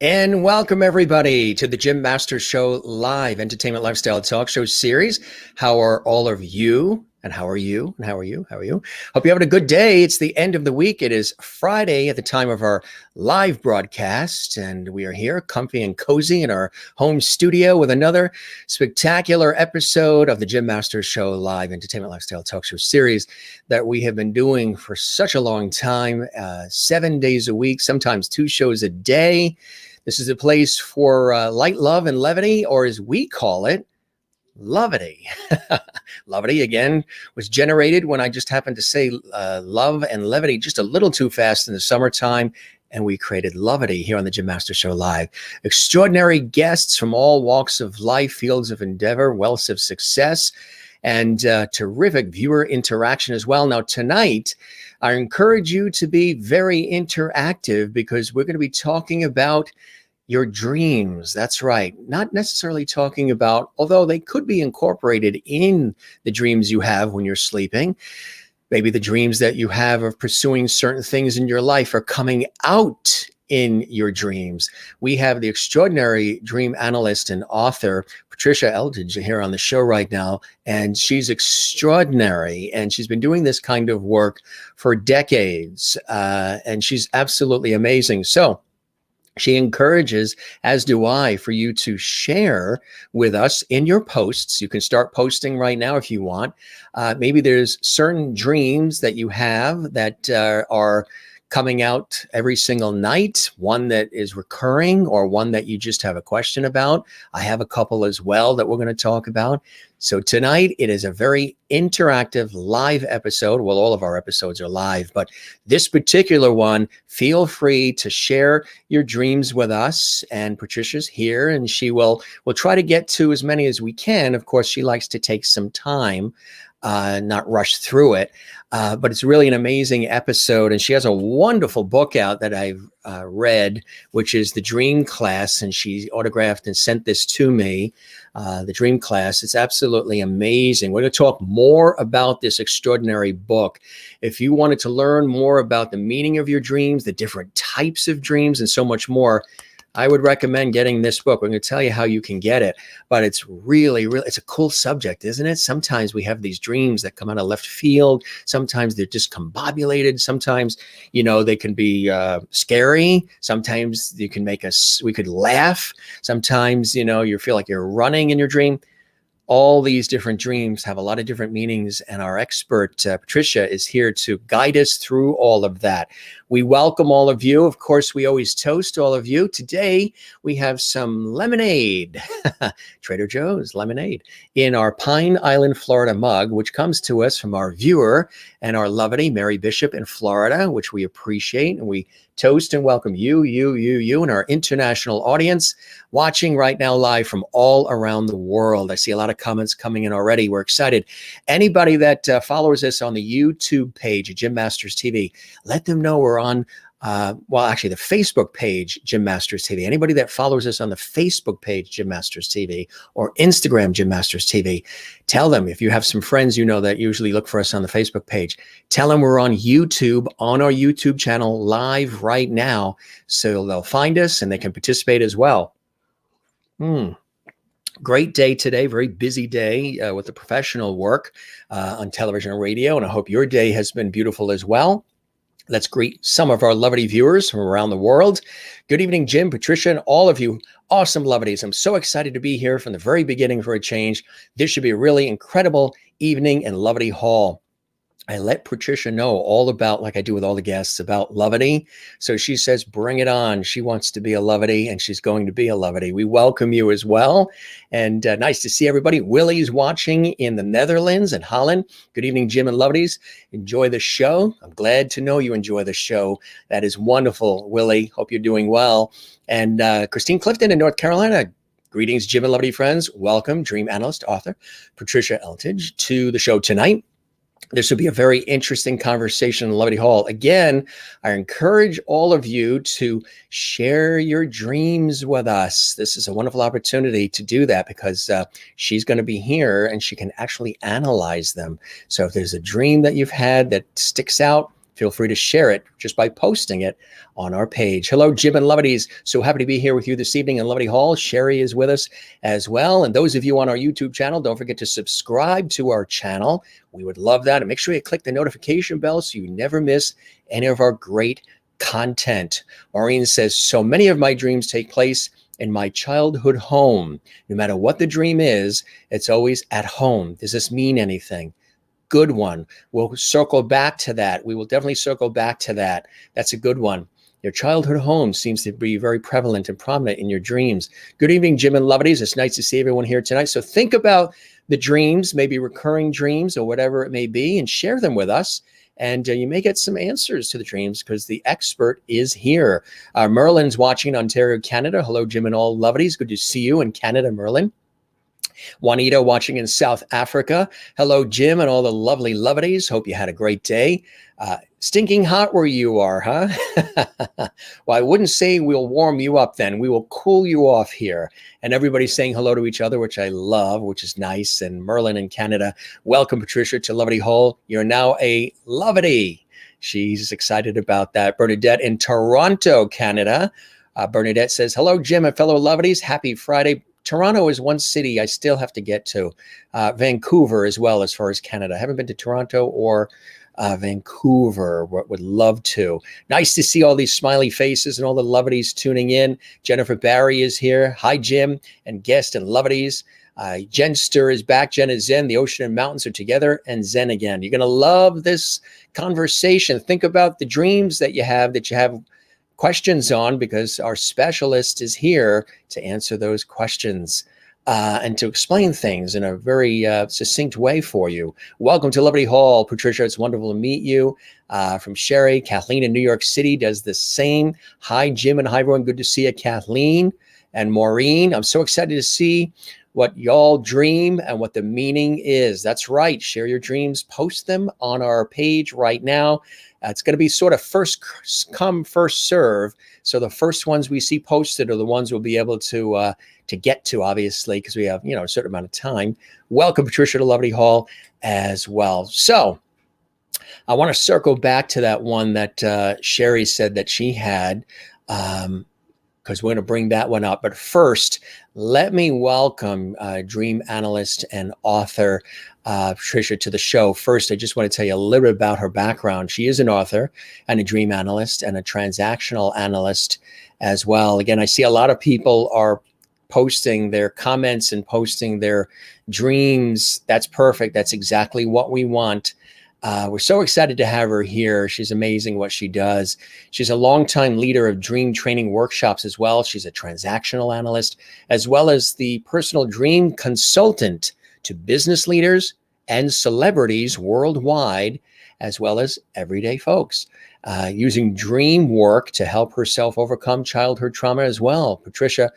And welcome everybody to the Jim Masters Show live entertainment lifestyle talk show series. How are all of you? And how are you? And how are you? How are you? Hope you're having a good day. It's the end of the week. It is Friday at the time of our live broadcast, and we are here comfy and cozy in our home studio with another spectacular episode of the Jim Masters Show live entertainment lifestyle talk show series that we have been doing for such a long time, 7 days a week, sometimes 2 shows a day. This is a place for light love and levity, or as we call it, lovity. Lovity, again, was generated when I just happened to say love and levity just a little too fast in the summertime, and we created lovity here on the Jim Masters Show Live. Extraordinary guests from all walks of life, fields of endeavor, wealths of success, and terrific viewer interaction as well. Now, tonight, I encourage you to be very interactive because we're going to be talking about your dreams. That's right. Not necessarily talking about, although they could be incorporated in the dreams you have when you're sleeping. Maybe the dreams that you have of pursuing certain things in your life are coming out in your dreams. We have the extraordinary dream analyst and author, Patricia Eltinge, here on the show right now, and she's extraordinary, and she's been doing this kind of work for decades, and she's absolutely amazing. So she encourages, as do I, for you to share with us in your posts. You can start posting right now if you want. Maybe there's certain dreams that you have that are coming out every single night, one that is recurring or one that you just have a question about. I have a couple as well that we're going to talk about. So tonight it is a very interactive live episode. Well, all of our episodes are live, but this particular one, feel free to share your dreams with us. And Patricia's here and we'll try to get to as many as we can. Of course, she likes to take some time, not rush through it. But it's really an amazing episode. And she has a wonderful book out that I've read, which is The Dream Class. And she autographed and sent this to me, The Dream Class. It's absolutely amazing. We're going to talk more about this extraordinary book. If you wanted to learn more about the meaning of your dreams, the different types of dreams, and so much more, I would recommend getting this book. We're going to tell you how you can get it, but it's really, it's a cool subject, isn't it? Sometimes we have these dreams that come out of left field. Sometimes they're discombobulated. Sometimes, they can be scary. Sometimes we could laugh. Sometimes, you feel like you're running in your dream. All these different dreams have a lot of different meanings, and our expert, Patricia, is here to guide us through all of that. We welcome all of you. Of course, we always toast all of you. Today, we have some lemonade, Trader Joe's lemonade, in our Pine Island, Florida mug, which comes to us from our viewer and our lovely Mary Bishop in Florida, which we appreciate, and we toast and welcome you, and our international audience watching right now live from all around the world. I see a lot of comments coming in already. We're excited. Anybody that follows us on the YouTube page at Jim Masters TV, let them know we're on, the Facebook page, Jim Masters TV. Anybody that follows us on the Facebook page, Jim Masters TV, or Instagram, Jim Masters TV, tell them, if you have some friends that usually look for us on the Facebook page, tell them we're on YouTube, on our YouTube channel, live right now, so they'll find us and they can participate as well. Great day today, very busy day with the professional work on television and radio, and I hope your day has been beautiful as well. Let's greet some of our lovely viewers from around the world. Good evening, Jim, Patricia, and all of you awesome lovelies. I'm so excited to be here from the very beginning for a change. This should be a really incredible evening in Lovely Hall. I let Patricia know all about, like I do with all the guests, about lovity. So she says, bring it on. She wants to be a lovity, and she's going to be a lovity. We welcome you as well. And nice to see everybody. Willie's watching in the Netherlands and Holland. Good evening, Jim and lovelies. Enjoy the show. I'm glad to know you enjoy the show. That is wonderful, Willie. Hope you're doing well. And Christine Clifton in North Carolina. Greetings, Jim and lovely friends. Welcome, dream analyst, author, Patricia Eltinge, to the show tonight. This will be a very interesting conversation in Lovely Hall. Again, I encourage all of you to share your dreams with us. This is a wonderful opportunity to do that because she's going to be here and she can actually analyze them. So if there's a dream that you've had that sticks out, feel free to share it just by posting it on our page. Hello, Jim and Lovities. So happy to be here with you this evening in Lovity Hall. Sherry is with us as well. And those of you on our YouTube channel, don't forget to subscribe to our channel. We would love that. And make sure you click the notification bell so you never miss any of our great content. Maureen says, so many of my dreams take place in my childhood home. No matter what the dream is, it's always at home. Does this mean anything? Good one. We'll circle back to that. We will definitely circle back to that. That's a good one. Your childhood home seems to be very prevalent and prominent in your dreams. Good evening, Jim and Lovities. It's nice to see everyone here tonight. So think about the dreams, maybe recurring dreams or whatever it may be, and share them with us. And you may get some answers to the dreams because the expert is here. Merlin's watching in Ontario, Canada. Hello, Jim and all Lovities. Good to see you in Canada, Merlin. Juanita watching in South Africa. Hello, Jim and all the lovely Lovities. Hope you had a great day. Stinking hot where you are, huh? Well, I wouldn't say we'll warm you up then. We will cool you off here. And everybody's saying hello to each other, which I love, which is nice. And Merlin in Canada, welcome, Patricia, to Lovity Hall. You're now a Lovity. She's excited about that. Bernadette in Toronto, Canada. Bernadette says, hello, Jim and fellow Lovities. Happy Friday. Toronto is one city I still have to get to. Vancouver as well, as far as Canada. I haven't been to Toronto or Vancouver. Would love to. Nice to see all these smiley faces and all the Lovities tuning in. Jennifer Barry is here. Hi, Jim and guest and Lovities. Jen Stur is back. Jen is Zen. The ocean and mountains are together and Zen again. You're going to love this conversation. Think about the dreams that you have questions on, because our specialist is here to answer those questions and to explain things in a very succinct way for you. Welcome to Lovity Hall, Patricia. It's wonderful to meet you. From Sherry, Kathleen in New York City does the same. Hi, Jim, and hi, everyone. Good to see you, Kathleen and Maureen. I'm so excited to see what y'all dream and what the meaning is. That's right. Share your dreams. Post them on our page right now. It's going to be sort of first come, first serve. So the first ones we see posted are the ones we'll be able to get to, obviously, because we have, a certain amount of time. Welcome, Patricia, to Lovity Hall as well. So I want to circle back to that one that Sherry said that she had, because we're going to bring that one up. But first, let me welcome dream analyst and author Patricia to the show. First, I just want to tell you a little bit about her background. She is an author and a dream analyst and a transactional analyst as well. Again, I see a lot of people are posting their comments and posting their dreams. That's perfect. That's exactly what we want. We're so excited to have her here. She's amazing what she does. She's a longtime leader of dream training workshops as well. She's a transactional analyst, as well as the personal dream consultant to business leaders and celebrities worldwide, as well as everyday folks, using dream work to help herself overcome childhood trauma as well. Patricia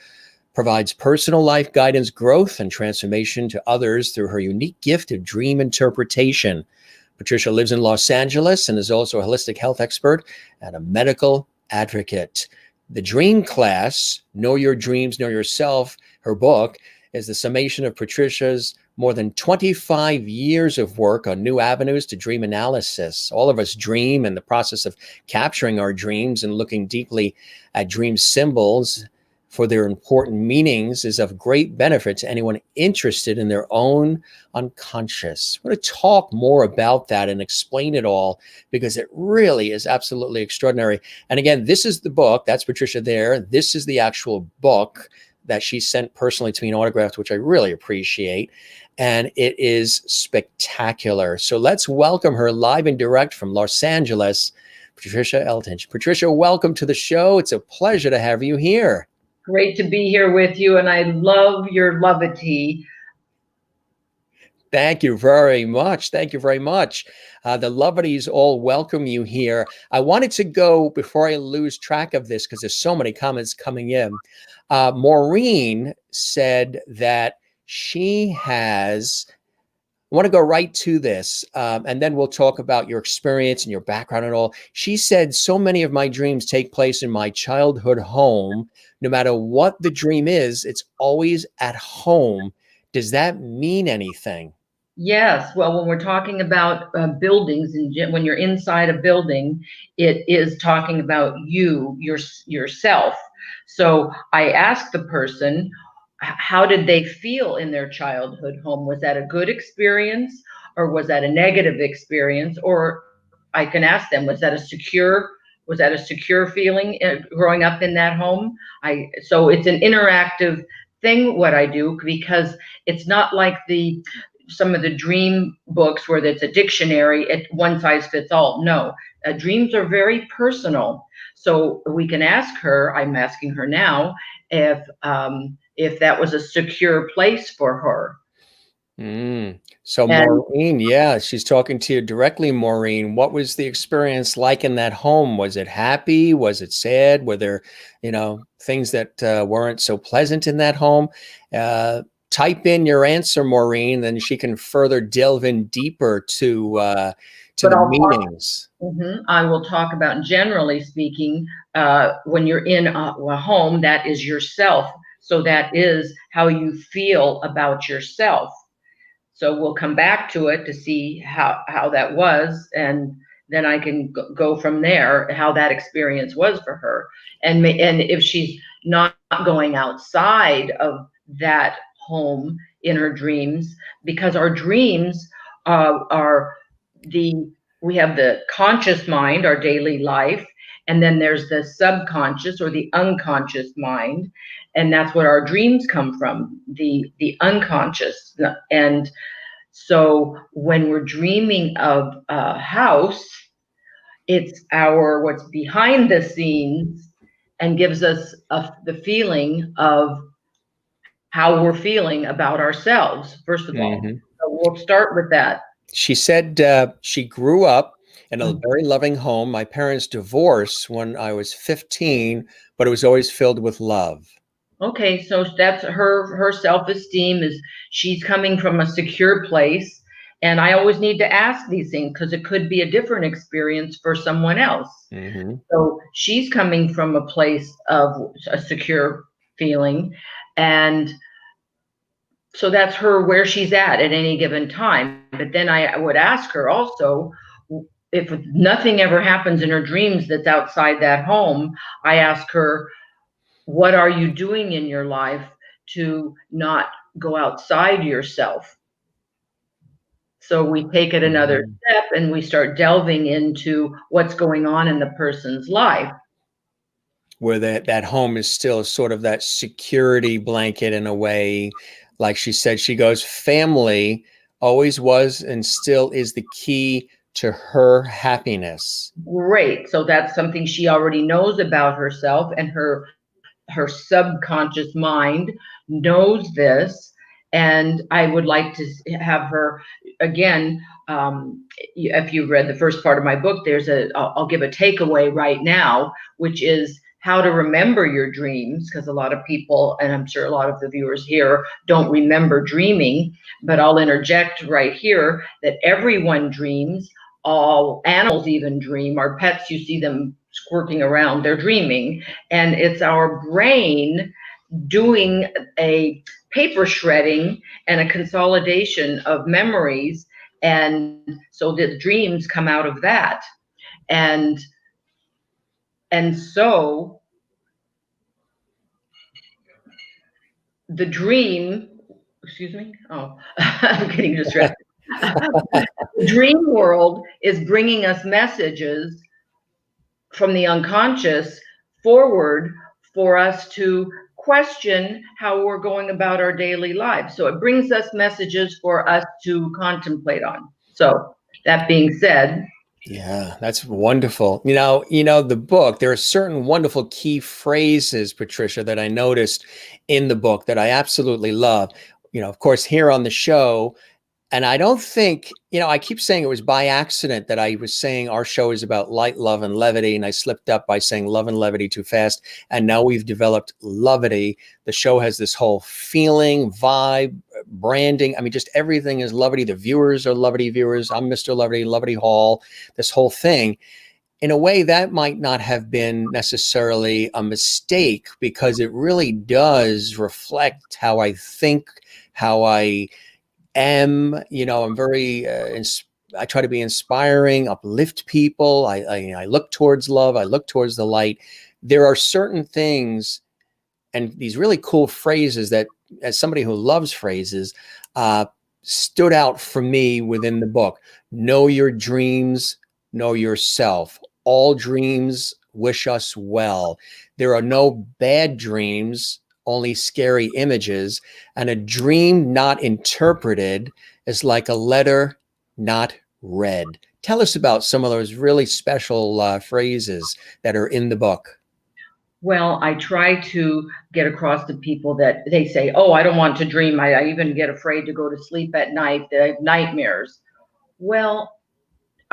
provides personal life guidance, growth, and transformation to others through her unique gift of dream interpretation. Patricia lives in Los Angeles and is also a holistic health expert and a medical advocate. The Dream Class, Know Your Dreams, Know Yourself, her book, is the summation of Patricia's more than 25 years of work on new avenues to dream analysis. All of us dream, and the process of capturing our dreams and looking deeply at dream symbols for their important meanings is of great benefit to anyone interested in their own unconscious. I want to talk more about that and explain it all, because it really is absolutely extraordinary. And again, this is the book. That's Patricia there. This is the actual book that she sent personally to me and autographed, which I really appreciate. And it is spectacular. So let's welcome her live and direct from Los Angeles, Patricia Eltinge. Patricia, welcome to the show. It's a pleasure to have you here. Great to be here with you, and I love your Lovity. Thank you very much. Thank you very much. The Lovities all welcome you here. I wanted to go, before I lose track of this, because there's so many comments coming in. Maureen said that she has, I want to go right to this, and then we'll talk about your experience and your background and all. She said, so many of my dreams take place in my childhood home. No matter what the dream is, it's always at home. Does that mean anything? Yes. Well, when we're talking about buildings, and when you're inside a building, it is talking about yourself. So I asked the person, how did they feel in their childhood home? Was that a good experience, or was that a negative experience? Or I can ask them, was that a secure feeling growing up in that home? So it's an interactive thing what I do, because it's not like some of the dream books where it's a dictionary, one size fits all. No, dreams are very personal. So we can ask her, I'm asking her now, if that was a secure place for her. So And Maureen, yeah, she's talking to you directly, Maureen. What was the experience like in that home? Was it happy? Was it sad? Were there, things that weren't so pleasant in that home? Type in your answer, Maureen, then she can further delve in deeper to but the meanings. I will talk about, generally speaking, when you're in a home, that is yourself. So that is how you feel about yourself. So we'll come back to it to see how that was, and then I can go from there, how that experience was for her. And if she's not going outside of that home in her dreams, because our dreams are we have the conscious mind, our daily life, and then there's the subconscious or the unconscious mind, and that's what our dreams come from, the unconscious. And so when we're dreaming of a house, it's what's behind the scenes, and gives us the feeling of how we're feeling about ourselves, first of all. Mm-hmm. So we'll start with that. She said she grew up in a very loving home. My parents divorced when I was 15, but it was always filled with love. Okay, so that's her self-esteem, is she's coming from a secure place. And I always need to ask these things, because it could be a different experience for someone else. Mm-hmm. So she's coming from a place of a secure feeling. And so that's her, where she's at any given time. But then I would ask her also, if nothing ever happens in her dreams that's outside that home, I ask her, what are you doing in your life to not go outside yourself? So we take it another Mm-hmm. step, and we start delving into what's going on in the person's life. Where that home is still sort of that security blanket in a way. Like she said, she goes, family always was and still is the key to her happiness. Great. So that's something she already knows about herself, and her subconscious mind knows this. And I would like to have her, again, if you read the first part of my book, I'll give a takeaway right now, which is how to remember your dreams, because a lot of people, and I'm sure a lot of the viewers here, don't remember dreaming. But I'll interject right here that everyone dreams. All animals even dream. Our pets, you see them squirting around, they're dreaming. And it's our brain doing a paper shredding and a consolidation of memories. And so the dreams come out of that. And so the dream, excuse me, oh, I'm getting distracted. The dream world is bringing us messages from the unconscious forward for us to question how we're going about our daily lives. So it brings us messages for us to contemplate on. So that being said, Yeah, that's wonderful. The book, there are certain wonderful key phrases, Patricia, that I noticed in the book that I absolutely love. Of course, here on the show, and I don't think, I keep saying it was by accident that I was saying our show is about light, love, and levity. And I slipped up by saying love and levity too fast. And now we've developed levity. The show has this whole feeling, vibe, branding. I mean, just everything is levity. The viewers are levity viewers. I'm Mr. Levity, Levity Hall, this whole thing. In a way, that might not have been necessarily a mistake, because it really does reflect how I think, how I am, I'm very, I try to be inspiring, uplift people. I look towards love. I look towards the light. There are certain things and these really cool phrases that, as somebody who loves phrases, stood out for me within the book. Know your dreams, know yourself. All dreams wish us well. There are no bad dreams, only scary images. And a dream not interpreted is like a letter not read. Tell us about some of those really special phrases that are in the book. Well, I try to get across to people that they say, oh, I don't want to dream. I even get afraid to go to sleep at night. I have nightmares. Well,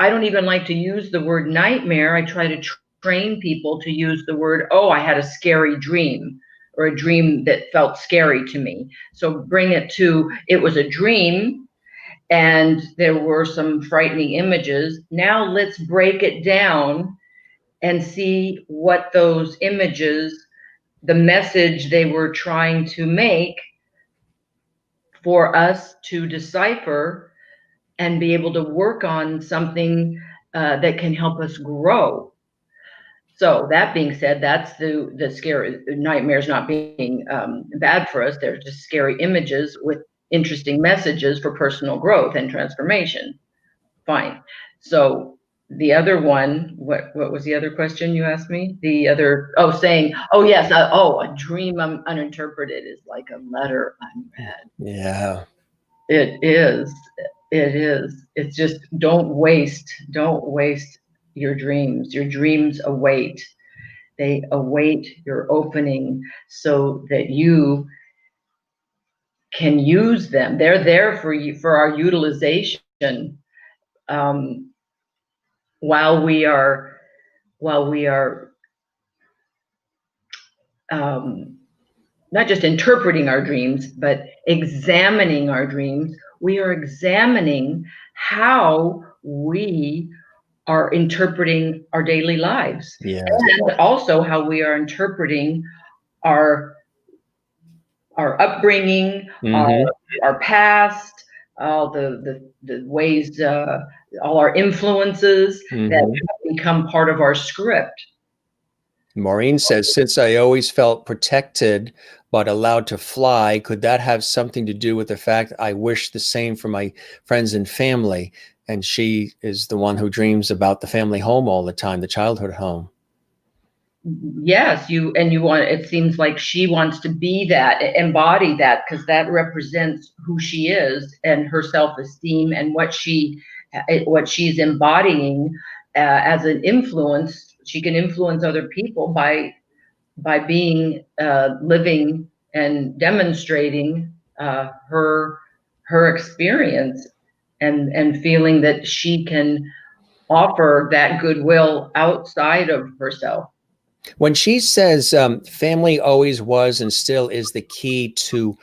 I don't even like to use the word nightmare. I try to train people to use the word, oh, I had a scary dream, or a dream that felt scary to me. So bring it to, it was a dream and there were some frightening images. Now let's break it down and see what those images, the message they were trying to make for us to decipher and be able to work on something that can help us grow. So that being said, that's the scary nightmares not being bad for us. They're just scary images with interesting messages for personal growth and transformation. Fine. So the other one, what was the other question you asked me? The other, saying, oh yes, a dream uninterpreted is like a letter unread. Yeah. It is. It is. It's just don't waste your dreams. Your dreams await. They await your opening so that you can use them. They're there for you, for our utilization. While we are not just interpreting our dreams, but examining our dreams, we are examining how we are interpreting our daily lives. Yeah. And also how we are interpreting our upbringing, our past, all the ways, all our influences that become part of our script. Maureen says, since I always felt protected but allowed to fly, could that have something to do with the fact I wish the same for my friends and family? And she is the one who dreams about the family home all the time, the childhood home. Yes, it seems like she wants to be that, embody that, because that represents who she is and her self-esteem and what she's embodying as an influence. She can influence other people by being living and demonstrating her experience and feeling that she can offer that goodwill outside of herself. When she says family always was and still is the key to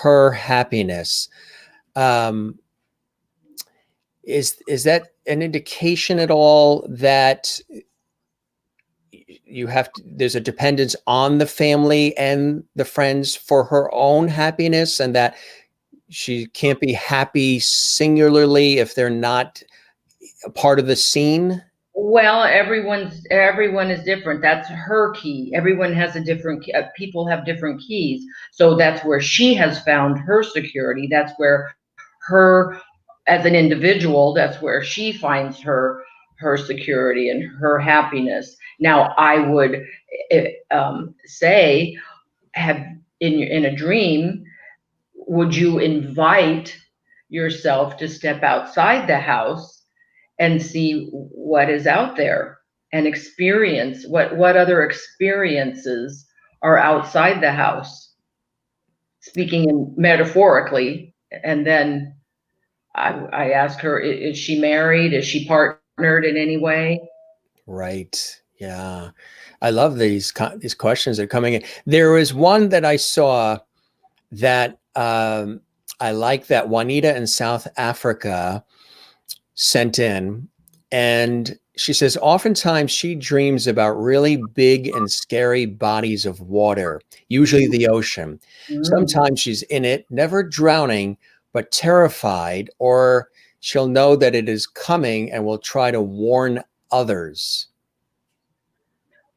her happiness, is that an indication at all that there's a dependence on the family and the friends for her own happiness, and that she can't be happy singularly if they're not a part of the scene? Well, everyone is different. That's her key. Everyone has a different people have different keys. So that's where she has found her security. That's where her, as an individual, that's where she finds her security and her happiness. Now, I would say, have in a dream, would you invite yourself to step outside the house and see what is out there and experience what other experiences are outside the house, speaking metaphorically. And then I asked her, is she married? Is she partnered in any way? Right. Yeah. I love these questions that are coming in. There is one that I saw that I like, that Juanita in South Africa sent in, and she says oftentimes she dreams about really big and scary bodies of water, usually the ocean. Sometimes she's in it, never drowning, but terrified, or she'll know that it is coming and will try to warn others?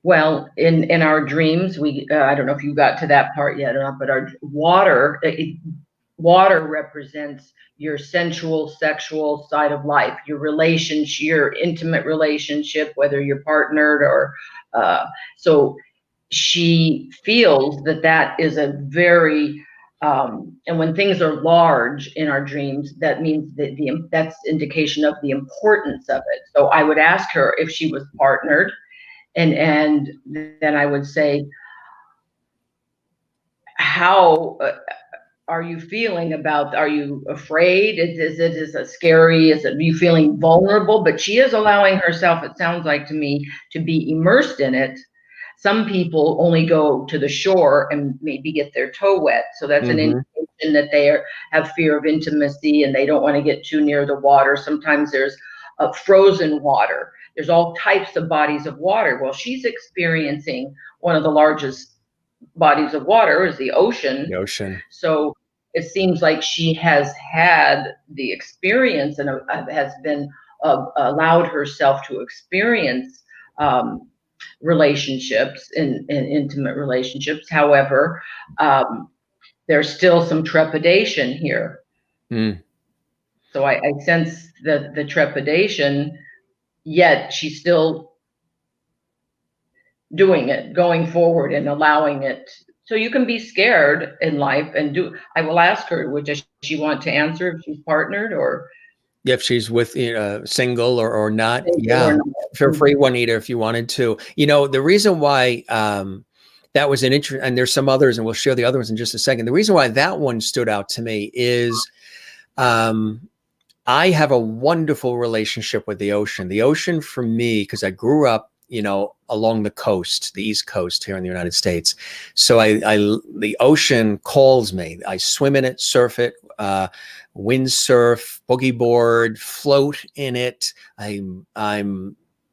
Well, in our dreams, we I don't know if you got to that part yet or not, but our water represents your sensual, sexual side of life, your relationship, your intimate relationship, whether you're partnered or so she feels that that is a very and when things are large in our dreams, that means that that's indication of the importance of it. So I would ask her if she was partnered, and then I would say, how are you feeling about, are you afraid? Is it scary? Is it, are you feeling vulnerable? But she is allowing herself, it sounds like to me, to be immersed in it. Some people only go to the shore and maybe get their toe wet. So that's an Mm-hmm. indication that they have fear of intimacy and they don't want to get too near the water. Sometimes there's frozen water. There's all types of bodies of water. Well, she's experiencing one of the largest bodies of water is the ocean. The ocean. So it seems like she has had the experience and has been allowed herself to experience relationships in intimate relationships. However, there's still some trepidation here. Mm. So I sense the trepidation, yet she's still doing it, going forward and allowing it. So you can be scared in life and do. I will ask her, does she want to answer if she's partnered or If she's with single or not. single or Yeah. not. For free, Juanita, if you wanted to. The reason why that was an interest, and there's some others, and we'll share the other ones in just a second. The reason why that one stood out to me is I have a wonderful relationship with the ocean. The ocean for me, because I grew up, along the coast, the East Coast here in the United States. So the ocean calls me. I swim in it, surf it, windsurf, boogie board, float in it. I'm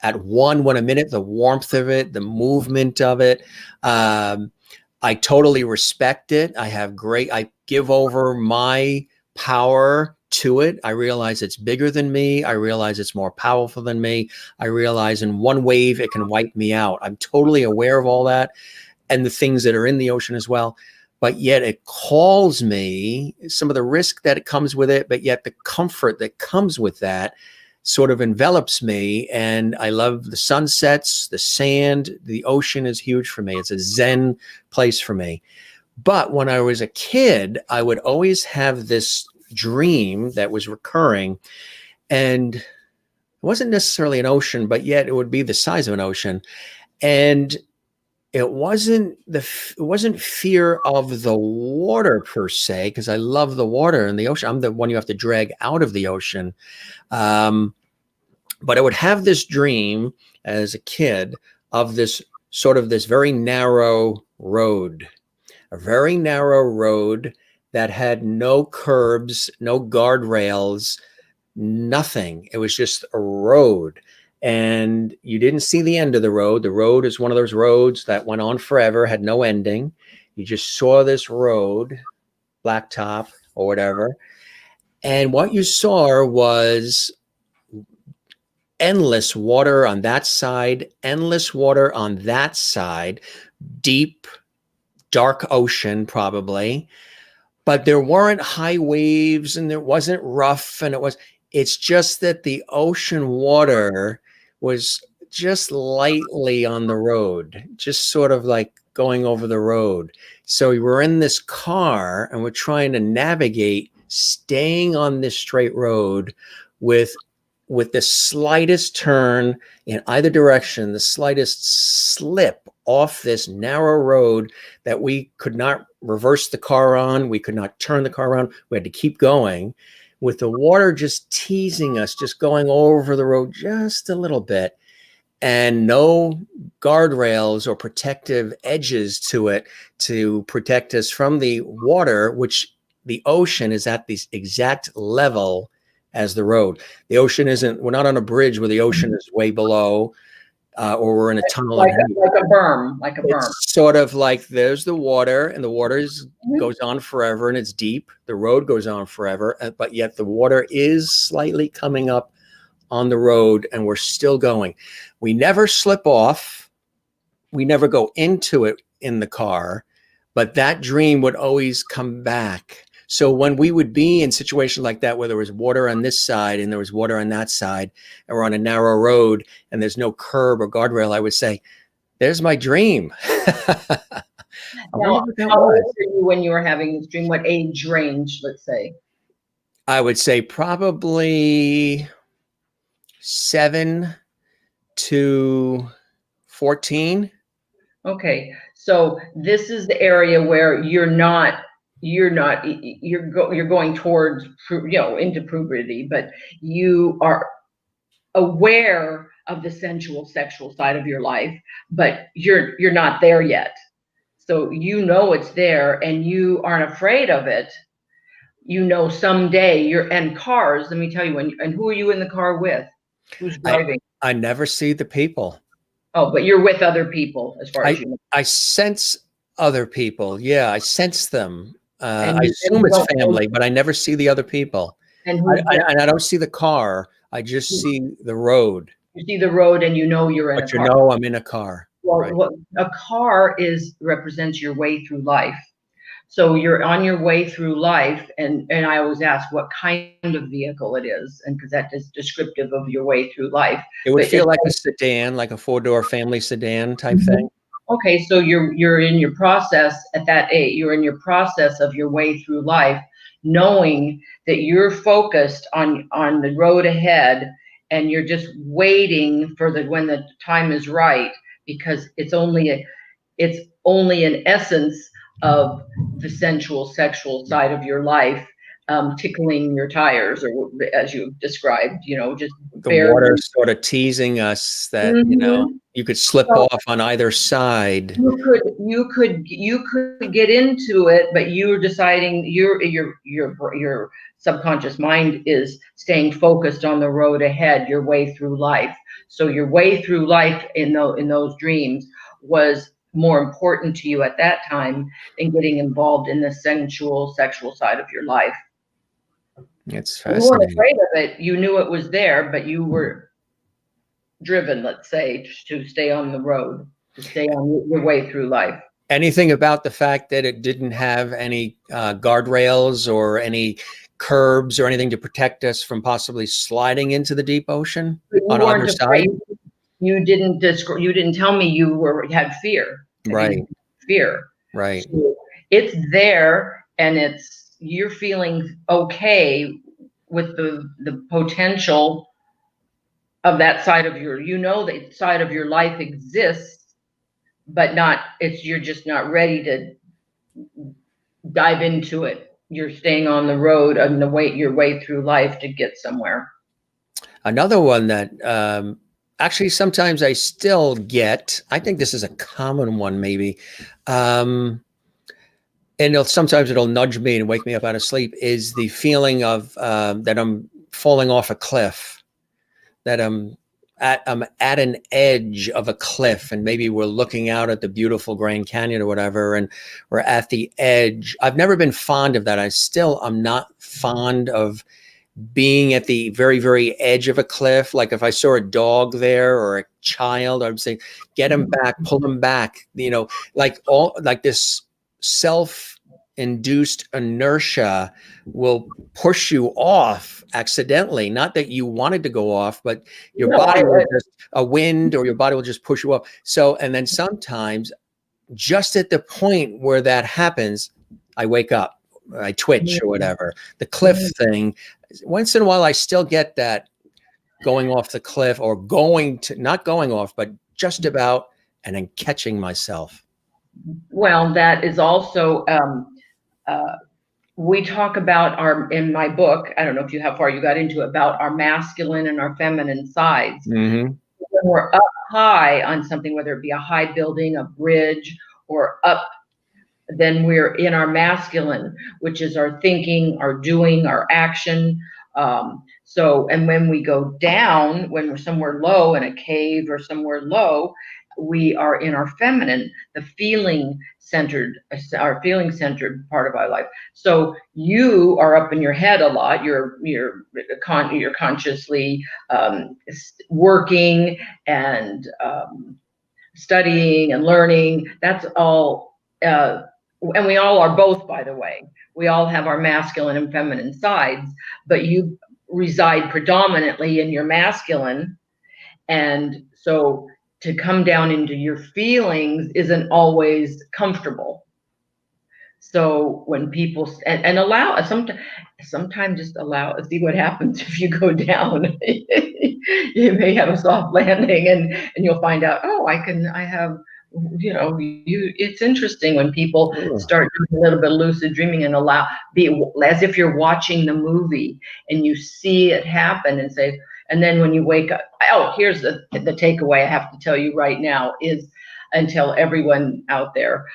at one when I'm in it, the warmth of it, the movement of it. I totally respect it. I give over my power to it. I realize it's bigger than me. I realize it's more powerful than me. I realize in one wave it can wipe me out. I'm totally aware of all that and the things that are in the ocean as well. But yet it calls me, some of the risk that it comes with it, but yet the comfort that comes with that sort of envelops me. And I love the sunsets, the sand, the ocean is huge for me. It's a Zen place for me. But when I was a kid, I would always have this dream that was recurring, and it wasn't necessarily an ocean, but yet it would be the size of an ocean. And it wasn't fear of the water per se, because I love the water and the ocean. I'm the one you have to drag out of the ocean. But I would have this dream as a kid of this very narrow road, a very narrow road that had no curbs, no guardrails, nothing. It was just a road. And you didn't see the end of the road. The road is one of those roads that went on forever, had no ending. You just saw this road, blacktop or whatever. And what you saw was endless water on that side, endless water on that side, deep, dark ocean probably. But there weren't high waves and there wasn't rough, and it's just that the ocean water was just lightly on the road, just sort of like going over the road. So we were in this car and we're trying to navigate staying on this straight road with the slightest turn in either direction, the slightest slip off this narrow road that we could not reverse the car on. We could not turn the car around. We had to keep going with the water just teasing us, just going over the road just a little bit, and no guardrails or protective edges to it to protect us from the water, which the ocean is at the exact level as the road. The ocean we're not on a bridge where the ocean is way below. or we're in a tunnel. Like a berm, like a berm. It's sort of like there's the water, and the water Mhm. goes on forever, and it's deep. The road goes on forever, but yet the water is slightly coming up on the road, and we're still going. We never slip off. We never go into it in the car, but that dream would always come back. So when we would be in situations like that, where there was water on this side and there was water on that side, and we're on a narrow road and there's no curb or guardrail, I would say, there's my dream. I Now, wonder what that how old was. were you when you were having this dream? What age range, let's say? I would say probably 7 to 14. Okay, so this is the area where you're going towards, into puberty, but you are aware of the sensual sexual side of your life, but you're not there yet. So you know it's there and you aren't afraid of it. You know someday and cars, let me tell you, and who are you in the car with? Who's driving? I never see the people. Oh, but you're with other people as far as you know. I sense other people. Yeah, I sense them. And I you assume it's don't know. family, but I never see the other people. And who's And I don't see the car. I just see the road. you see the road and you know you're in a But you car. know I'm in a car. Well, Right. what a car represents your way through life. So you're on your way through life, and I always ask what kind of vehicle it is, and because that is descriptive of your way through life. It would But feel like a sedan, like a 4-door family sedan type Mhm. thing. Okay, so you're in your process at that age. You're in your process of your way through life, knowing that you're focused on the road ahead, and you're just waiting for when the time is right, because it's only an essence of the sensual sexual side of your life, tickling your tires, or as you described, just The barely. water sort of teasing us that, Mhm. you could slip So off on either side. you could get into it, but you're deciding your subconscious mind is staying focused on the road ahead, your way through life. So your way through life in those dreams was more important to you at that time than getting involved in the sensual sexual side of your life. It's You weren't fascinating. afraid of it, you knew it was there, but you were driven, let's say, to stay on the road, to stay on your way through life. Anything about the fact that it didn't have any guardrails or any curbs or anything to protect us from possibly sliding into the deep ocean But you on either weren't side? afraid. You didn't tell me you had fear. I Right, didn't fear. right. So it's there, and you're feeling okay with the potential of that side of that side of your life exists, but you're just not ready to dive into it. You're staying on the road and your way through life to get somewhere. Another one that actually sometimes I still get, I think this is a common one maybe, and sometimes it'll nudge me and wake me up out of sleep, is the feeling of that I'm falling off a cliff, that I'm at an edge of a cliff, and maybe we're looking out at the beautiful Grand Canyon or whatever, and we're at the edge. I've never been fond of that. I'm not fond of being at the very, very edge of a cliff. Like if I saw a dog there or a child, I'd say, get him back, pull him back, like this self-induced inertia will push you off accidentally. Not that you wanted to go off, but your body will just, a wind or your body will just push you up. So, and then sometimes just at the point where that happens, I wake up. I twitch or whatever. The cliff thing, once in a while, I still get that going off the cliff, or not going off, but just about, and then catching myself. Well, that is also, we talk about in my book, I don't know how far you got into it, about our masculine and our feminine sides. Mm-hmm. When we're up high on something, whether it be a high building, a bridge, or up, then we're in our masculine, which is our thinking, our doing, our action, So, and when we go down, when we're somewhere low in a cave or somewhere low, we are in our feminine, the our feeling centered part of our life. So you are up in your head a lot. You're consciously working and studying and learning. That's all. And we all are both, by the way. We all have our masculine and feminine sides, but you reside predominantly in your masculine. And so to come down into your feelings isn't always comfortable. So when people and allow sometimes just allow, see what happens if you go down. You may have a soft landing and you'll find out, oh, I have, it's interesting when people start doing a little bit of lucid dreaming and be as if you're watching the movie and you see it happen and say, and then when you wake up, oh, here's the takeaway I have to tell you right now is, and tell everyone out there,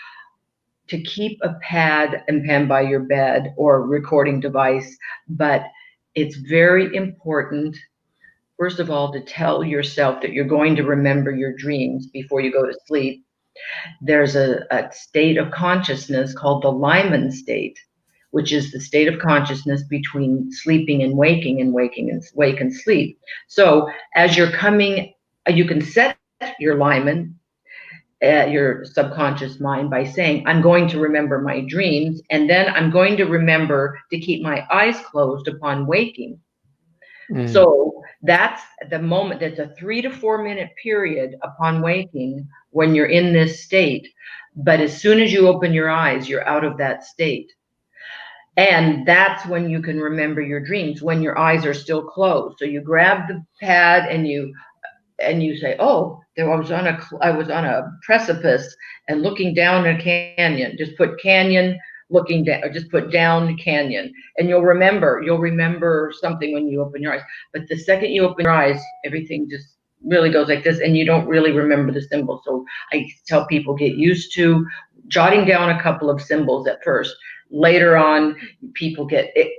to keep a pad and pen by your bed or recording device. But it's very important, first of all, to tell yourself that you're going to remember your dreams before you go to sleep. There's a state of consciousness called the Lyman state, which is the state of consciousness between sleeping and waking and wake and sleep. So as you're coming, you can set your Lyman, your subconscious mind, by saying, I'm going to remember my dreams, and then I'm going to remember to keep my eyes closed upon waking. So that's the moment. That's a 3 to 4 minute period upon waking when you're in this state. But as soon as you open your eyes, you're out of that state. And that's when you can remember your dreams, when your eyes are still closed. So you grab the pad and you say, oh, I was on a precipice and looking down a canyon. Just put canyon, looking down, or just put down canyon, and you'll remember something when you open your eyes. But the second you open your eyes, everything just really goes like this, and you don't really remember the symbol. So I tell people, get used to jotting down a couple of symbols at first. Later on, people get it.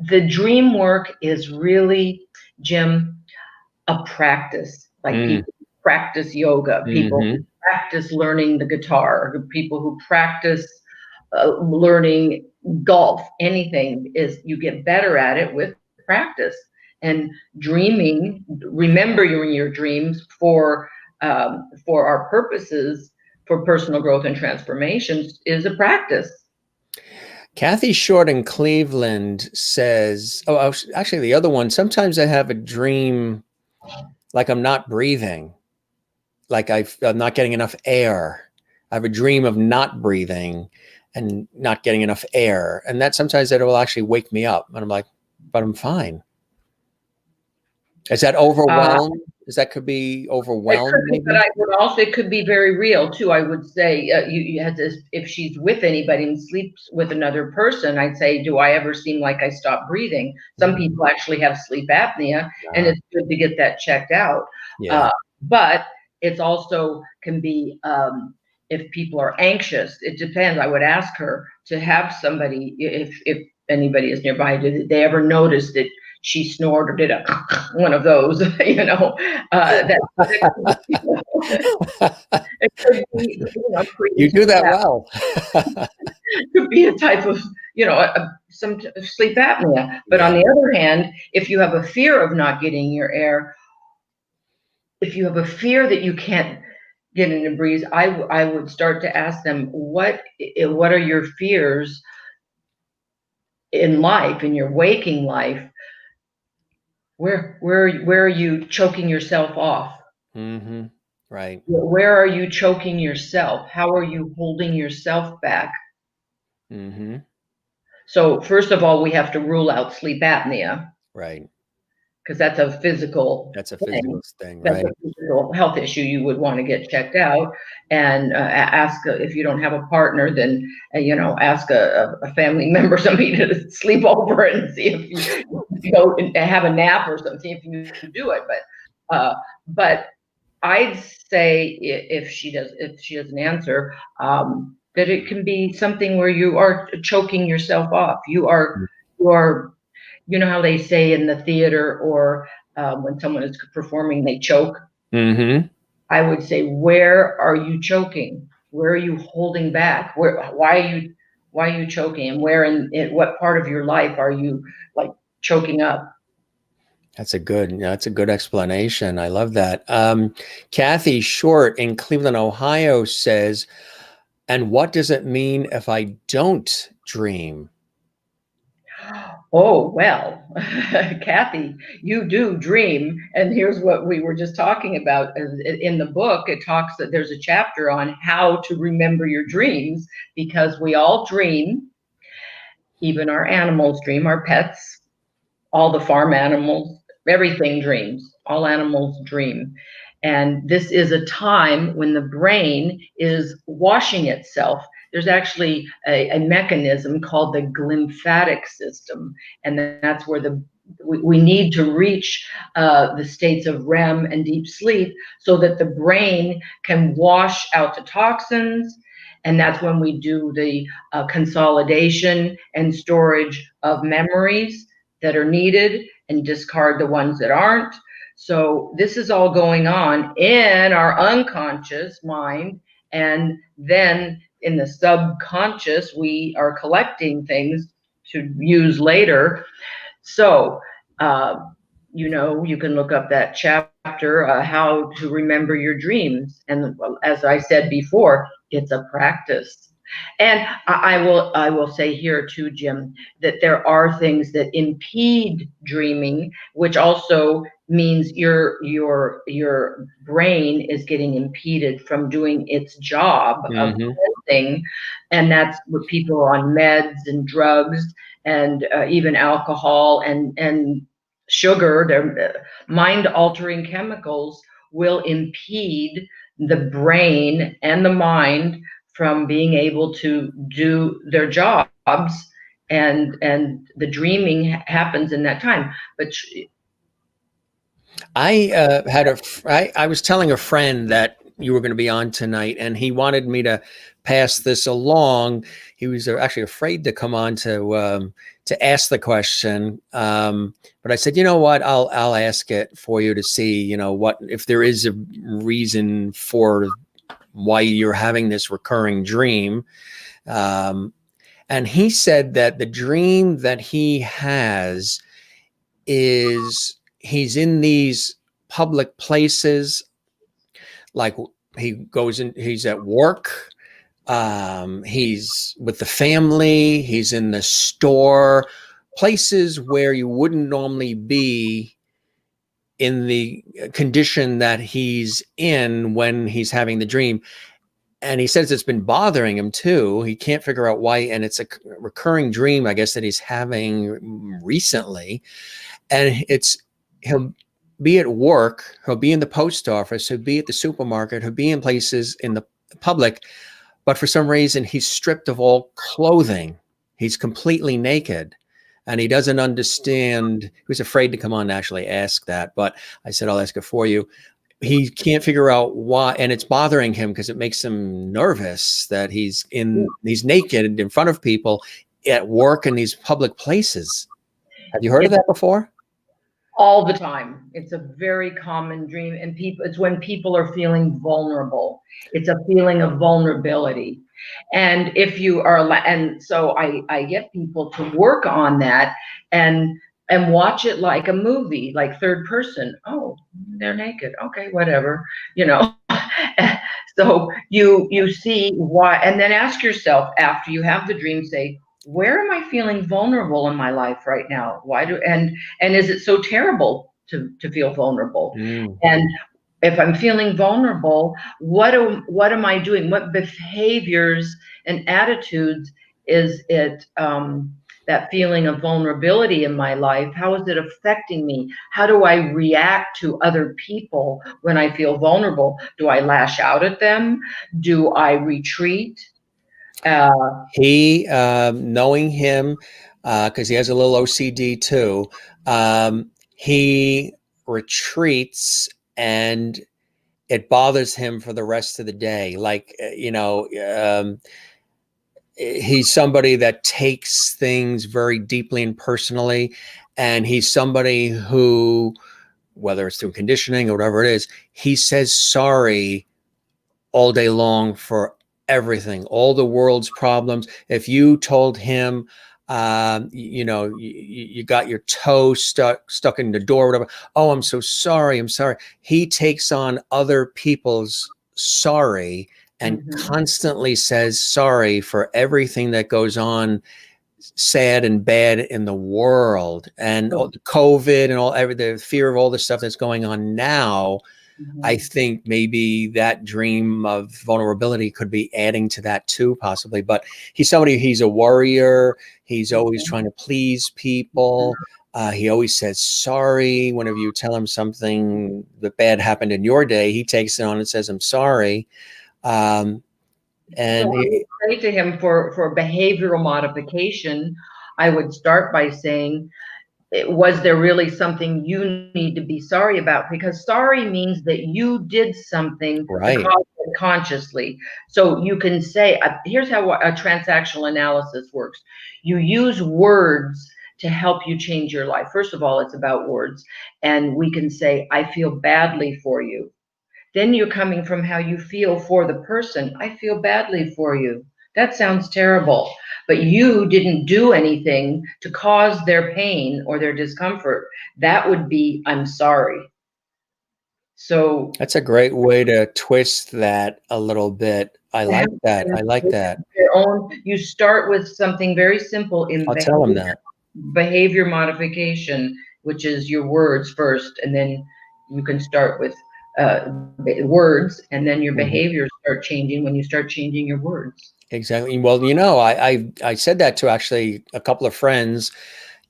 The dream work is really, Jim, a practice. Like people practice yoga, people who practice learning the guitar, people who practice learning golf. Anything is, you get better at it with practice. And dreaming, remembering your dreams for our purposes, for personal growth and transformations, is a practice. Kathy Short in Cleveland says, actually the other one, sometimes I have a dream like I'm not breathing, like I'm not getting enough air. I have a dream of not breathing and not getting enough air. And that sometimes that will actually wake me up. And I'm like, but I'm fine. Is that overwhelmed? That could be overwhelmed, maybe? But I would also, it could be very real too. I would say you had to, if she's with anybody and sleeps with another person, I'd say, do I ever seem like I stop breathing? Some people actually have sleep apnea, and it's good to get that checked out. But it's also can be, if people are anxious, it depends. I would ask her to have somebody, if anybody is nearby, did they ever notice that she snored or did one of those, it could be, you do that well. It could be a type of, some sleep apnea. But on the other hand, if you have a fear of not getting your air, if you have a fear that you can't get in and breathe, I would start to ask them, what are your fears in life, in your waking life? Where are you choking yourself off? Right. Where are you choking yourself? How are you holding yourself back? So first of all, we have to rule out sleep apnea. Right. Because that's a physical thing, right? That's a physical health issue you would want to get checked out. And ask, if you don't have a partner, then ask a family member, somebody to sleep over and see if you go and have a nap or something, if you can do it. But I'd say if she doesn't answer, that it can be something where you are choking yourself off. You are you know how they say in the theater or when someone is performing, they choke. Mm-hmm. I would say, where are you choking? Where are you holding back? Why are you choking? And where in what part of your life are you like choking up? That's a good explanation. I love that. Kathy Short in Cleveland, Ohio says, and what does it mean if I don't dream? Oh, well, Kathy, you do dream. And here's what we were just talking about. In the book, it talks that there's a chapter on how to remember your dreams because we all dream, even our animals dream, our pets, all the farm animals, everything dreams. All animals dream. And this is a time when the brain is washing itself. There's actually a mechanism called the glymphatic system, and that's where we need to reach the states of REM and deep sleep so that the brain can wash out the toxins. And that's when we do the consolidation and storage of memories that are needed and discard the ones that aren't. So this is all going on in our unconscious mind. And then in the subconscious, we are collecting things to use later. So, you can look up that chapter, How to Remember Your Dreams. And as I said before, it's a practice. And I will say here too, Jim, that there are things that impede dreaming, which also means your brain is getting impeded from doing its job of Mm-hmm. cleansing, and that's what people on meds and drugs and even alcohol and sugar, their mind altering chemicals will impede the brain and the mind from being able to do their jobs, and the dreaming happens in that time. But I was telling a friend that you were going to be on tonight, and he wanted me to pass this along. He was actually afraid to come on to ask the question, but I said, you know what, I'll ask it for you to see, what if there is a reason for why you're having this recurring dream. And he said that the dream that he has is he's in these public places, like he's at work, he's with the family, he's in the store, places where you wouldn't normally be in the condition that he's in when he's having the dream. And he says it's been bothering him too. He can't figure out why, and it's a recurring dream, I guess, that he's having recently. And he'll be at work, he'll be in the post office, he'll be at the supermarket, he'll be in places in the public, but for some reason he's stripped of all clothing. He's completely naked, and he doesn't understand. He was afraid to come on and actually ask that, but I said, I'll ask it for you. He can't figure out why, and it's bothering him because it makes him nervous that he's naked in front of people at work in these public places. Have you heard of that before? all the time. It's a very common dream, and it's when people are feeling vulnerable. It's a feeling of vulnerability. And if you are, and so I get people to work on that and watch it like a movie, like third person. Oh, they're naked. Okay, whatever, you know. So you see why, and then ask yourself after you have the dream, say, where am I feeling vulnerable in my life right now? And is it so terrible to feel vulnerable? Mm. And if I'm feeling vulnerable, what am I doing? What behaviors and attitudes is it, that feeling of vulnerability in my life? How is it affecting me? How do I react to other people when I feel vulnerable? Do I lash out at them? Do I retreat? Knowing him, because he has a little OCD too, he retreats, and it bothers him for the rest of the day. Like, he's somebody that takes things very deeply and personally. And he's somebody who, whether it's through conditioning or whatever it is, he says sorry all day long for everything, all the world's problems. If you told him, you got your toe stuck in the door, whatever. Oh, I'm so sorry. I'm sorry. He takes on other people's sorry and constantly says sorry for everything that goes on sad and bad in the world, and all the COVID and the fear of all the stuff that's going on now. I think maybe that dream of vulnerability could be adding to that too, possibly. But he's a warrior. He's always trying to please people. He always says sorry. Whenever you tell him something that bad happened in your day, he takes it on and says, I'm sorry. And so I would say to him for behavioral modification, I would start by saying, was there really something you need to be sorry about? Because sorry means that you did something to cause it consciously. So you can say, here's how a transactional analysis works. You use words to help you change your life. First of all, it's about words. And we can say, I feel badly for you. Then you're coming from how you feel for the person. I feel badly for you. That sounds terrible, but you didn't do anything to cause their pain or their discomfort. That would be, I'm sorry. So that's a great way to twist that a little bit. I like that. I like that. You start with something very simple in I'll tell him that. Behavior modification, which is your words first, and then you can start with words, and then your behaviors start changing when you start changing your words. Exactly. Well, I said that to actually a couple of friends,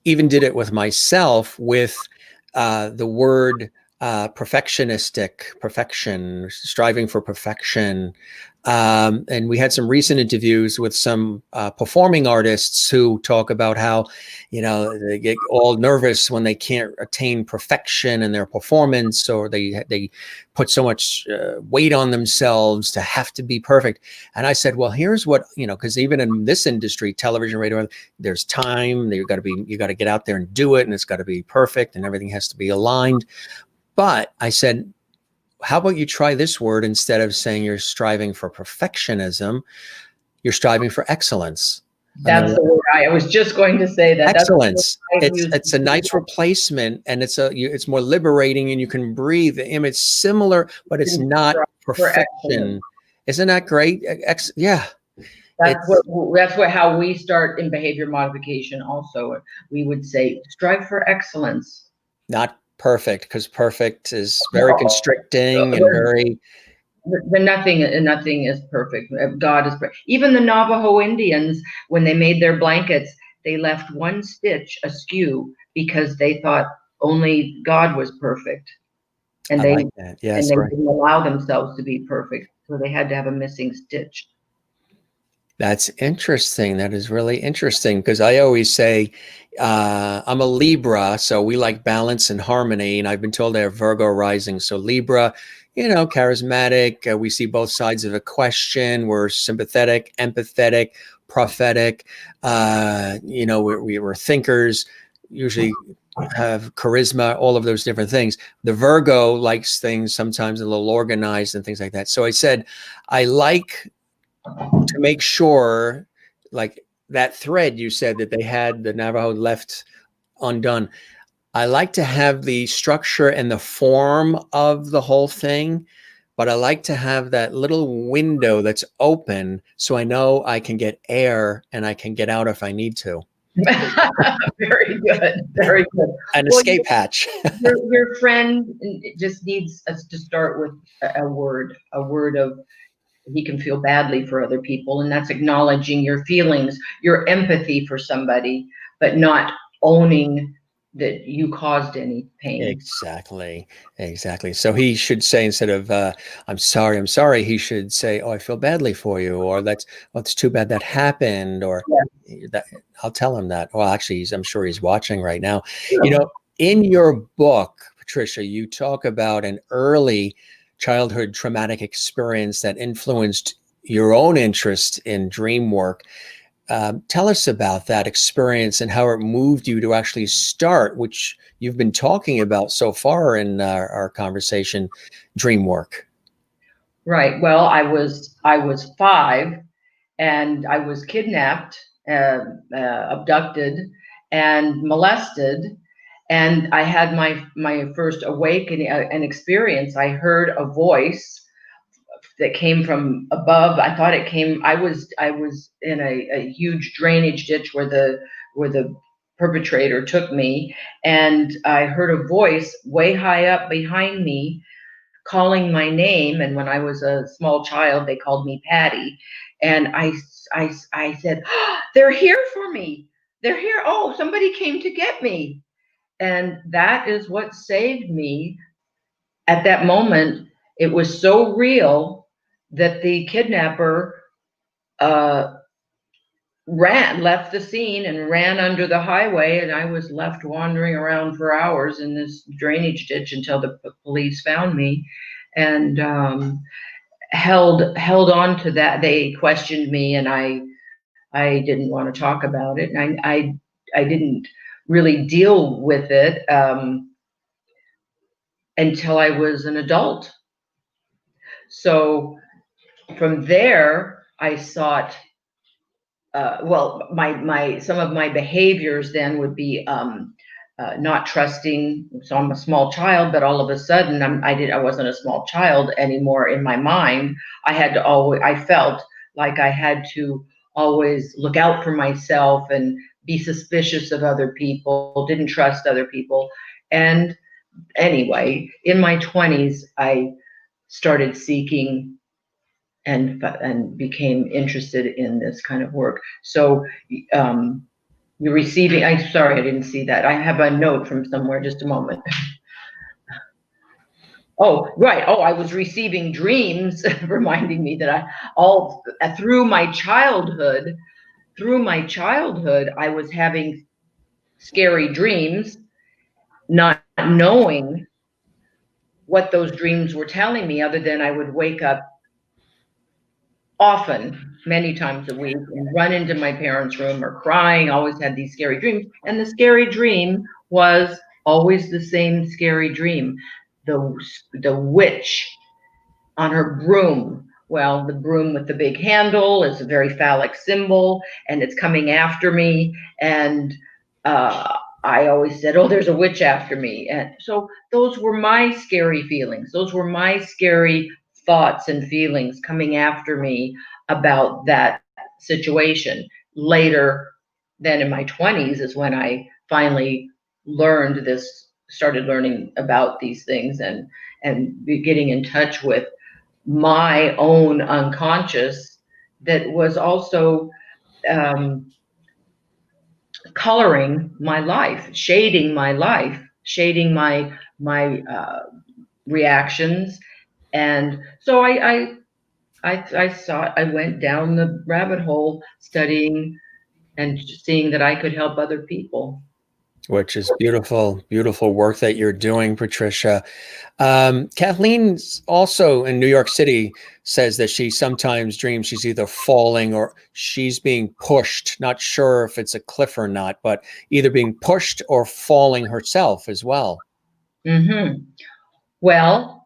even did it with myself with the word perfectionistic, perfection, striving for perfection. And we had some recent interviews with some performing artists who talk about how, they get all nervous when they can't attain perfection in their performance, or they put so much weight on themselves to have to be perfect. And I said, well, here's what, because even in this industry, television, radio, there's time. You got to get out there and do it, and it's got to be perfect, and everything has to be aligned. But I said, how about you try this word? Instead of saying you're striving for perfectionism, you're striving for excellence. That's the word I was just going to say. That excellence. It's a nice replacement, and it's more liberating, and you can breathe. It's similar, but it's not perfection. Isn't that great? Yeah. That's how we start in behavior modification. Also, we would say strive for excellence. Not perfect, because perfect is very constricting and very. Nothing is perfect. God is perfect. Even the Navajo Indians, when they made their blankets, they left one stitch askew because they thought only God was perfect, and they like that. Yes, and they didn't allow themselves to be perfect, so they had to have a missing stitch. That's interesting. That is really interesting, because I always say I'm a Libra, so we like balance and harmony, and I've been told I have Virgo rising. So Libra, charismatic. We see both sides of a question. We're sympathetic, empathetic, prophetic. We're thinkers, usually have charisma, all of those different things. The Virgo likes things sometimes a little organized and things like that. So I said, I like to make sure, like that thread you said that they had, the Navajo left undone. I like to have the structure and the form of the whole thing, but I like to have that little window that's open, so I know I can get air and I can get out if I need to. Very good. Very good. An escape hatch. your friend just needs us to start with a word of, he can feel badly for other people, and that's acknowledging your feelings, your empathy for somebody, but not owning that you caused any pain. Exactly. So he should say, instead of I'm sorry, he should say, oh, I feel badly for you, or it's too bad that happened, or that. I'll tell him that. Well, actually, I'm sure he's watching right now. Yeah. In your book, Patricia, you talk about an early childhood traumatic experience that influenced your own interest in dream work. Tell us about that experience and how it moved you to actually start, which you've been talking about so far in our conversation, dream work. Right. Well, I was 5, and I was kidnapped, abducted, and molested. And I had my first awakening, an experience. I heard a voice that came from above. I thought it came. I was in a huge drainage ditch where the perpetrator took me, and I heard a voice way high up behind me calling my name. And when I was a small child, they called me Patty. And I said, oh, they're here for me. They're here. Oh, somebody came to get me. And that is what saved me at that moment. It was so real that the kidnapper uh, left the scene and ran under the highway, and I was left wandering around for hours in this drainage ditch until the police found me, and held on to that. They questioned me, and I didn't want to talk about it, and I didn't really deal with it until I was an adult. So from there, I sought. Well, my some of my behaviors then would be not trusting. So I'm a small child, but all of a sudden I wasn't a small child anymore in my mind. I felt like I had to always look out for myself and be suspicious of other people, didn't trust other people. And anyway, in my 20s, I started seeking and became interested in this kind of work. So you're receiving, I'm sorry, I didn't see that. I have a note from somewhere, just a moment. Oh, right. Oh, I was receiving dreams reminding me that all through my childhood, I was having scary dreams, not knowing what those dreams were telling me, other than I would wake up often, many times a week, and run into my parents' room or crying, always had these scary dreams. And the scary dream was always the same scary dream. The witch on her broom. Well, the broom with the big handle is a very phallic symbol, and it's coming after me. And I always said, oh, there's a witch after me. And so those were my scary feelings. Those were my scary thoughts and feelings coming after me about that situation. Later, then in my 20s is when I finally started learning about these things, and getting in touch with my own unconscious that was also coloring my life, shading my reactions. And so I went down the rabbit hole studying and seeing that I could help other people. Which is beautiful, beautiful work that you're doing, Patricia. Kathleen's also in New York City, says that she sometimes dreams she's either falling or she's being pushed. Not sure if it's a cliff or not, but either being pushed or falling herself as well. Mm-hmm. Well,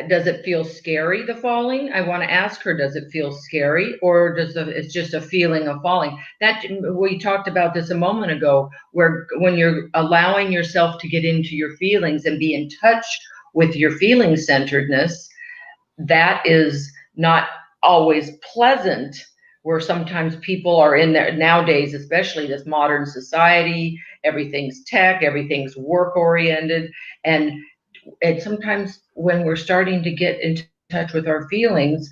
does it feel scary, the falling? I want to ask her, does it feel scary, or it's just a feeling of falling? That we talked about this a moment ago, where when you're allowing yourself to get into your feelings and be in touch with your feeling centeredness, that is not always pleasant. Where sometimes people are in there nowadays, especially this modern society, everything's tech, everything's work oriented, and sometimes when we're starting to get in touch with our feelings,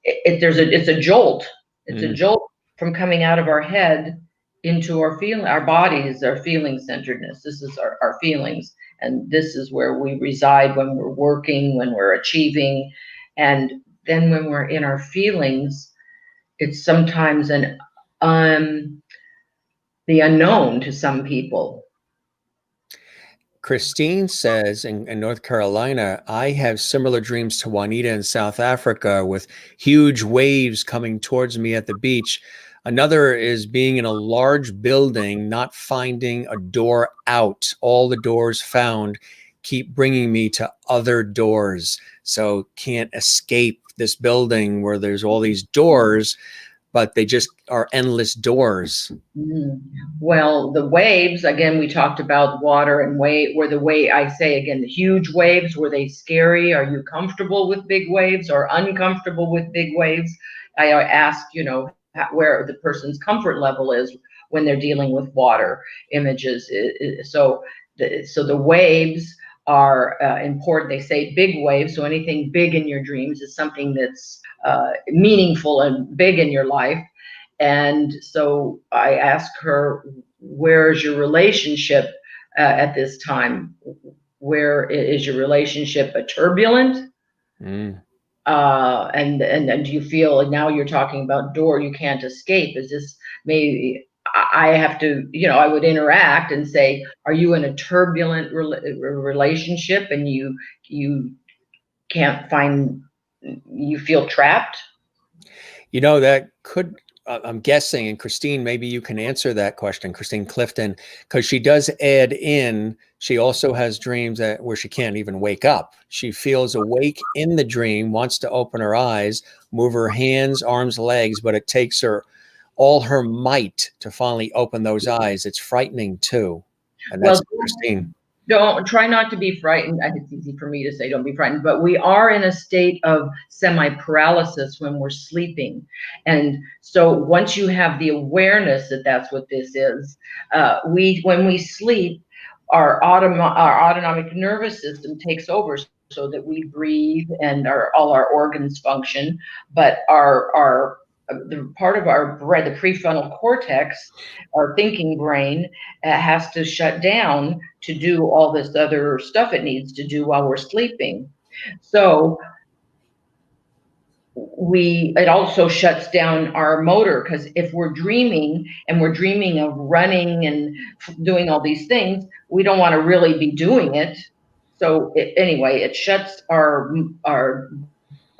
it's a jolt. It's a jolt from coming out of our head into our bodies, our feeling centeredness. This is our feelings, and this is where we reside when we're working, when we're achieving. And then when we're in our feelings, it's sometimes the unknown to some people. Christine says in North Carolina, I have similar dreams to Juanita in South Africa, with huge waves coming towards me at the beach. Another is being in a large building, not finding a door out. All the doors found keep bringing me to other doors. So can't escape this building where there's all these doors, but they just are endless doors. Mm. Well, the waves, again, we talked about water and I say again, the huge waves, were they scary? Are you comfortable with big waves or uncomfortable with big waves? I ask, where the person's comfort level is when they're dealing with water images. So the waves are important. They say big waves. So anything big in your dreams is something that's meaningful and big in your life. And so I asked her, where's your relationship at this time? Where is your relationship turbulent? Mm. And do you feel, and now you're talking about door you can't escape? Is this maybe I have to, I would interact and say, are you in a turbulent relationship and you can't find, you feel trapped? That could, I'm guessing, and Christine, maybe you can answer that question, Christine Clifton, because she does add in, she also has dreams where she can't even wake up. She feels awake in the dream, wants to open her eyes, move her hands, arms, legs, but it takes her all her might to finally open those eyes. It's frightening too. And that's Christine. Don't try not to be frightened. It's easy for me to say don't be frightened, but we are in a state of semi-paralysis when we're sleeping. And so once you have the awareness that that's what this is, when we sleep, our autonomic nervous system takes over so that we breathe and all our organs function, but the part of our brain, the prefrontal cortex, our thinking brain, has to shut down to do all this other stuff it needs to do while we're sleeping. So it also shuts down our motor, because if we're dreaming and we're dreaming of running and doing all these things, we don't want to really be doing it. So anyway, it shuts our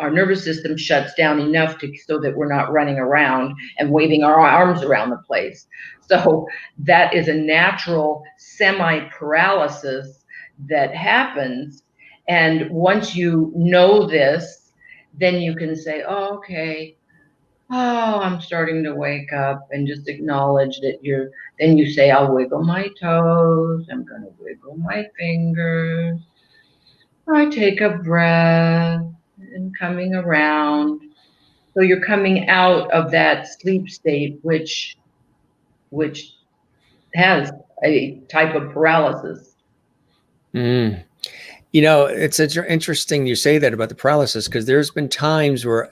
nervous system shuts down enough so that we're not running around and waving our arms around the place. So that is a natural semi-paralysis that happens. And once you know this, then you can say, oh, okay, I'm starting to wake up, and just acknowledge that then you say, I'll wiggle my toes, I'm going to wiggle my fingers, I take a breath, and coming around. So you're coming out of that sleep state, which has a type of paralysis. Mm. It's interesting you say that about the paralysis, because there's been times where,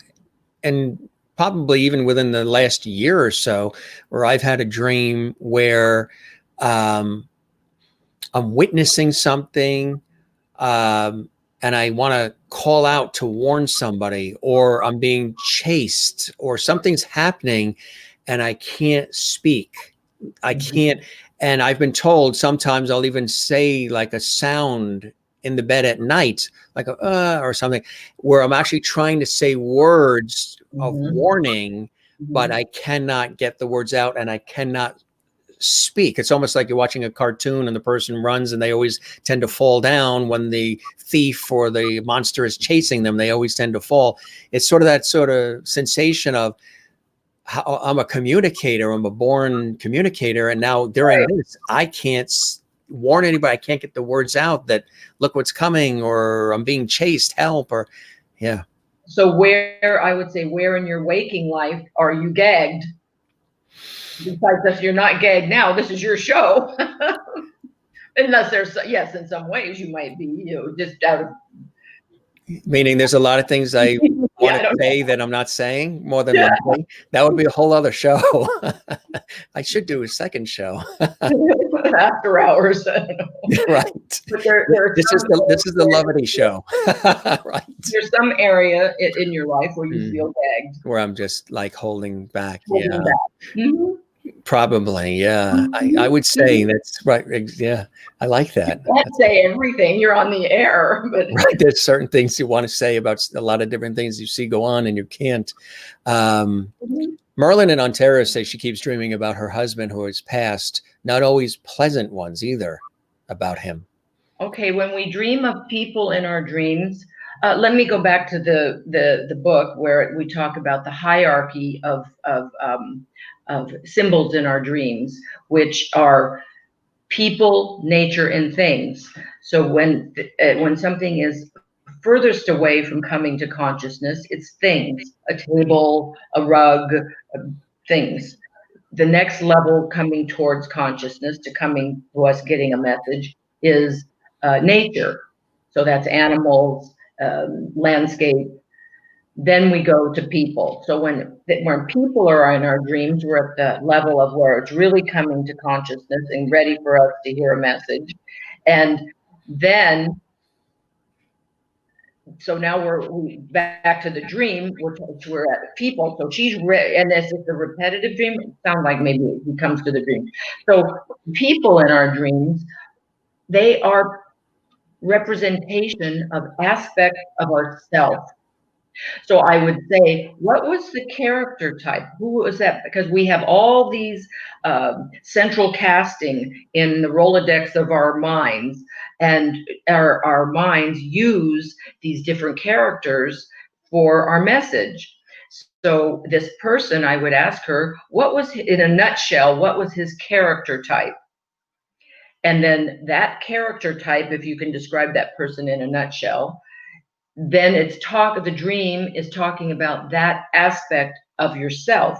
and probably even within the last year or so, where I've had a dream where I'm witnessing something, and I want to call out to warn somebody, or I'm being chased, or something's happening and I can't speak. I can't. And I've been told sometimes I'll even say like a sound in the bed at night, like or something, where I'm actually trying to say words of warning, but I cannot get the words out and I cannot speak. It's almost like you're watching a cartoon and the person runs and they always tend to fall down when the thief or the monster is chasing them. They always tend to fall. It's sort of that sort of sensation of how I'm a communicator. I'm a born communicator. And now during this, I can't warn anybody. I can't get the words out that look what's coming, or I'm being chased, help, or yeah. So I would say, where in your waking life are you gagged? Besides, you're not gagged now. This is your show. Unless yes, in some ways you might be, just out of. Meaning there's a lot of things I want to say that I'm not saying, more than likely. That would be a whole other show. I should do a second show. After hours. Right. But this is the Levity show. Right. There's some area in your life where you feel gagged. Where I'm just like holding back. Probably, yeah. I would say that's right. Yeah, I like that. You can't say everything. You're on the air, but right. There's certain things you want to say about a lot of different things you see go on, and you can't. Merlin in Ontario says she keeps dreaming about her husband who has passed, not always pleasant ones either about him. Okay, when we dream of people in our dreams, let me go back to the book where we talk about the hierarchy of symbols in our dreams, which are people, nature, and things. So when something is furthest away from coming to consciousness, it's things, a table, a rug, things. The next level coming towards consciousness, to coming to us getting a message, is nature. So that's animals, landscape. Then we go to people. So when people are in our dreams, we're at the level of where it's really coming to consciousness and ready for us to hear a message. And then, so now we're back to the dream, we're at people. So and this is the repetitive dream. It sounds like maybe he comes to the dream. So people in our dreams, they are representation of aspects of ourself. So I would say, what was the character type? Who was that? Because we have all these central casting in the Rolodex of our minds, and our minds use these different characters for our message. So this person, I would ask her, what was, in a nutshell, what was his character type? And then that character type, if you can describe that person in a nutshell, then the dream is talking about that aspect of yourself.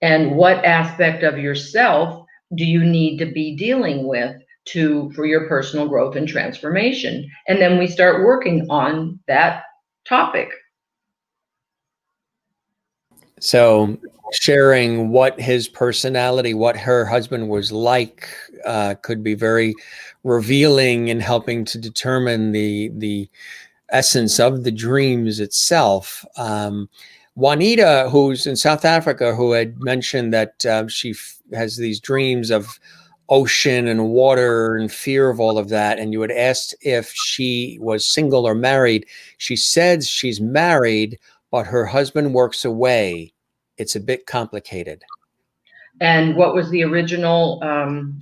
And what aspect of yourself do you need to be dealing with for your personal growth and transformation? And then we start working on that topic. So sharing what his personality, what her husband was like, could be very revealing in helping to determine the essence of the dreams itself. Juanita, who's in South Africa, who had mentioned that she has these dreams of ocean and water and fear of all of that, and you had asked if she was single or married. She said she's married, but her husband works away. It's a bit complicated. And what was the original?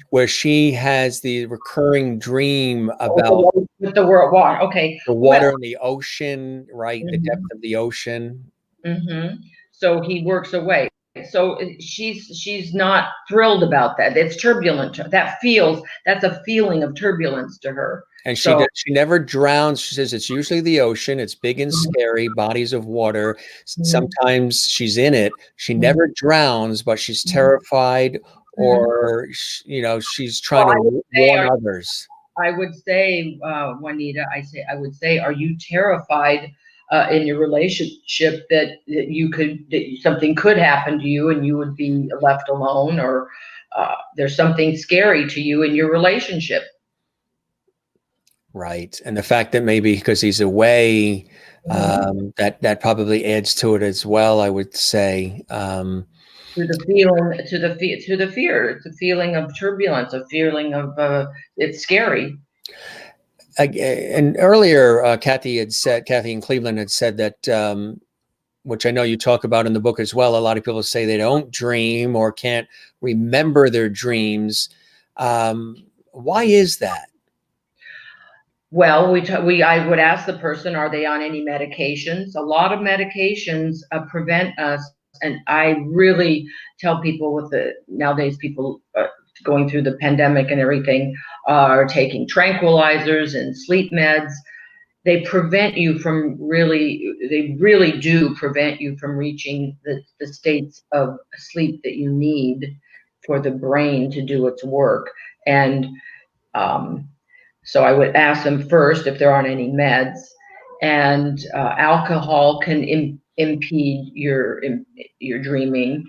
Where she has the recurring dream about with the world water. Okay. the water and the ocean, right? Mm-hmm. The depth of the ocean. Mm-hmm. So he works away. So she's not thrilled about that. It's turbulent. That's a feeling of turbulence to her. And she never drowns. She says it's usually the ocean. It's big and scary, bodies of water. Sometimes she's in it. She never drowns, but she's terrified, or she's trying to warn others. I would say, Juanita, I would say, are you terrified in your relationship that something could happen to you and you would be left alone, or there's something scary to you in your relationship? Right. And the fact that maybe because he's away, that probably adds to it as well, I would say. To the fear. It's a feeling of turbulence, a feeling of it's scary. And earlier, Kathy in Cleveland had said that, which I know you talk about in the book as well, a lot of people say they don't dream or can't remember their dreams. Why is that? Well, I would ask the person, are they on any medications? A lot of medications prevent us, and I really tell people nowadays people going through the pandemic and everything are taking tranquilizers and sleep meds. They really do prevent you from reaching the states of sleep that you need for the brain to do its work. And so I would ask them first if they're on any meds, and alcohol can impede your dreaming.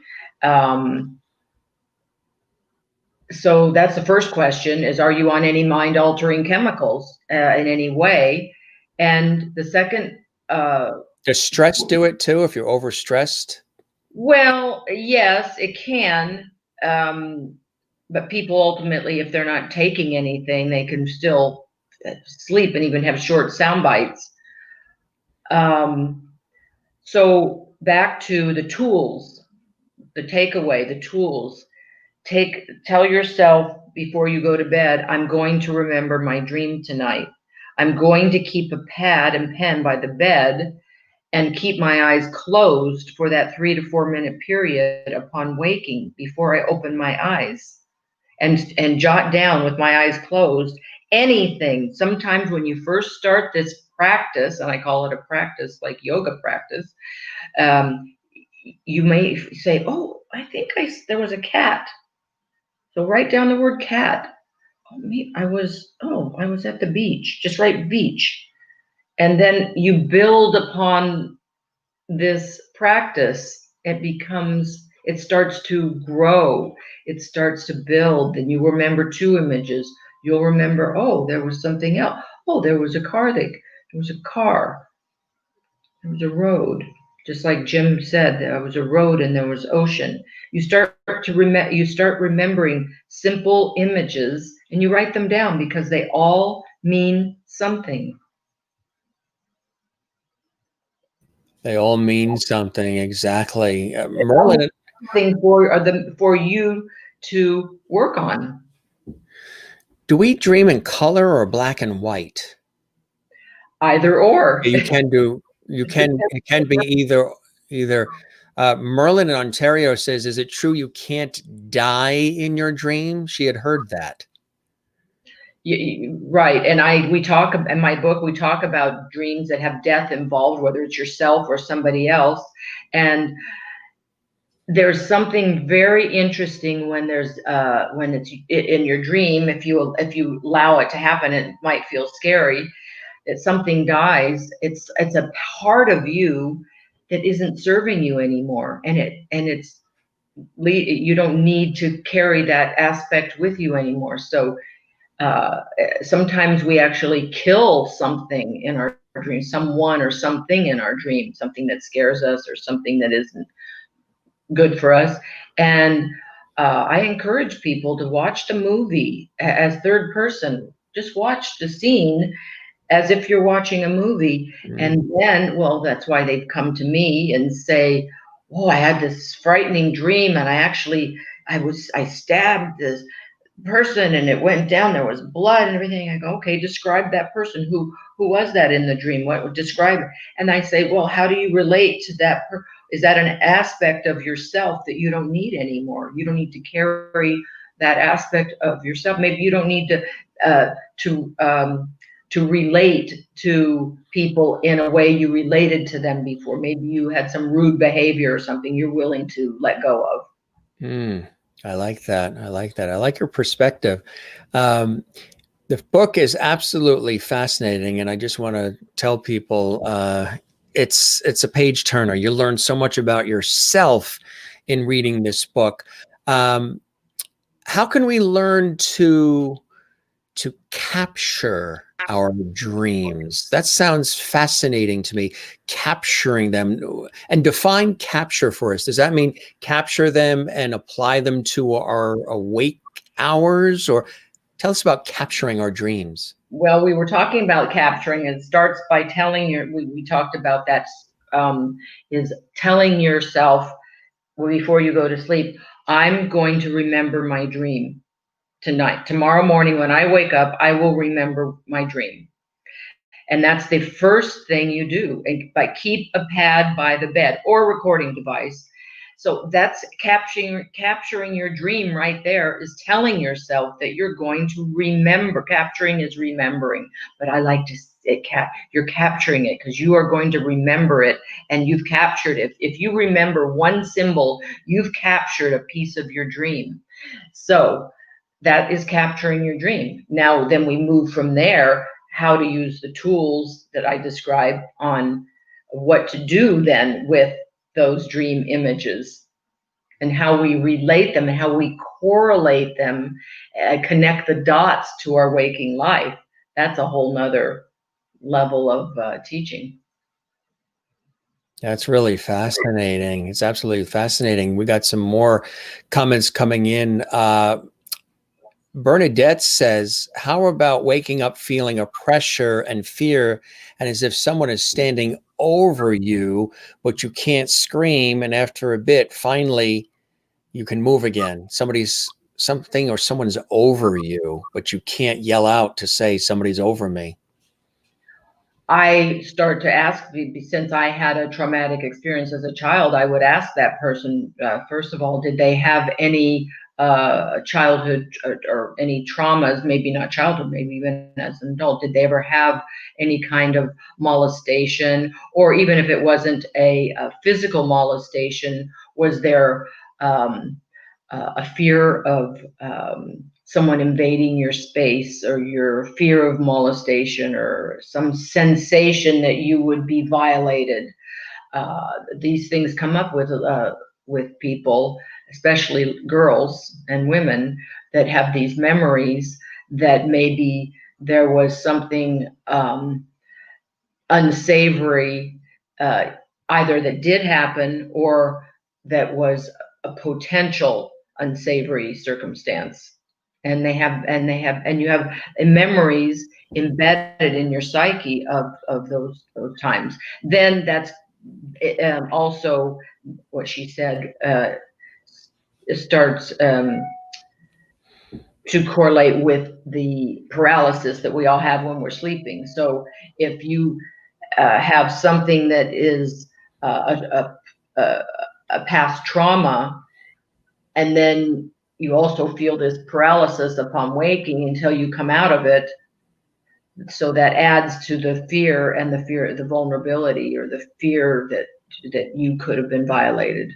So that's the first question: is, are you on any mind-altering chemicals in any way? And the second, does stress do it too? If you're overstressed? Well, yes, it can. But people ultimately, if they're not taking anything, they can still sleep and even have short sound bites. So back to the tools, the takeaway, the tools. Tell yourself before you go to bed, I'm going to remember my dream tonight. I'm going to keep a pad and pen by the bed and keep my eyes closed for that 3 to 4 minute period upon waking before I open my eyes, and jot down with my eyes closed anything. Sometimes when you first start this practice, and I call it a practice like yoga practice, you may say, oh, I think there was a cat. So write down the word cat. I was at the beach. Just write beach. And then you build upon this practice. It starts to grow. It starts to build. And you remember 2 images. You'll remember, oh, there was something else. Oh, there was a car. There was a car. There was a road. Just like Jim said, there was a road and there was ocean. You start remembering simple images, and you write them down because they all mean something. They all mean something, exactly. Merlin, Something for you to work on. do we dream in color or black and white? Either or. It can be either. Merlin in Ontario says, is it true you can't die in your dream? She had heard that. Right. And we talk in my book, we talk about dreams that have death involved, whether it's yourself or somebody else. And there's something very interesting when it's in your dream. If you allow it to happen, it might feel scary that something dies. It's a part of you that isn't serving you anymore, and you don't need to carry that aspect with you anymore. So sometimes we actually kill something in our dream, someone or something in our dream, something that scares us or something that isn't good for us. And I encourage people to watch the movie as third person. Just watch the scene as if you're watching a movie. And then, well, that's why they've come to me and say, oh, I had this frightening dream, and I stabbed this person and it went down, there was blood and everything. I go, okay, describe that person. Who was that in the dream? What would describe it? And I say, well, how do you relate to that? Is that an aspect of yourself that you don't need anymore? You don't need to carry that aspect of yourself. Maybe you don't need to relate to people in a way you related to them before. Maybe you had some rude behavior or something you're willing to let go of. I like that. I like your perspective. The book is absolutely fascinating, and I just want to tell people it's a page turner. You learn so much about yourself in reading this book. How can we learn to capture our dreams? That sounds fascinating to me. Capturing them, and define capture for us. Does that mean capture them and apply them to our awake hours? Or tell us about capturing our dreams. Well, we were talking about capturing. It starts by we talked about that, is telling yourself before you go to sleep, I'm going to remember my dream tonight. Tomorrow morning when I wake up, I will remember my dream. And that's the first thing you do. And keep a pad by the bed or recording device. So that's capturing your dream right there, is telling yourself that you're going to remember. Capturing is remembering, but I like to say you're capturing it because you are going to remember it, and you've captured it. If you remember one symbol, you've captured a piece of your dream. So that is capturing your dream. Now, then we move from there, how to use the tools that I described on what to do then with those dream images, and how we relate them and how we correlate them, connect the dots to our waking life. That's a whole nother level of teaching. That's really fascinating. It's absolutely fascinating. We got some more comments coming in. Bernadette says, how about waking up feeling a pressure and fear, and as if someone is standing over you, but you can't scream. And after a bit, finally, you can move again. Something or someone's over you, but you can't yell out to say somebody's over me. I start to ask, since I had a traumatic experience as a child, I would ask that person, first of all, did they have any childhood or any traumas, maybe not childhood, maybe even as an adult? Did they ever have any kind of molestation? Or even if it wasn't a physical molestation, was there a fear of someone invading your space, or your fear of molestation, or some sensation that you would be violated? These things come up with people, especially girls and women, that have these memories that maybe there was something unsavory, either that did happen or that was a potential unsavory circumstance. And you have memories embedded in your psyche of those times. Then that's also what she said, starts to correlate with the paralysis that we all have when we're sleeping. So if you have something that is a past trauma, and then you also feel this paralysis upon waking until you come out of it, so that adds to the fear, and the vulnerability, or the fear that you could have been violated.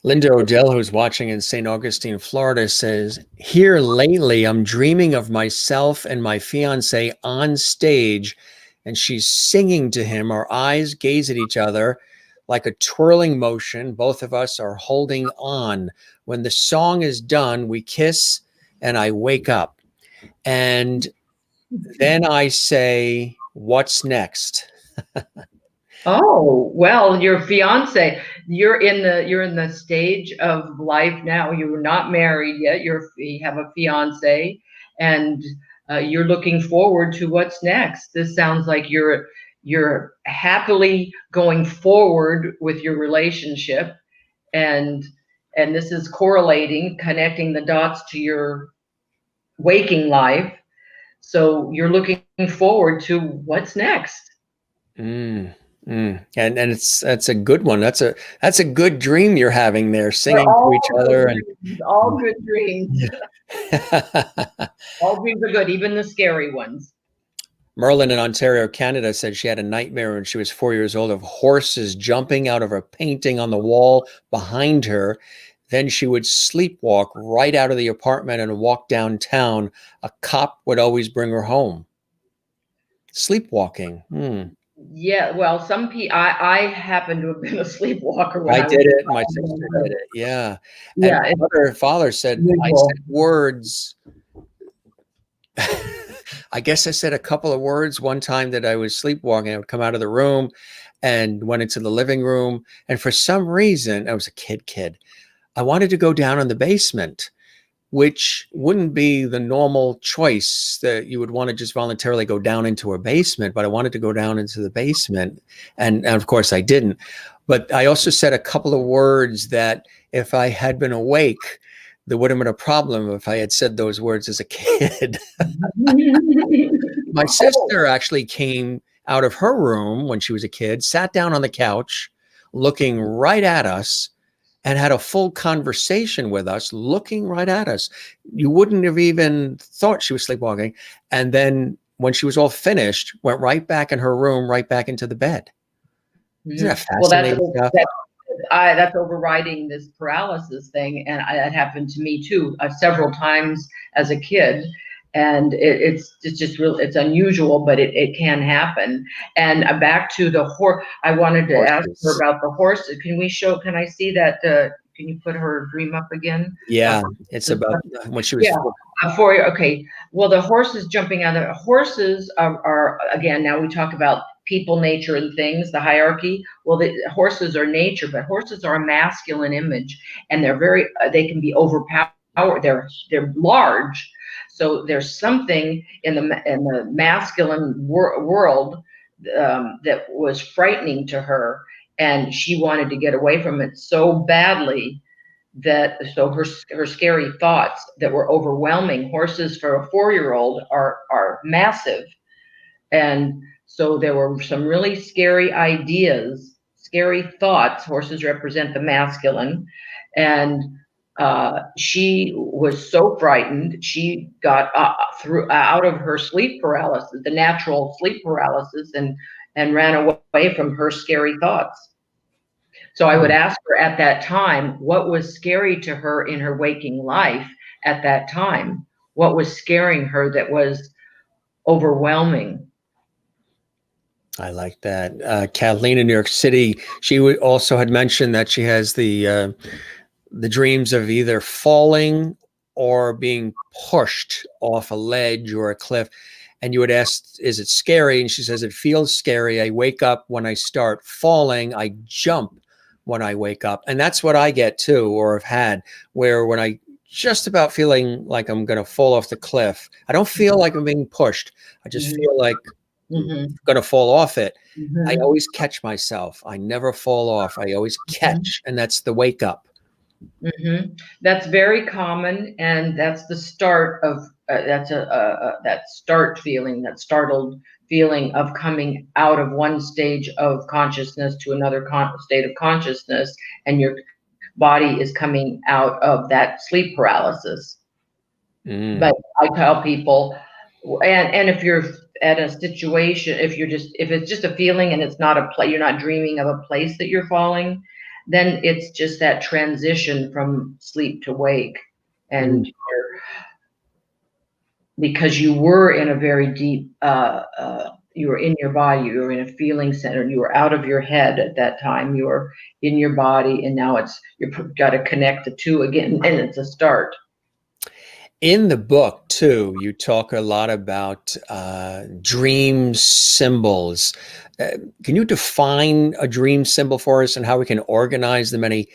Linda Odell, who's watching in St. Augustine, Florida, says, here lately, I'm dreaming of myself and my fiance on stage, and she's singing to him. Our eyes gaze at each other like a twirling motion. Both of us are holding on. When the song is done, we kiss, and I wake up. And then I say, what's next? Oh, well, your fiance, you're in the stage of life now. You're not married yet. You have a fiance, and you're looking forward to what's next. This sounds like you're happily going forward with your relationship, and this is correlating, connecting the dots to your waking life. So you're looking forward to what's next. And that's a good one. That's a good dream you're having there, singing to each other. And all good dreams. All dreams are good, even the scary ones. Merlin in Ontario, Canada, said she had a nightmare when she was 4 years old of horses jumping out of a painting on the wall behind her. Then she would sleepwalk right out of the apartment and walk downtown. A cop would always bring her home. Sleepwalking. Yeah, well, some people, I happen to have been a sleepwalker when I did it. My sister did it. Yeah. Yeah. And my father said, I said words. I guess I said a couple of words one time that I was sleepwalking. I would come out of the room and went into the living room. And for some reason, I was a kid. I wanted to go down in the basement, which wouldn't be the normal choice that you would want to just voluntarily go down into a basement, but I wanted to go down into the basement. And of course I didn't. But I also said a couple of words that if I had been awake, there would have been a problem if I had said those words as a kid. My sister actually came out of her room when she was a kid, sat down on the couch, looking right at us, and had a full conversation with us, looking right at us. You wouldn't have even thought she was sleepwalking. And then when she was all finished, went right back in her room, right back into the bed. Isn't that fascinating stuff? That's overriding this paralysis thing. And that happened to me too, several times as a kid. And it's just real, it's unusual, but it can happen. And back to the horse, I wanted to ask her about the horses. Can I see that? Can you put her dream up again? Yeah, it's about when she was 4. Okay. Well, the horses jumping out of horses are again, now we talk about people, nature, and things, the hierarchy. Well, the horses are nature, but horses are a masculine image, and they can be overpowered. They're large. So there's something in the masculine world that was frightening to her, and she wanted to get away from it so badly that her scary thoughts that were overwhelming. Horses for a 4-year-old are massive, and so there were some really scary ideas, scary thoughts. Horses represent the masculine, and she was so frightened. She got out of her sleep paralysis, the natural sleep paralysis, and ran away from her scary thoughts. So I would ask her at that time, what was scary to her in her waking life at that time? What was scaring her that was overwhelming? I like that. Kathleen in New York City, she also had mentioned that she has the dreams of either falling or being pushed off a ledge or a cliff. And you would ask, is it scary? And she says, it feels scary. I wake up when I start falling. I jump when I wake up. And that's what I get too, or have had, where when I just about feeling like I'm going to fall off the cliff, I don't feel like I'm being pushed. I just feel like I'm going to fall off it. I always catch myself. I never fall off. I always catch. And that's the wake up. That's very common, and that's the start of that start feeling, that startled feeling of coming out of one stage of consciousness to another state of consciousness, and your body is coming out of that sleep paralysis. But I tell people, and if you're at a situation, if it's just a feeling and it's not a play, you're not dreaming of a place that you're falling, then it's just that transition from sleep to wake. And because you were in a very deep, you were in your body, you were in a feeling center, you were out of your head at that time, you were in your body, and now you've got to connect the two again, and it's a start. In the book, too, you talk a lot about dream symbols. Can you define a dream symbol for us and how we can organize the many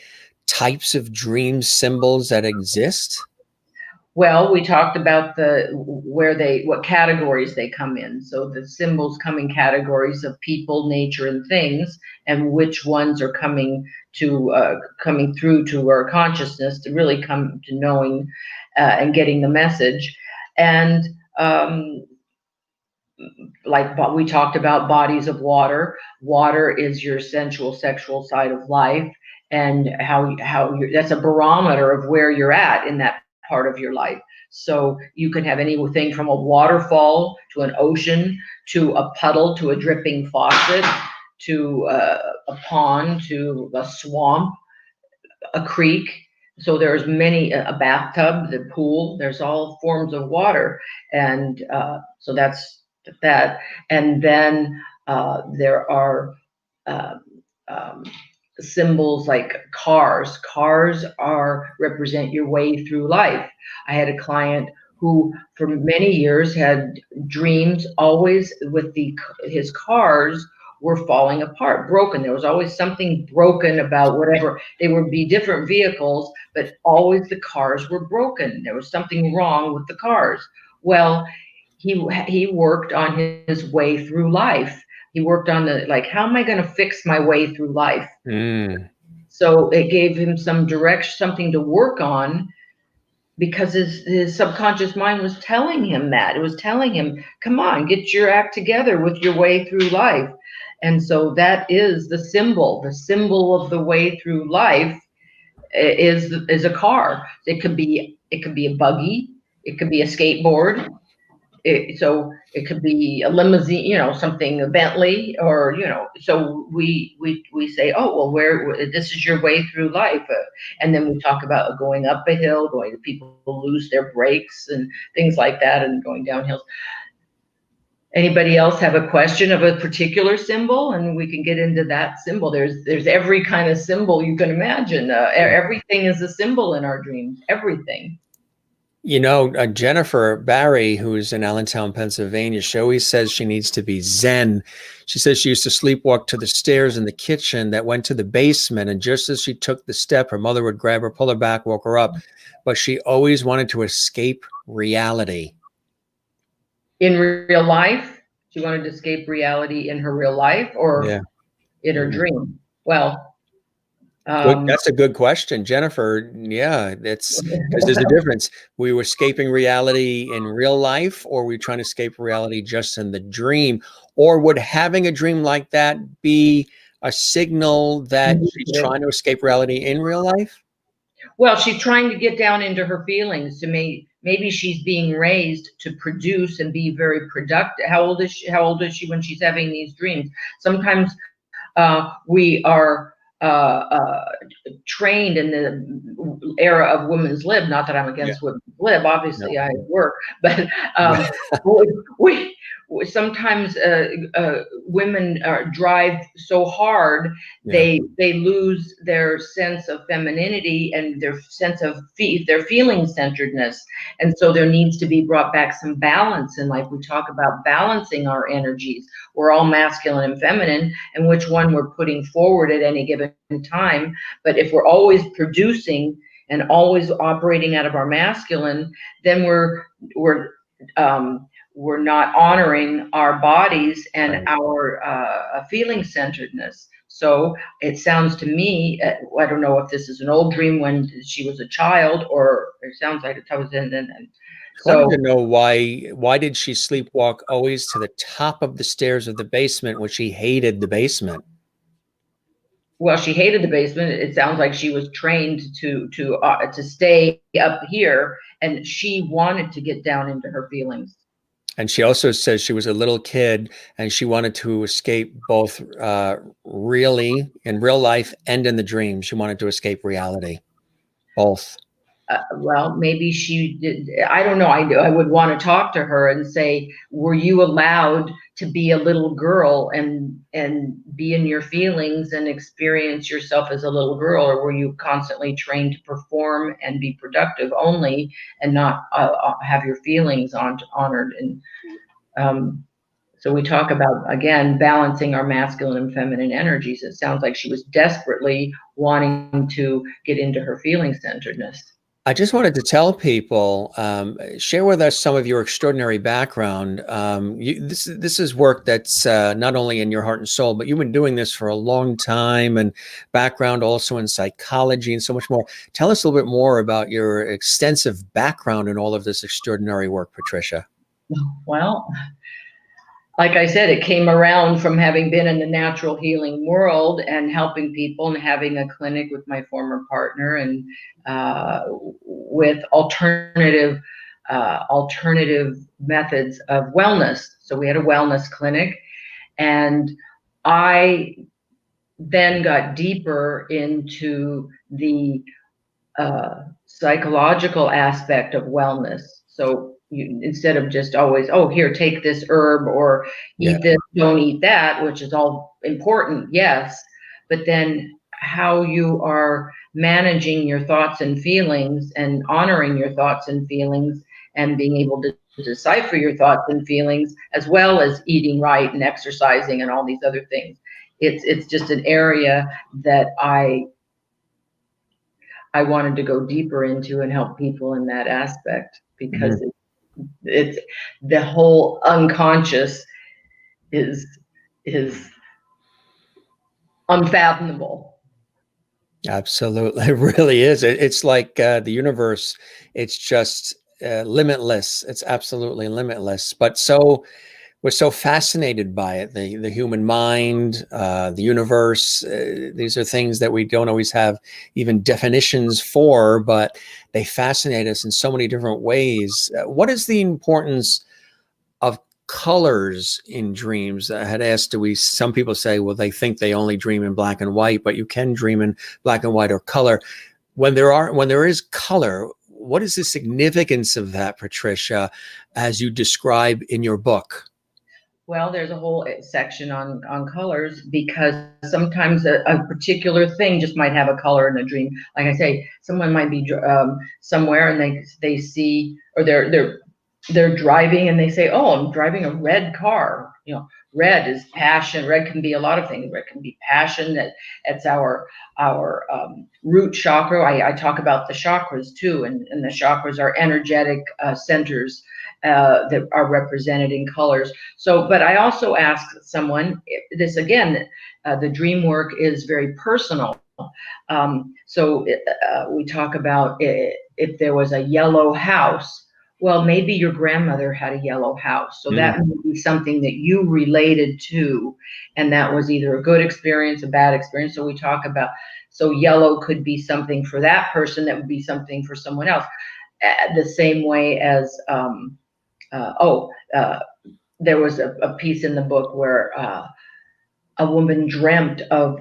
types of dream symbols that exist? Well, we talked about what categories they come in. So the symbols come in categories of people, nature, and things, and which ones are coming through to our consciousness to really come to knowing and getting the message. And like we talked about bodies of water. Water is your sensual, sexual side of life, and how that's a barometer of where you're at in that part of your life. So you can have anything from a waterfall to an ocean to a puddle to a dripping faucet to a pond to a swamp, a creek. So there's many, a bathtub, the pool, there's all forms of water. And so that's that. And then there are symbols like cars. Cars represent your way through life. I had a client who for many years had dreams always with his cars were falling apart, broken. There was always something broken about whatever. They would be different vehicles, but always the cars were broken. There was something wrong with the cars. Well, he worked on his way through life. He worked on how am I going to fix my way through life? So it gave him some direction, something to work on, because his subconscious mind was telling him that. It was telling him, come on, get your act together with your way through life. And so that is the symbol. The symbol of the way through life is a car. It could be a buggy. It could be a skateboard. So it could be a limousine, something, a Bentley, or, so we say, oh, well, this is your way through life. And then we talk about going up a hill, people lose their brakes and things like that, and going down hills. Anybody else have a question of a particular symbol? And we can get into that symbol. There's every kind of symbol you can imagine. Everything is a symbol in our dreams, everything. Jennifer Barry, who is in Allentown, Pennsylvania, she always says she needs to be Zen. She says she used to sleepwalk to the stairs in the kitchen that went to the basement. And just as she took the step, her mother would grab her, pull her back, woke her up. But she always wanted to escape reality. In real life? She wanted to escape reality in her real life or Yeah. in her Mhm. dream. Well, Good. That's a good question, Jennifer. Yeah, it's because there's a difference. We were escaping reality in real life, or we trying to escape reality just in the dream? Or would having a dream like that be a signal that she's trying to escape reality in real life? well, she's trying to get down into her feelings to maybe she's being raised to produce and be very productive. How old is she when she's having these dreams? Sometimes we are trained in the era of women's lib. Not that I'm Yeah. against women's lib. Obviously, No. I work, but we sometimes women drive so hard Yeah. they lose their sense of femininity and their sense of their feeling centeredness, and so there needs to be brought back some balance. And like we talk about balancing our energies, we're all masculine and feminine, and which one we're putting forward at any given time. But if we're always producing and always operating out of our masculine, then we're not honoring our bodies and Right. our feeling centeredness. So it sounds to me, I don't know if this is an old dream when she was a child, or it sounds like it was in. I wanted to So, know why did she sleepwalk always to the top of the stairs of the basement when she hated the basement? well, she hated the basement. It sounds like she was trained to stay up here, and she wanted to get down into her feelings. And she also says she was a little kid and she wanted to escape both really in real life and in the dream. She wanted to escape reality, both. Well, maybe she did. I don't know. I would want to talk to her and say, were you allowed to be a little girl and be in your feelings and experience yourself as a little girl, or were you constantly trained to perform and be productive only and not have your feelings honored? And um, so we talk about, again, balancing our masculine and feminine energies. It sounds like she was desperately wanting to get into her feeling centeredness. I just wanted to tell people, share with us some of your extraordinary background. This is work that's not only in your heart and soul, but you've been doing this for a long time, and background also in psychology and so much more. Tell us a little bit more about your extensive background in all of this extraordinary work, Patricia. Well, like I said, it came around from having been in the natural healing world and helping people and having a clinic with my former partner, and with alternative methods of wellness. So we had a wellness clinic, and I then got deeper into the psychological aspect of wellness. So instead of just always, oh, here, take this herb, or Yeah. eat this, don't eat that, which is all important, yes, but then how you are managing your thoughts and feelings and honoring your thoughts and feelings and being able to decipher your thoughts and feelings, as well as eating right and exercising and all these other things. It's just an area that I wanted to go deeper into and help people in that aspect, because Mhm. it's the whole unconscious is is unfathomable. Absolutely. It really is. It's like the universe. It's just limitless. It's absolutely limitless. But so we're so fascinated by it. The human mind, the universe. These are things that we don't always have even definitions for, but they fascinate us in so many different ways. What is the importance of colors in dreams? I had asked, do we, some people say, well, they think they only dream in black and white, but you can dream in black and white or color. When there is color, what is the significance of that, Patricia, as you describe in your book? Well, there's a whole section on colors, because sometimes a particular thing just might have a color in a dream. Like I say, someone might be somewhere and they see, or they're driving and they say, "Oh, I'm driving a red car." red is passion. Red can be a lot of things. Red can be passion. That's our root chakra. I talk about the chakras too, and the chakras are energetic centers that are represented in colors. So, but I also asked someone this again. The dream work is very personal. We talk about if there was a yellow house. Well, maybe your grandmother had a yellow house. So that may be something that you related to. And that was either a good experience, a bad experience. So we talk about, so yellow could be something for that person that would be something for someone else. The same way as, there was a piece in the book where a woman dreamt of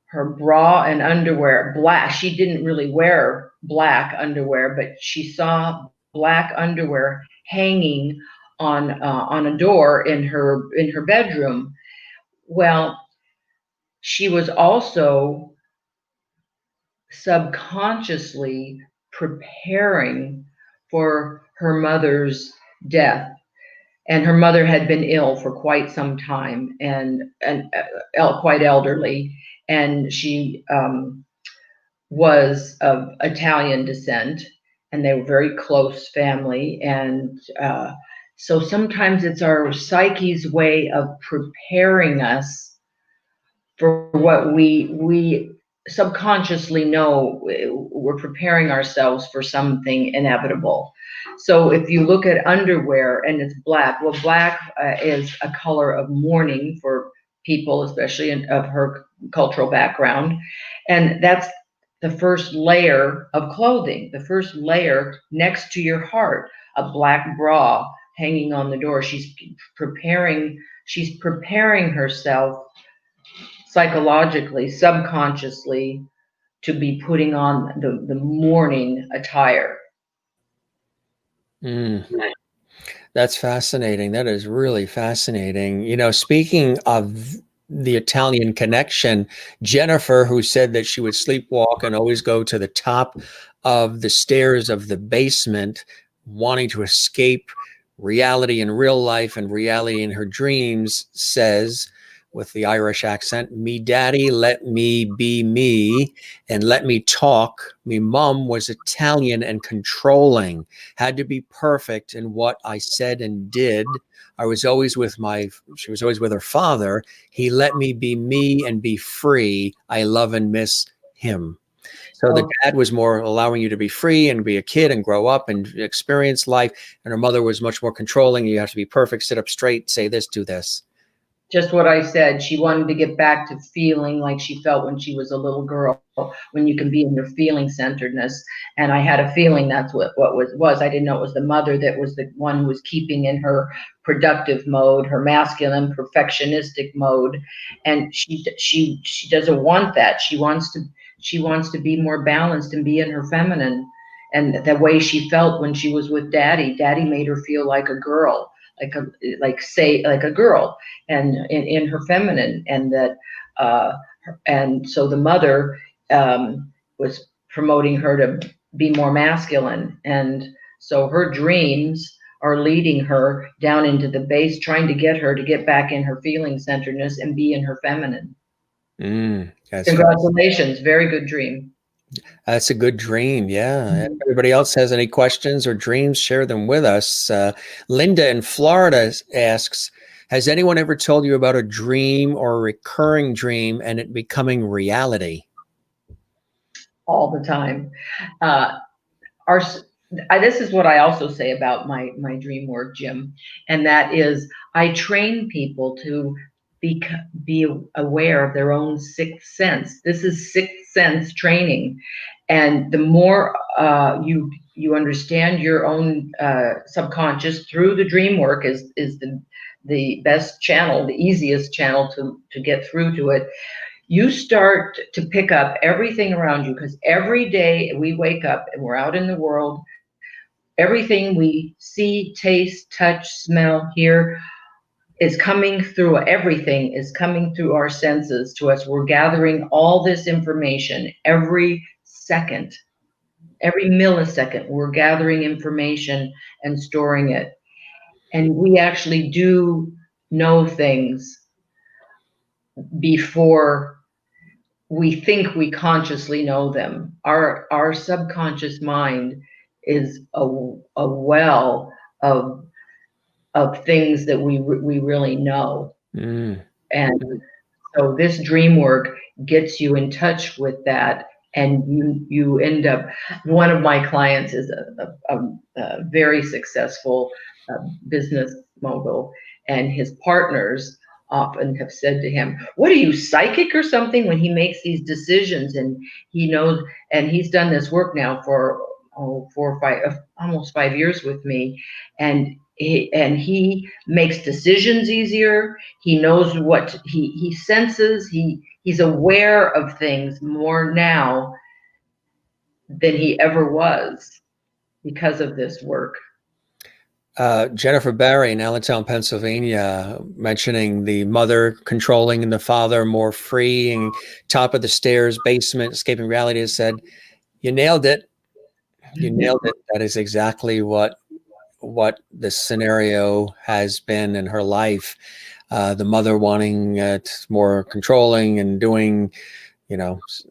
her bra and underwear black. She didn't really wear black underwear, but she saw black underwear hanging on a door in her bedroom. Well, she was also subconsciously preparing for her mother's death. And her mother had been ill for quite some time and quite elderly. And she was of Italian descent, and they were very close family. And so sometimes it's our psyche's way of preparing us for what we subconsciously know. We're preparing ourselves for something inevitable. So if you look at underwear and it's black, well, black is a color of mourning for people, especially of her cultural background. And that's the first layer of clothing, the first layer next to your heart, a black bra hanging on the door. She's preparing herself psychologically, subconsciously, to be putting on the mourning attire. That's fascinating. That is really fascinating. Speaking of the Italian connection, Jennifer, who said that she would sleepwalk and always go to the top of the stairs of the basement, wanting to escape reality in real life and reality in her dreams, says, with the Irish accent, "Me daddy let me be me and let me talk. Me mum was Italian and controlling, had to be perfect in what I said and did. She was always with her father. He let me be me and be free. I love and miss him." So the dad was more allowing you to be free and be a kid and grow up and experience life. And her mother was much more controlling. You have to be perfect, sit up straight, say this, do this. Just what I said. She wanted to get back to feeling like she felt when she was a little girl, when you can be in your feeling centeredness. And I had a feeling that's what was. I didn't know it was the mother that was the one who was keeping in her productive mode, her masculine perfectionistic mode. And she doesn't want that. She wants to be more balanced and be in her feminine. And the way she felt when she was with daddy made her feel like a girl. Like a girl, and in her feminine, and that and so the mother was promoting her to be more masculine, and so her dreams are leading her down into the base, trying to get her to get back in her feeling centeredness and be in her feminine. Congratulations, very good dream. That's a good dream. Yeah. If everybody else has any questions or dreams, share them with us. Linda in Florida asks, has anyone ever told you about a dream or a recurring dream and it becoming reality? All the time. This is what I also say about my dream work, Jim, and that is I train people to be aware of their own sixth sense. This is sixth sense training, and the more you understand your own subconscious through the dream work is the best channel, the easiest channel to get through to it. You start to pick up everything around you, because every day we wake up and we're out in the world. Everything we see, taste, touch, smell, hear is coming through. Everything is coming through our senses to us. We're gathering all this information every second, every millisecond. We're gathering information and storing it. And we actually do know things before we think we consciously know them. Our subconscious mind is a well of things that we really know. Mm. And so this dream work gets you in touch with that, and you end up. One of my clients is a very successful business mogul, and his partners often have said to him, "What are you, psychic or something?" When he makes these decisions, and he knows, and he's done this work now for 4 or 5, almost 5 years with me, and he makes decisions easier. He knows what he senses. He's aware of things more now than he ever was because of this work. Jennifer Barry in Allentown, Pennsylvania, mentioning the mother controlling and the father more free, and top of the stairs, basement, escaping reality, has said, "You nailed it. You nailed it. That is exactly what the scenario has been in her life. The mother wanting more controlling and doing,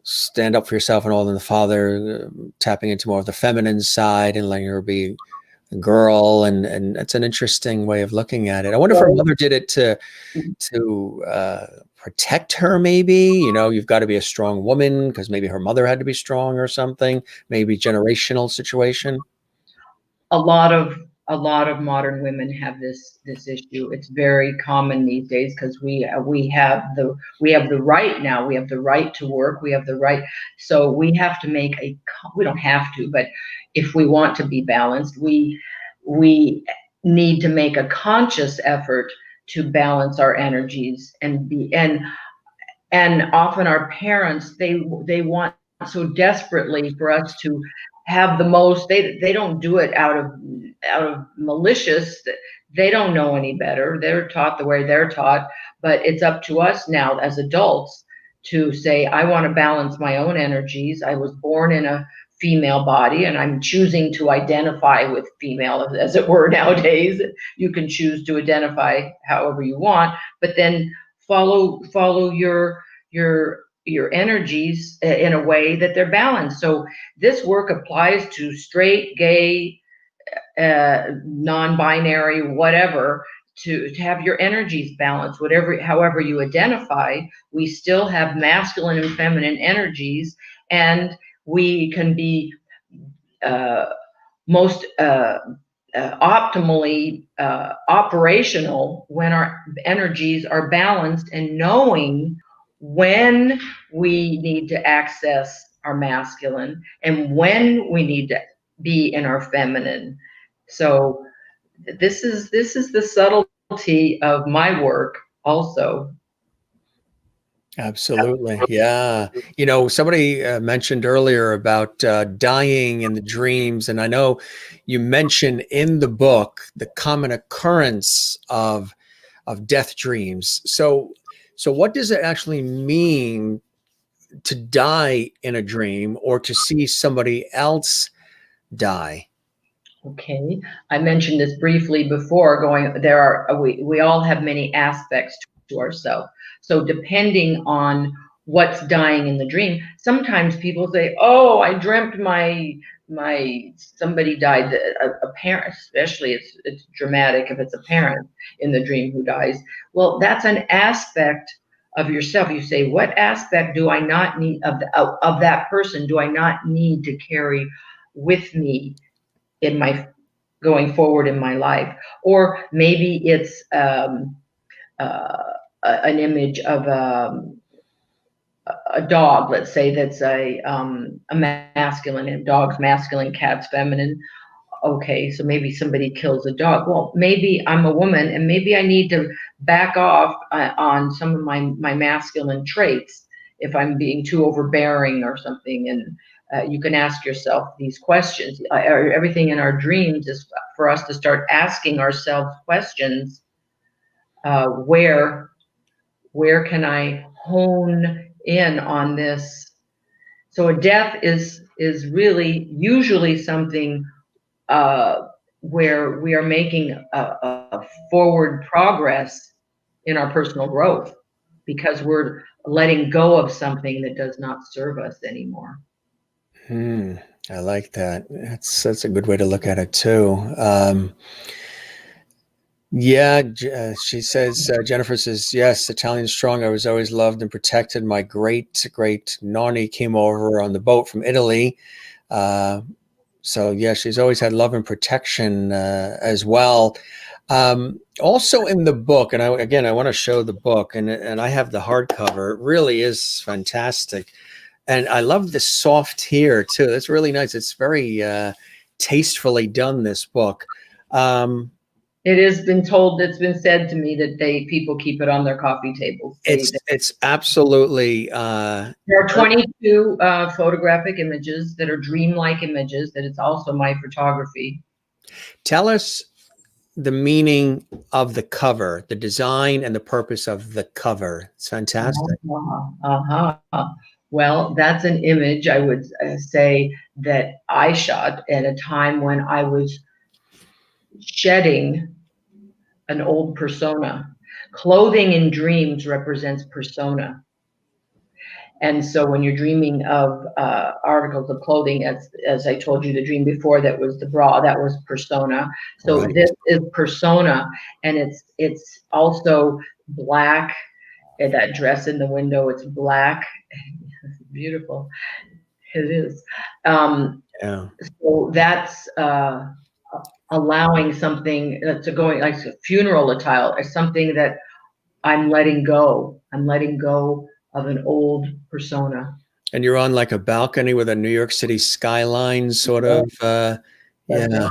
stand up for yourself and all, and the father tapping into more of the feminine side and letting her be a girl, and that's an interesting way of looking at it. I wonder if her mother did it to protect her. Maybe, you've got to be a strong woman because maybe her mother had to be strong or something. Maybe generational situation. A lot of modern women have this issue. It's very common these days because we have the right now. We have the right to work. We have the right. So we have to make we don't have to, but if we want to be balanced, we need to make a conscious effort to balance our energies and often our parents, they want so desperately for us to have the most. They don't do it out of malicious. They don't know any better. They're taught the way they're taught, but it's up to us now as adults to say, I want to balance my own energies. I was born in a female body, and I'm choosing to identify with female, as it were. Nowadays you can choose to identify however you want, but then follow your energies in a way that they're balanced. So this work applies to straight, gay, non-binary, whatever, to have your energies balanced. However you identify, we still have masculine and feminine energies, and we can be most optimally operational when our energies are balanced, and knowing when we need to access our masculine and when we need to be in our feminine. So this is the subtlety of my work also. Absolutely. Yeah. Somebody mentioned earlier about dying in the dreams. And I know you mention in the book the common occurrence of death dreams. So what does it actually mean to die in a dream or to see somebody else die? Okay, I mentioned this briefly before. We all have many aspects to ourselves. So depending on what's dying in the dream, sometimes people say, "Oh, I dreamt my somebody died." A parent, especially, it's dramatic if it's a parent in the dream who dies. Well, that's an aspect of yourself. You say, "What aspect do I not need of that person? Do I not need to carry with me in my going forward in my life?" Or maybe it's an image of a dog, let's say, that's a masculine, and dogs masculine, cats feminine. Okay, so maybe somebody kills a dog. Well, maybe I'm a woman, and maybe I need to back off on some of my masculine traits if I'm being too overbearing or something. And you can ask yourself these questions. Everything in our dreams is for us to start asking ourselves questions. Where can I hone in on this? So a death is really usually something where we are making a forward progress in our personal growth, because we're letting go of something that does not serve us anymore. I like that. That's a good way to look at it too. Yeah, she says, Jennifer says, yes, Italian strong. I was always loved and protected. My great Nani came over on the boat from Italy. So yeah, she's always had love and protection as well. Also in the book, and I want to show the book, and I have the hardcover. It really is fantastic. And I love the soft here too. That's really nice. It's very tastefully done, this book. It has been told, it's been said to me that people keep it on their coffee tables. It's absolutely. There are 22 photographic images that are dreamlike images. That it's also my photography. Tell us the meaning of the cover, the design and the purpose of the cover. It's fantastic. Well, that's an image, I would say, that I shot at a time when I was shedding an old persona. Clothing in dreams represents persona. And so when you're dreaming of articles of clothing, as I told you, the dream before, that was the bra, that was persona. So Right. This is persona, and it's also black. And that dress in the window, it's black. It's beautiful. It is. Yeah. So that's allowing something to going, like a funeral attire, or something that I'm letting go. I'm letting go of an old persona. And you're on like a balcony with a New York City skyline, sort of. Yeah.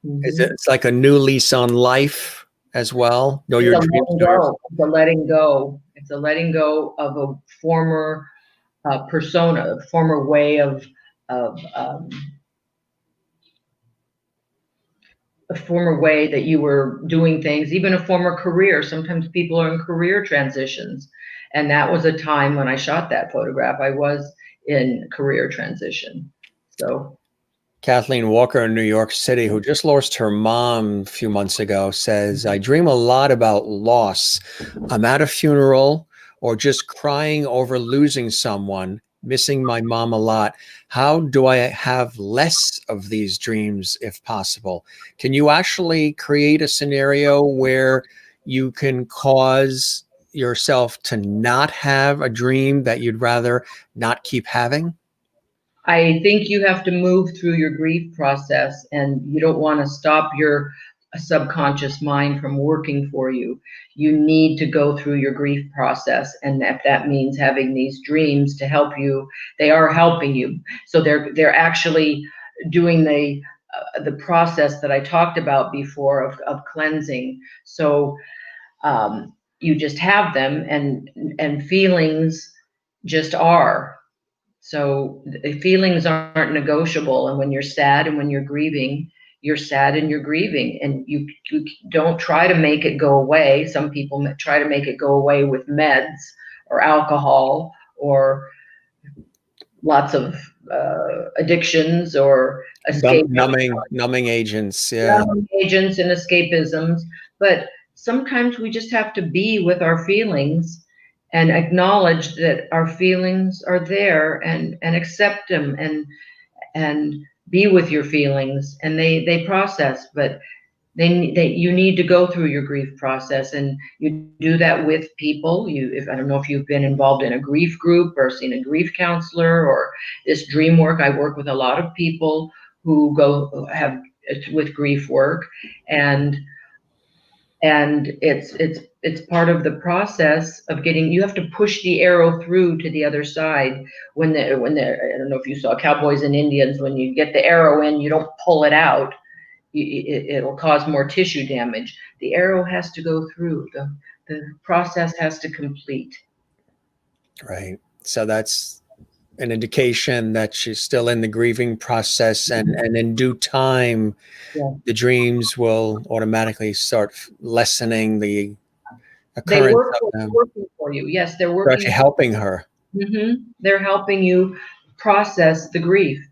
It's like a new lease on life as well. No, your dreams. It's a letting go. It's a letting go of a former persona, a former way of a former way that you were doing things, even a former career. Sometimes people are in career transitions. And that was a time when I shot that photograph. I was in career transition. So Kathleen Walker in New York City, who just lost her mom a few months ago, says, I dream a lot about loss. I'm at a funeral or just crying over losing someone, missing my mom a lot. How do I have less of these dreams if possible? Can you actually create a scenario where you can cause yourself to not have a dream that you'd rather not keep having? I think you have to move through your grief process, and you don't want to stop your subconscious mind from working for you. You need to go through your grief process, and if that means having these dreams to help you, they are helping you. So they're actually doing the process that I talked about before of cleansing. So you just have them, and feelings just are. So the feelings aren't negotiable. And when you're sad and when you're grieving, you're sad and you're grieving, and you don't try to make it go away. Some people try to make it go away with meds or alcohol or lots of addictions or numbing agents. Yeah. Numbing agents and escapisms. But sometimes we just have to be with our feelings and acknowledge that our feelings are there, and accept them, and be with your feelings, and they process. But you need to go through your grief process, and you do that with people. I don't know if you've been involved in a grief group or seen a grief counselor, or this dream work. I work with a lot of people who have with grief work, and it's part of the process of getting. You have to push the arrow through to the other side. When I don't know if you saw Cowboys and Indians, when you get the arrow in, you don't pull it out. It'll cause more tissue damage. The arrow has to go through. The process has to complete. Right. So that's an indication that she's still in the grieving process, and in due time, the dreams will automatically start lessening the occurrence of them. They're working for you. Yes, they're working. They're actually helping her. They're helping you process the grief.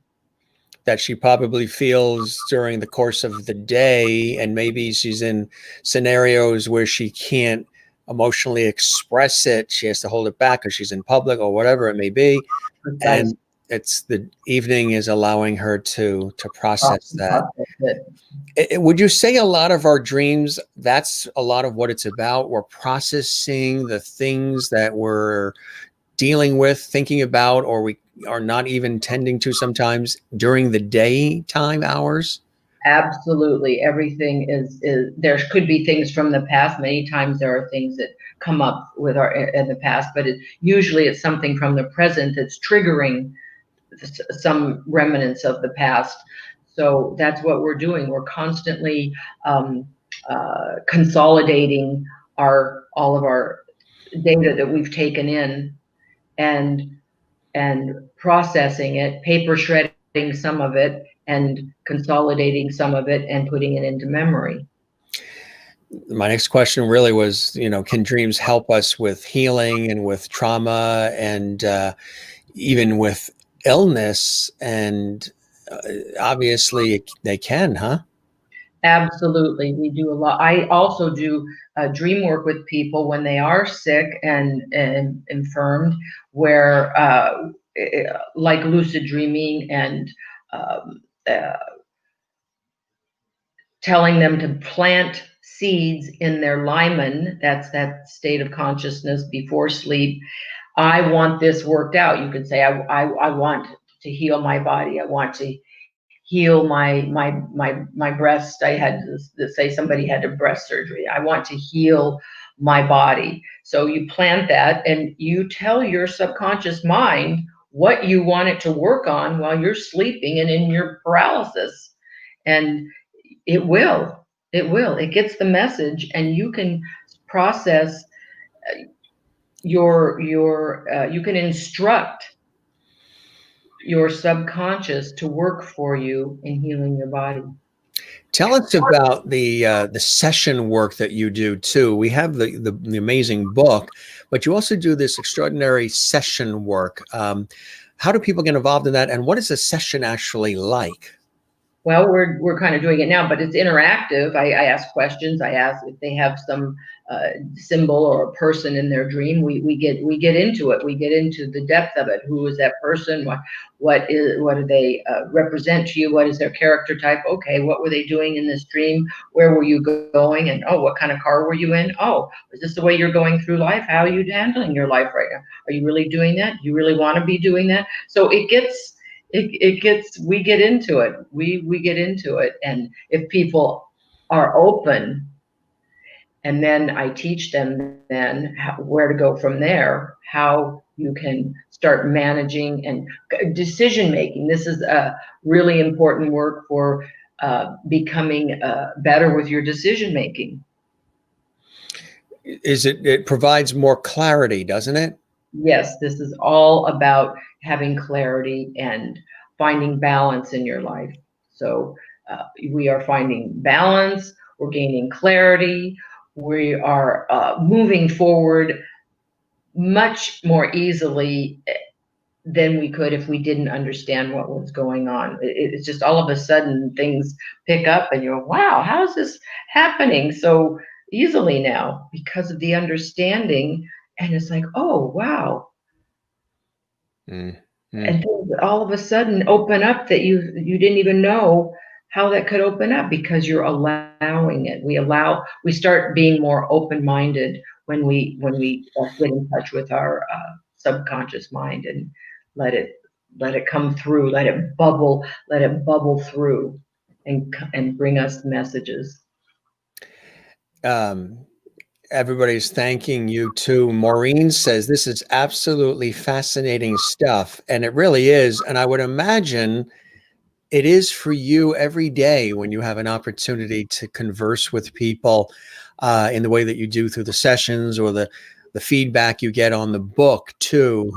that she probably feels during the course of the day, and maybe she's in scenarios where she can't emotionally express it. She has to hold it back because she's in public or whatever it may be. Precise And it's the evening is allowing her to process that. process it. Would you say a lot of our dreams, that's a lot of what it's about? We're processing the things that we're dealing with, thinking about, or we are not even tending to sometimes during the daytime hours? Absolutely. Everything is there could be things from the past. Many times there are things that come up with our in the past, but usually it's something from the present that's triggering some remnants of the past. So that's what we're doing. We're constantly consolidating all of our data that we've taken in, and processing it, paper shredding some of it, and consolidating some of it, and putting it into memory. My next question really was, can dreams help us with healing and with trauma and even with illness? And obviously they can, huh? Absolutely, we do a lot. I also do dream work with people when they are sick and infirmed, where like lucid dreaming and um, uh, telling them to plant seeds in their limen. That's that state of consciousness before sleep. I want this worked out. You could say, I want to heal my body. I want to heal my breast. I had to say somebody had a breast surgery. I want to heal my body. So you plant that and you tell your subconscious mind what you want it to work on while you're sleeping and in your paralysis. And it gets the message, and you can process your you can instruct your subconscious to work for you in healing your body. Tell us about the session work that you do too. We have the amazing book, but you also do this extraordinary session work. How do people get involved in that, and what is a session actually like? Well, we're kind of doing it now, but it's interactive. I ask questions. I ask if they have some symbol or a person in their dream. We get into it. We get into the depth of it. Who is that person? What do they represent to you? What is their character type? Okay, what were they doing in this dream? Where were you going? And oh, what kind of car were you in? Oh, is this the way you're going through life? How are you handling your life right now? Are you really doing that? Do you really want to be doing that? So we get into it. We get into it. And if people are open, and then I teach them then where to go from there, how you can start managing and decision making. This is a really important work for becoming better with your decision making. It provides more clarity, doesn't it? Yes, this is all about having clarity and finding balance in your life. So we are finding balance, we're gaining clarity, we are moving forward much more easily than we could if we didn't understand what was going on. It's just all of a sudden things pick up and you're, wow, how's this happening so easily now? Because of the understanding. And it's like, oh, wow. And things all of a sudden open up that you didn't even know how that could open up, because you're allowing it. We start being more open-minded when we get in touch with our subconscious mind and let it come through, let it bubble through and bring us messages. Everybody's thanking you too. Maureen says this is absolutely fascinating stuff, and it really is. And I would imagine it is for you every day when you have an opportunity to converse with people in the way that you do through the sessions or the feedback you get on the book too.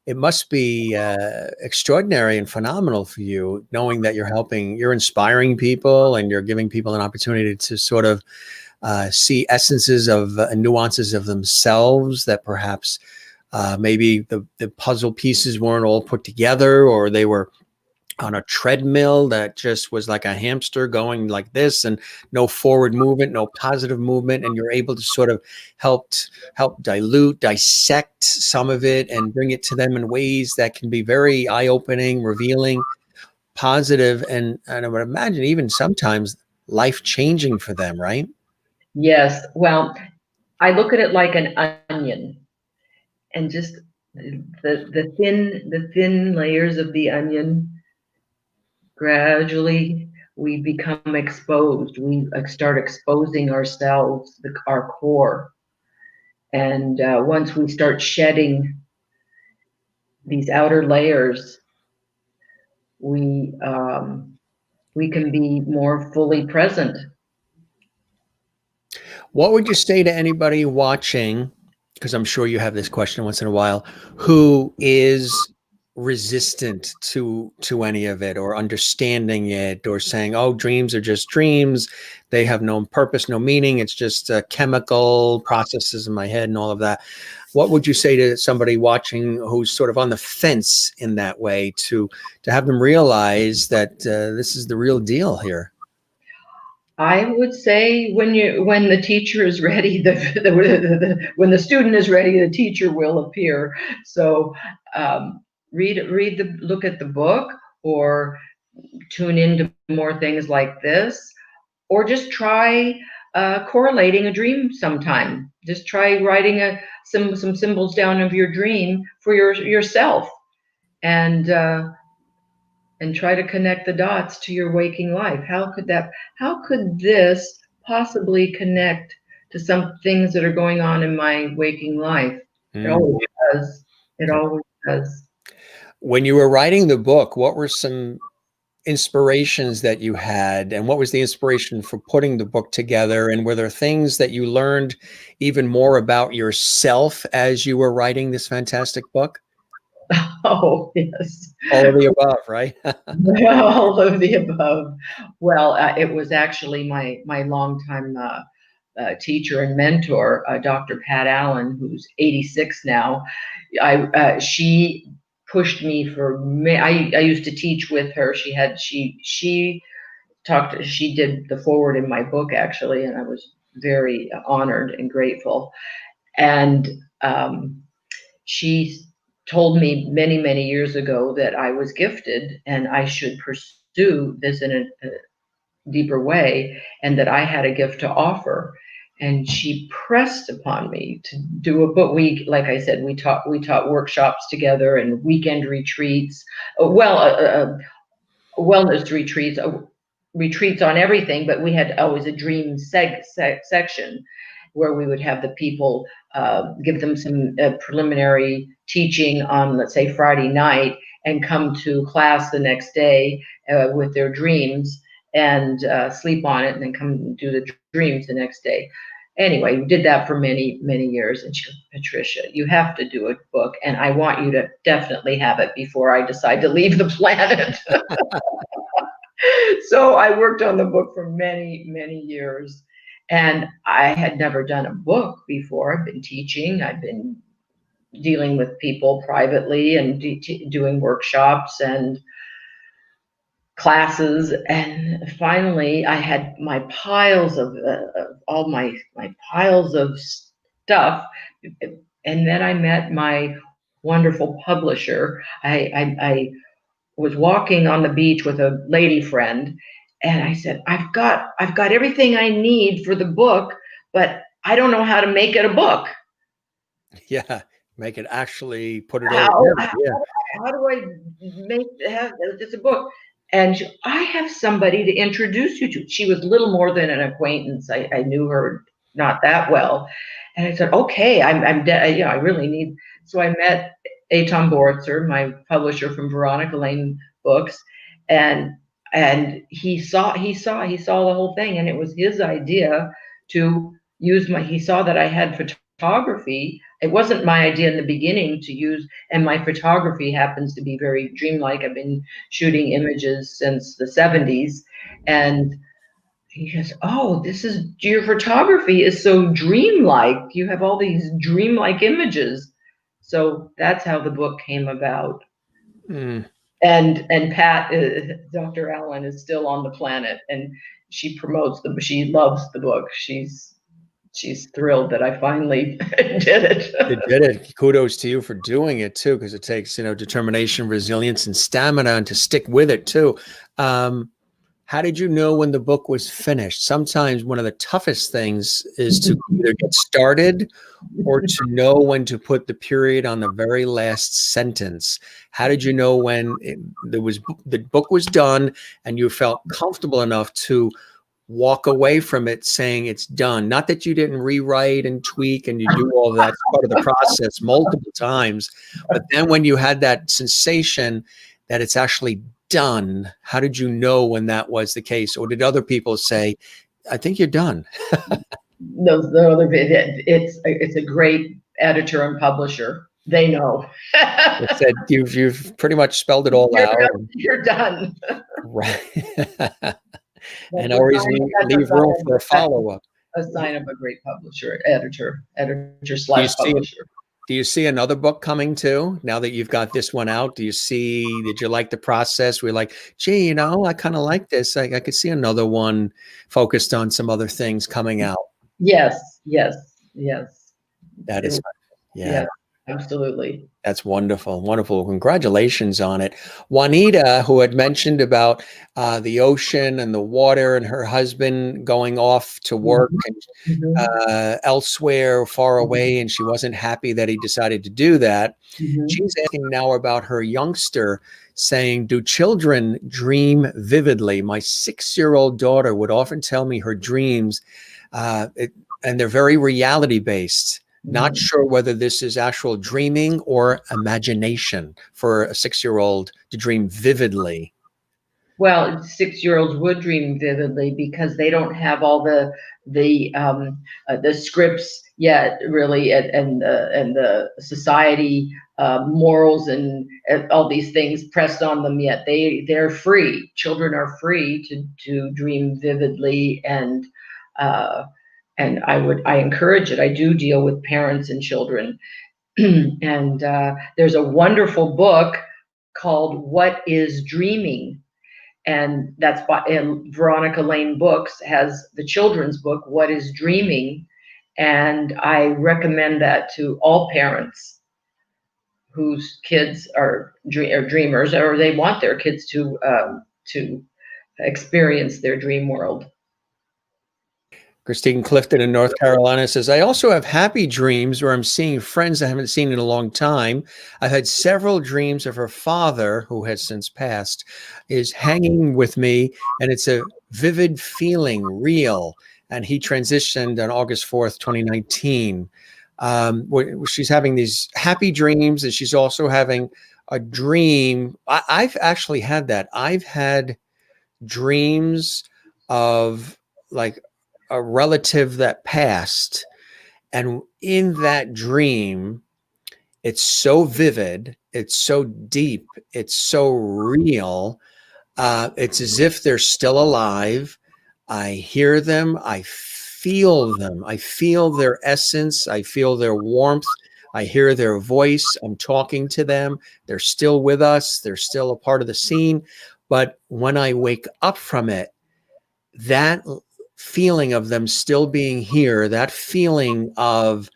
It must be extraordinary and phenomenal for you, knowing that you're inspiring people and you're giving people an opportunity to sort of see essences of nuances of themselves that perhaps maybe the puzzle pieces weren't all put together, or they were on a treadmill that just was like a hamster going like this, and no forward movement, no positive movement, and you're able to sort of help dissect some of it and bring it to them in ways that can be very eye-opening, revealing, positive, and I would imagine even sometimes life-changing for them, right? Yes. Well, I look at it like an onion, and just the thin layers of the onion, gradually we become exposed. We start exposing ourselves, our core. And once we start shedding these outer layers, we we can be more fully present. What would you say to anybody watching, because I'm sure you have this question once in a while, who is resistant to any of it, or understanding it, or saying, oh, dreams are just dreams, they have no purpose, no meaning, it's just chemical processes in my head and all of that? What would you say to somebody watching who's sort of on the fence in that way, to have them realize that this is the real deal here? I would say when the teacher is ready, when the student is ready, the teacher will appear. So look at the book, or tune into more things like this, or just try correlating a dream sometime. Just try writing some symbols down of your dream for yourself, and try to connect the dots to your waking life. How could this possibly connect to some things that are going on in my waking life? It always does. It always does. When you were writing the book, what were some inspirations that you had, and what was the inspiration for putting the book together? And were there things that you learned even more about yourself as you were writing this fantastic book? Oh, yes. All of the above, right? All of the above. Well, it was actually my longtime teacher and mentor, Dr. Pat Allen, who's 86 now. She pushed me I used to teach with her. She did the forward in my book, actually, and I was very honored and grateful. And she told me many, many years ago that I was gifted and I should pursue this in a deeper way, and that I had a gift to offer. And she pressed upon me to do a book. Like I said, we taught workshops together and weekend retreats. Wellness retreats, retreats on everything, but we had always a dream section where we would have the people give them some preliminary teaching on, let's say, Friday night, and come to class the next day with their dreams, and sleep on it, and then come and do the dreams the next day. Anyway, we did that for many, many years. And she goes, Patricia, you have to do a book, and I want you to definitely have it before I decide to leave the planet. So I worked on the book for many, many years, and I had never done a book before. I've been teaching, I've been dealing with people privately, and doing workshops and classes. And finally I had my piles of all my piles of stuff. And then I met my wonderful publisher. I was walking on the beach with a lady friend, and I said, I've got everything I need for the book, but I don't know how to make it a book. Yeah, make it actually put it all How, together. how, Yeah. how do I have this a book? And I have somebody to introduce you to. She was little more than an acquaintance. I knew her not that well. And I said, okay, I really need. So I met Eitan Boritzer, my publisher from Veronica Lane Books, and he saw the whole thing, and it was his idea to use he saw that I had photography. It wasn't my idea in the beginning to use, and my photography happens to be very dreamlike. I've been shooting images since the 70s. And he goes, oh, your photography is so dreamlike. You have all these dreamlike images. So that's how the book came about. Mm. And Pat, Dr. Allen, is still on the planet, and she promotes them. She loves the book. She's thrilled that I finally did it. You did it. Kudos to you for doing it too, because it takes, determination, resilience, and stamina, and to stick with it too. How did you know when the book was finished? Sometimes one of the toughest things is to either get started or to know when to put the period on the very last sentence. How did you know when the book was done and you felt comfortable enough to walk away from it saying it's done? Not that you didn't rewrite and tweak and you do all of that part of the process multiple times, but then when you had that sensation that it's actually done, how did you know when that was the case? Or did other people say, I think you're done? It's a great editor and publisher. They know. It said you've pretty much spelled it all out. You're done. Right. And always leave room for a follow-up. A sign of a great publisher, editor/publisher. Do you see another book coming too? Now that you've got this one out, did you like the process? We're like, gee, I kind of like this. I could see another one focused on some other things coming out. Yes. That is, yeah, absolutely. That's wonderful. Wonderful. Congratulations on it. Juanita, who had mentioned about the ocean and the water and her husband going off to work and elsewhere, far away, and she wasn't happy that he decided to do that. She's asking now about her youngster, saying, do children dream vividly? My 6-year-old daughter would often tell me her dreams, and they're very reality-based. Not sure whether this is actual dreaming or imagination for a 6-year-old to dream vividly. Well, 6-year-olds would dream vividly because they don't have all the scripts yet, really, and the society morals and all these things pressed on them yet. They're free. Children are free to dream vividly, and I encourage it. I do deal with parents and children. And there's a wonderful book called What is Dreaming? And that's and Veronica Lane Books has the children's book, What is Dreaming? And I recommend that to all parents whose kids are dreamers, or they want their kids to experience their dream world. Christine Clifton in North Carolina says, I also have happy dreams where I'm seeing friends I haven't seen in a long time. I've had several dreams of her father, who has since passed, is hanging with me, and it's a vivid feeling, real. And he transitioned on August 4th, 2019. She's having these happy dreams, and she's also having a dream. I've actually had that. I've had dreams of like a relative that passed, and in that dream, it's so vivid, it's so deep, it's so real. It's as if they're still alive. I hear them, I feel them, I feel their essence, I feel their warmth, I hear their voice, I'm talking to them, they're still with us, they're still a part of the scene. But when I wake up from it, that feeling of them still being here, that feeling of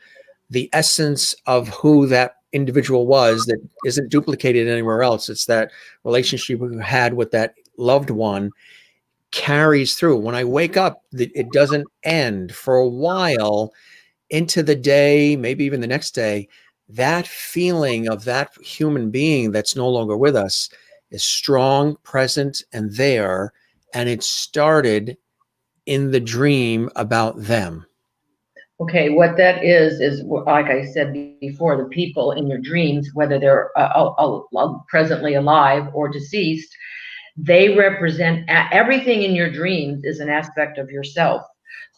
the essence of who that individual was that isn't duplicated anywhere else. It's that relationship we had with that loved one carries through. When I wake up, it doesn't end for a while into the day, maybe even the next day. That feeling of that human being that's no longer with us is strong, present, and there. And it started in the dream about them. Okay, what that is like I said before, the people in your dreams, whether they're presently alive or deceased, they represent everything in your dreams is an aspect of yourself.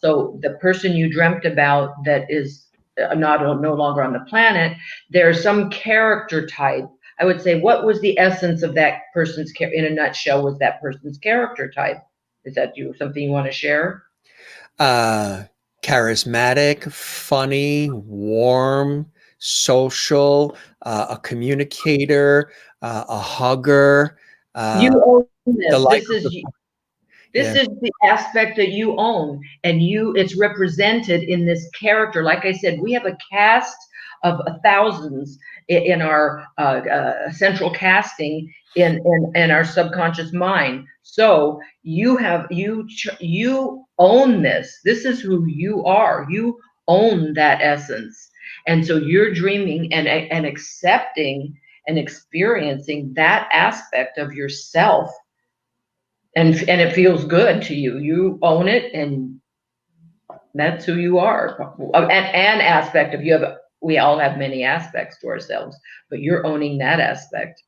So the person you dreamt about that is no longer on the planet, there's some character type. I would say, what was the essence of that person's in a nutshell? Was that person's character type? Is that something you want to share? Charismatic, funny, warm, social, a communicator, a hugger, You own this. the life This of is the, This yeah. is the aspect that you own, and it's represented in this character. Like I said, we have a cast of thousands in our central casting in our subconscious mind. So you own this. This is who you are. You own that essence, and so you're dreaming and accepting and experiencing that aspect of yourself, and it feels good to you. You own it, and that's who you are. An aspect of you have. We all have many aspects to ourselves, but you're owning that aspect.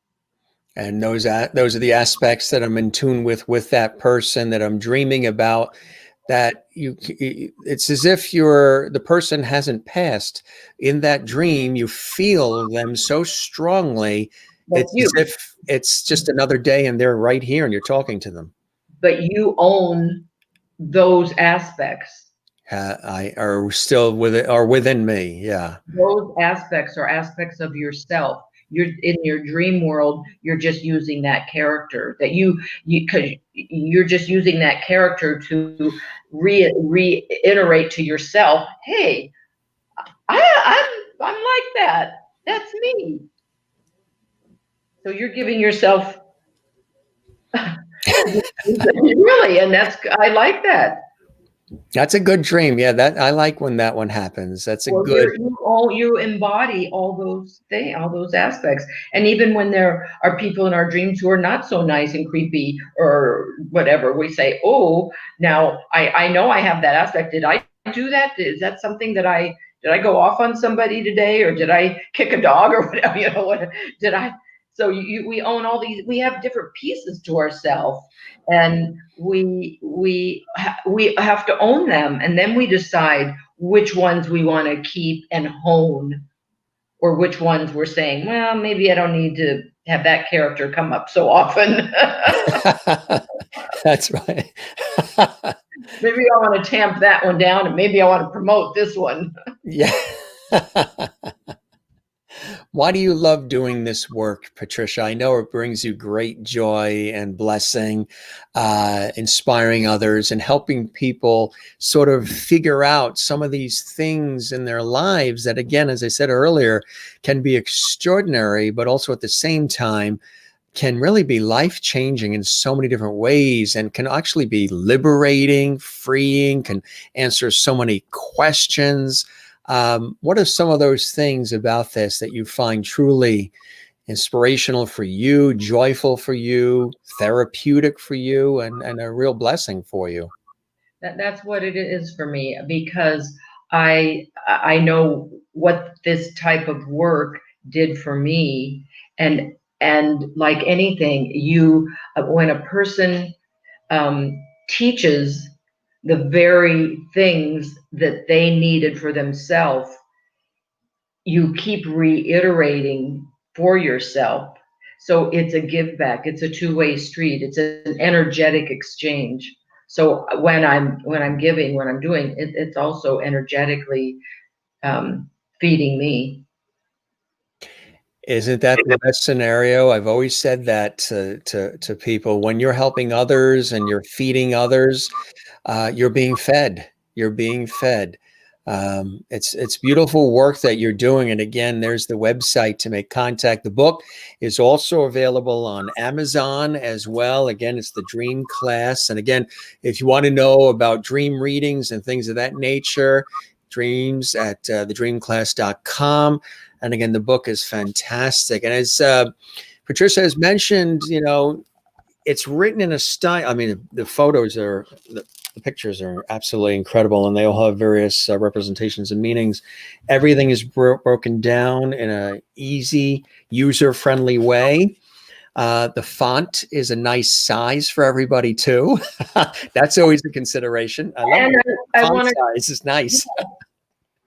And those are the aspects that I'm in tune with that person that I'm dreaming about. That it's as if the person hasn't passed. In that dream, you feel them so strongly. That's It's as you. if it's just another day and they're right here and you're talking to them. But you own those aspects. I are still with it or within me. Yeah. Those aspects are aspects of yourself. You're in your dream world. You're just using that character that because you're just using that character to reiterate to yourself, hey, I'm like that. That's me. So you're giving yourself really, and I like that. That's a good dream. Yeah, that I like when that one happens. That's a Well, good. you embody all those things, all those aspects, and even when there are people in our dreams who are not so nice and creepy or whatever, we say, "Oh, now I know I have that aspect. Did I do that? Is that something that did I go off on somebody today, or did I kick a dog or whatever? You know, what did I?" So we own all these. We have different pieces to ourselves, and we have to own them, and then we decide which ones we want to keep and hone, or which ones we're saying, well, maybe I don't need to have that character come up so often. That's right. Maybe I want to tamp that one down, and maybe I want to promote this one. Yeah. Why do you love doing this work, Patricia? I know it brings you great joy and blessing, inspiring others and helping people sort of figure out some of these things in their lives that, again, as I said earlier, can be extraordinary, but also at the same time can really be life-changing in so many different ways and can actually be liberating, freeing, can answer so many questions. What are some of those things about this that you find truly inspirational for you, joyful for you, therapeutic for you, and a real blessing for you? That's what it is for me, because I know what this type of work did for me, and like anything, when a person teaches the very things that they needed for themselves, you keep reiterating for yourself. So it's a give back. It's a two-way street. It's an energetic exchange. So when I'm giving, when I'm doing it, it's also energetically feeding me. Isn't that the best scenario? I've always said that to people. When you're helping others and you're feeding others, you're being fed. You're being fed. It's beautiful work that you're doing. And again, there's the website to make contact. The book is also available on Amazon as well. Again, it's the Dream Class. And again, if you want to know about dream readings and things of that nature, dreams at thedreamclass.com. And again, the book is fantastic. And as Patricia has mentioned, it's written in a style. I mean, the pictures are absolutely incredible, and they all have various representations and meanings. Everything is broken down in a easy, user-friendly way. The font is a nice size for everybody too. That's always a consideration. I love the font size is nice.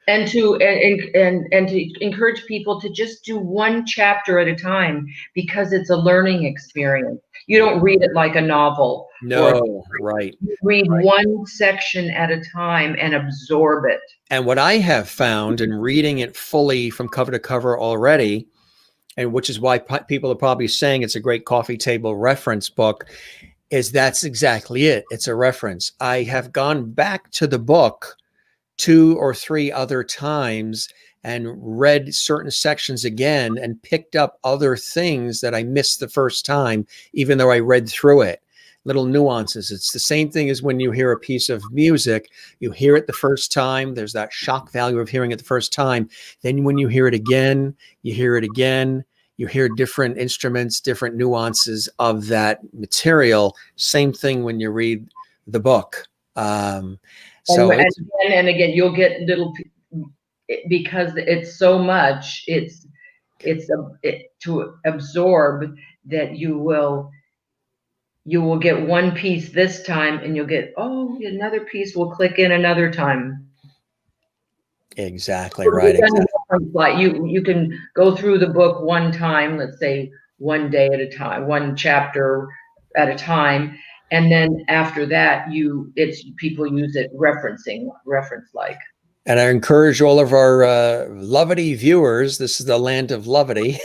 And to encourage people to just do one chapter at a time, because it's a learning experience. You don't read it like a novel. No, right. You read one section at a time and absorb it. And what I have found in reading it fully from cover to cover already and which is why people are probably saying it's a great coffee table reference book, is that's exactly it. It's a reference. I have gone back to the book 2 or 3 other times and read certain sections again and picked up other things that I missed the first time, even though I read through it. Little nuances. It's the same thing as when you hear a piece of music, you hear it the first time, there's that shock value of hearing it the first time. Then when you hear it again, you hear it again, you hear different instruments, different nuances of that material. Same thing when you read the book. So and again, you'll get little, because it's so much, it's to absorb, that you will get one piece this time, and you'll get, oh, another piece will click in another time. Exactly right. Exactly. You can go through the book one time, let's say one day at a time, one chapter at a time, and then after that, people use it reference like. And I encourage all of our Lovity viewers, this is the land of Lovity,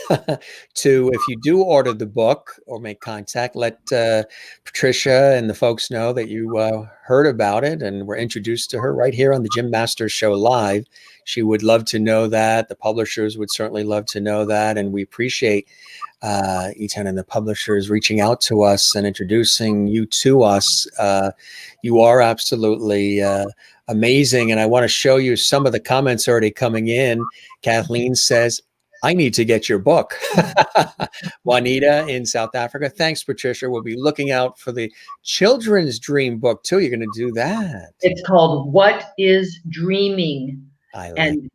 to, if you do order the book or make contact, let Patricia and the folks know that you heard about it and were introduced to her right here on the Jim Masters Show Live. She would love to know that. The publishers would certainly love to know that. And we appreciate Etan and the publishers reaching out to us and introducing you to us. You are absolutely amazing. And I want to show you some of the comments already coming in. Kathleen says, I need to get your book. Juanita in South Africa. Thanks, Patricia. We'll be looking out for the children's dream book too. You're going to do that. It's called What is Dreaming? And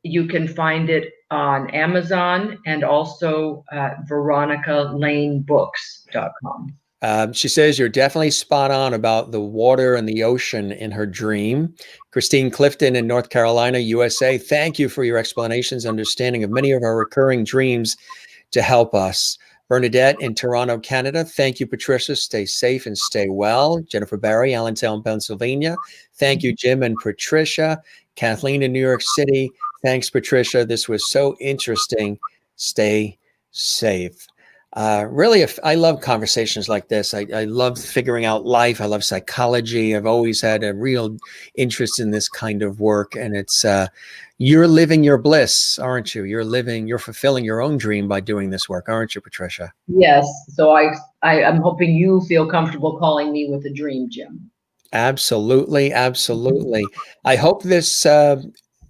you can find it on Amazon and also veronicalanebooks.com. She says you're definitely spot on about the water and the ocean in her dream. Christine Clifton in North Carolina, USA. Thank you for your explanations, understanding of many of our recurring dreams to help us. Bernadette in Toronto, Canada. Thank you, Patricia. Stay safe and stay well. Jennifer Barry, Allentown, Pennsylvania. Thank you, Jim and Patricia. Kathleen in New York City. Thanks, Patricia. This was so interesting. Stay safe. Really, I love conversations like this. I love figuring out life. I love psychology. I've always had a real interest in this kind of work. And it's, you're living your bliss, aren't you? You're fulfilling your own dream by doing this work, aren't you, Patricia? Yes. So I'm hoping you feel comfortable calling me with a dream, Jim. Absolutely. Absolutely. I hope this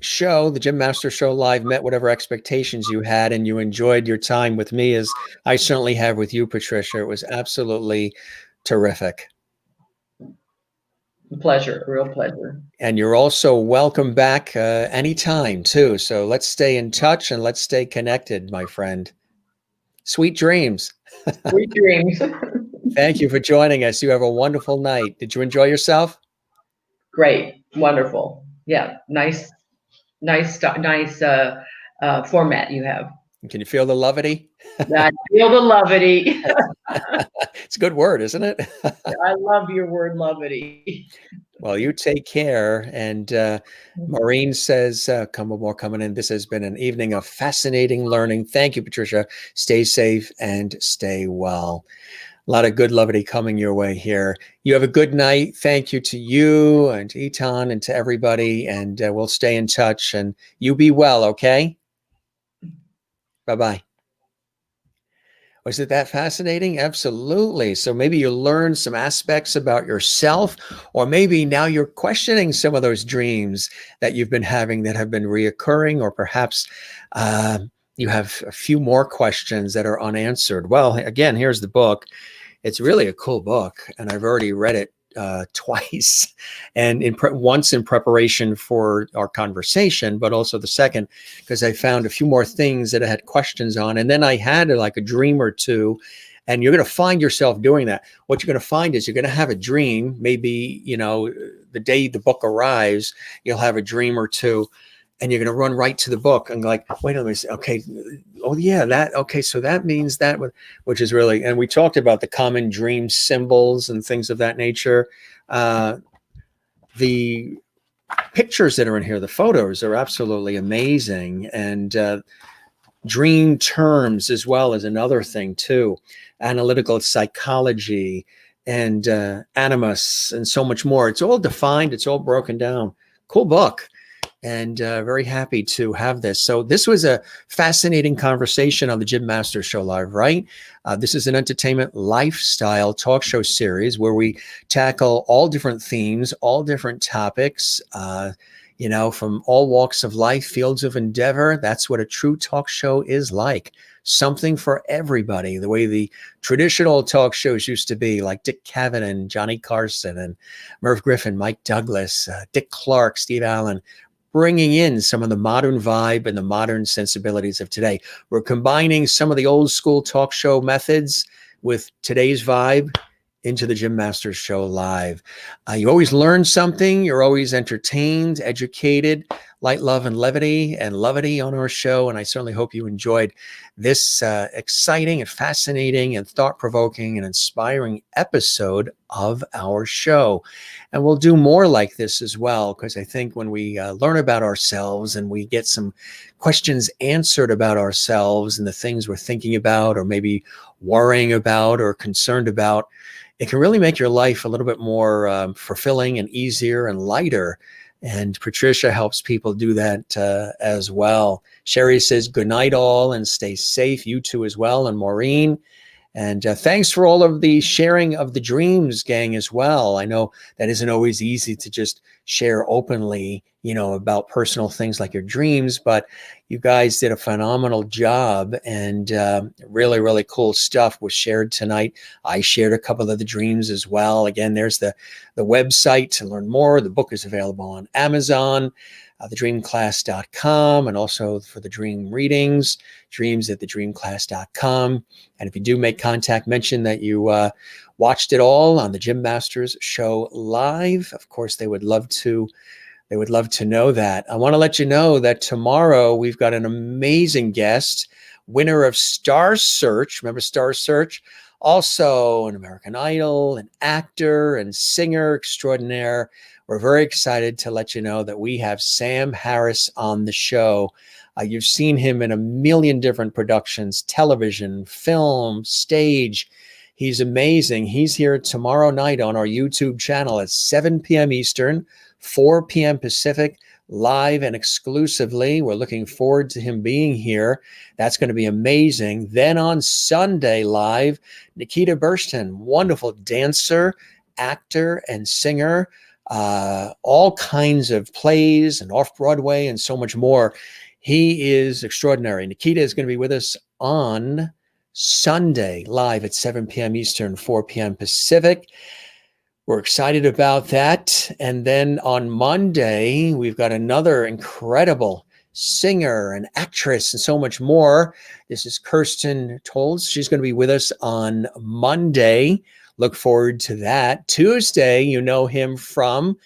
show, the Jim Masters Show Live, met whatever expectations you had, and you enjoyed your time with me, as I certainly have with you, Patricia. It was absolutely terrific. Pleasure, real pleasure. And you're also welcome back anytime too. So let's stay in touch and let's stay connected, my friend. Sweet dreams. Sweet dreams. Thank you for joining us. You have a wonderful night. Did you enjoy yourself? Great. Wonderful. Yeah. Nice format you have. Can you feel the lovity? I feel the lovity. It's a good word, isn't it? I love your word, lovity. Well, you take care. And Maureen says, coming in. This has been an evening of fascinating learning. Thank you, Patricia. Stay safe and stay well. A lot of good lovity coming your way here. You have a good night. Thank you to you and to Etan and to everybody. And we'll stay in touch, and you be well. Okay. Bye-bye. Was it that fascinating? Absolutely. So maybe you learned some aspects about yourself, or maybe now you're questioning some of those dreams that you've been having that have been reoccurring, or perhaps you have a few more questions that are unanswered. Well, again, here's the book. It's really a cool book, and I've already read it twice, and once in preparation for our conversation, but also the second because I found a few more things that I had questions on, and then I had like a dream or two. And you're going to find yourself doing that. What you're going to find is you're going to have a dream. Maybe, the day the book arrives, you'll have a dream or two, and you're going to run right to the book and like, wait a minute, okay, oh yeah, okay, so that means that, which is really, and we talked about the common dream symbols and things of that nature. The pictures that are in here, the photos are absolutely amazing. And Dream terms as well as another thing too. Analytical psychology and animus and so much more. It's all defined. It's all broken down. Cool book. And very happy to have this. So this was a fascinating conversation on the Jim Masters Show Live, right? This is an entertainment lifestyle talk show series where we tackle all different themes, all different topics, from all walks of life, fields of endeavor. That's what a true talk show is like. Something for everybody, the way the traditional talk shows used to be, like Dick Cavett and Johnny Carson and Merv Griffin, Mike Douglas, Dick Clark, Steve Allen, bringing in some of the modern vibe and the modern sensibilities of today. We're combining some of the old school talk show methods with today's vibe into the Jim Masters Show Live. You always learn something. You're always entertained, educated, light, love, and levity on our show. And I certainly hope you enjoyed this exciting and fascinating and thought-provoking and inspiring episode of our show. And we'll do more like this as well, because I think when we learn about ourselves and we get some questions answered about ourselves and the things we're thinking about or maybe worrying about or concerned about, it can really make your life a little bit more fulfilling and easier and lighter. And Patricia helps people do that as well. Sherry says, good night all and stay safe. You too as well. And Maureen. And thanks for all of the sharing of the dreams, gang, as well. I know that isn't always easy to just share openly, about personal things like your dreams, but you guys did a phenomenal job, and really, really cool stuff was shared tonight. I shared a couple of the dreams as well. Again, there's the website to learn more. The book is available on Amazon, thedreamclass.com, and also for the dream readings, dreams@thedreamclass.com. And if you do make contact, mention that you watched it all on the Jim Masters Show Live. Of course, they would love to know that. I want to let you know that tomorrow we've got an amazing guest, winner of Star Search. Remember Star Search? Also an American Idol, an actor and singer extraordinaire. We're very excited to let you know that we have Sam Harris on the show. You've seen him in a million different productions, television, film, stage. He's amazing. He's here tomorrow night on our YouTube channel at 7 p.m. Eastern, 4 p.m. Pacific, live and exclusively. We're looking forward to him being here. That's going to be amazing. Then on Sunday, live, Nikita Burston, wonderful dancer, actor, and singer. All kinds of plays and off-Broadway and so much more. He is extraordinary. Nikita is going to be with us on Sunday, live at 7 p.m. Eastern, 4 p.m. Pacific. We're excited about that. And then on Monday, we've got another incredible singer and actress and so much more. This is Kirsten Tolles. She's going to be with us on Monday. Look forward to that. Tuesday, you know him from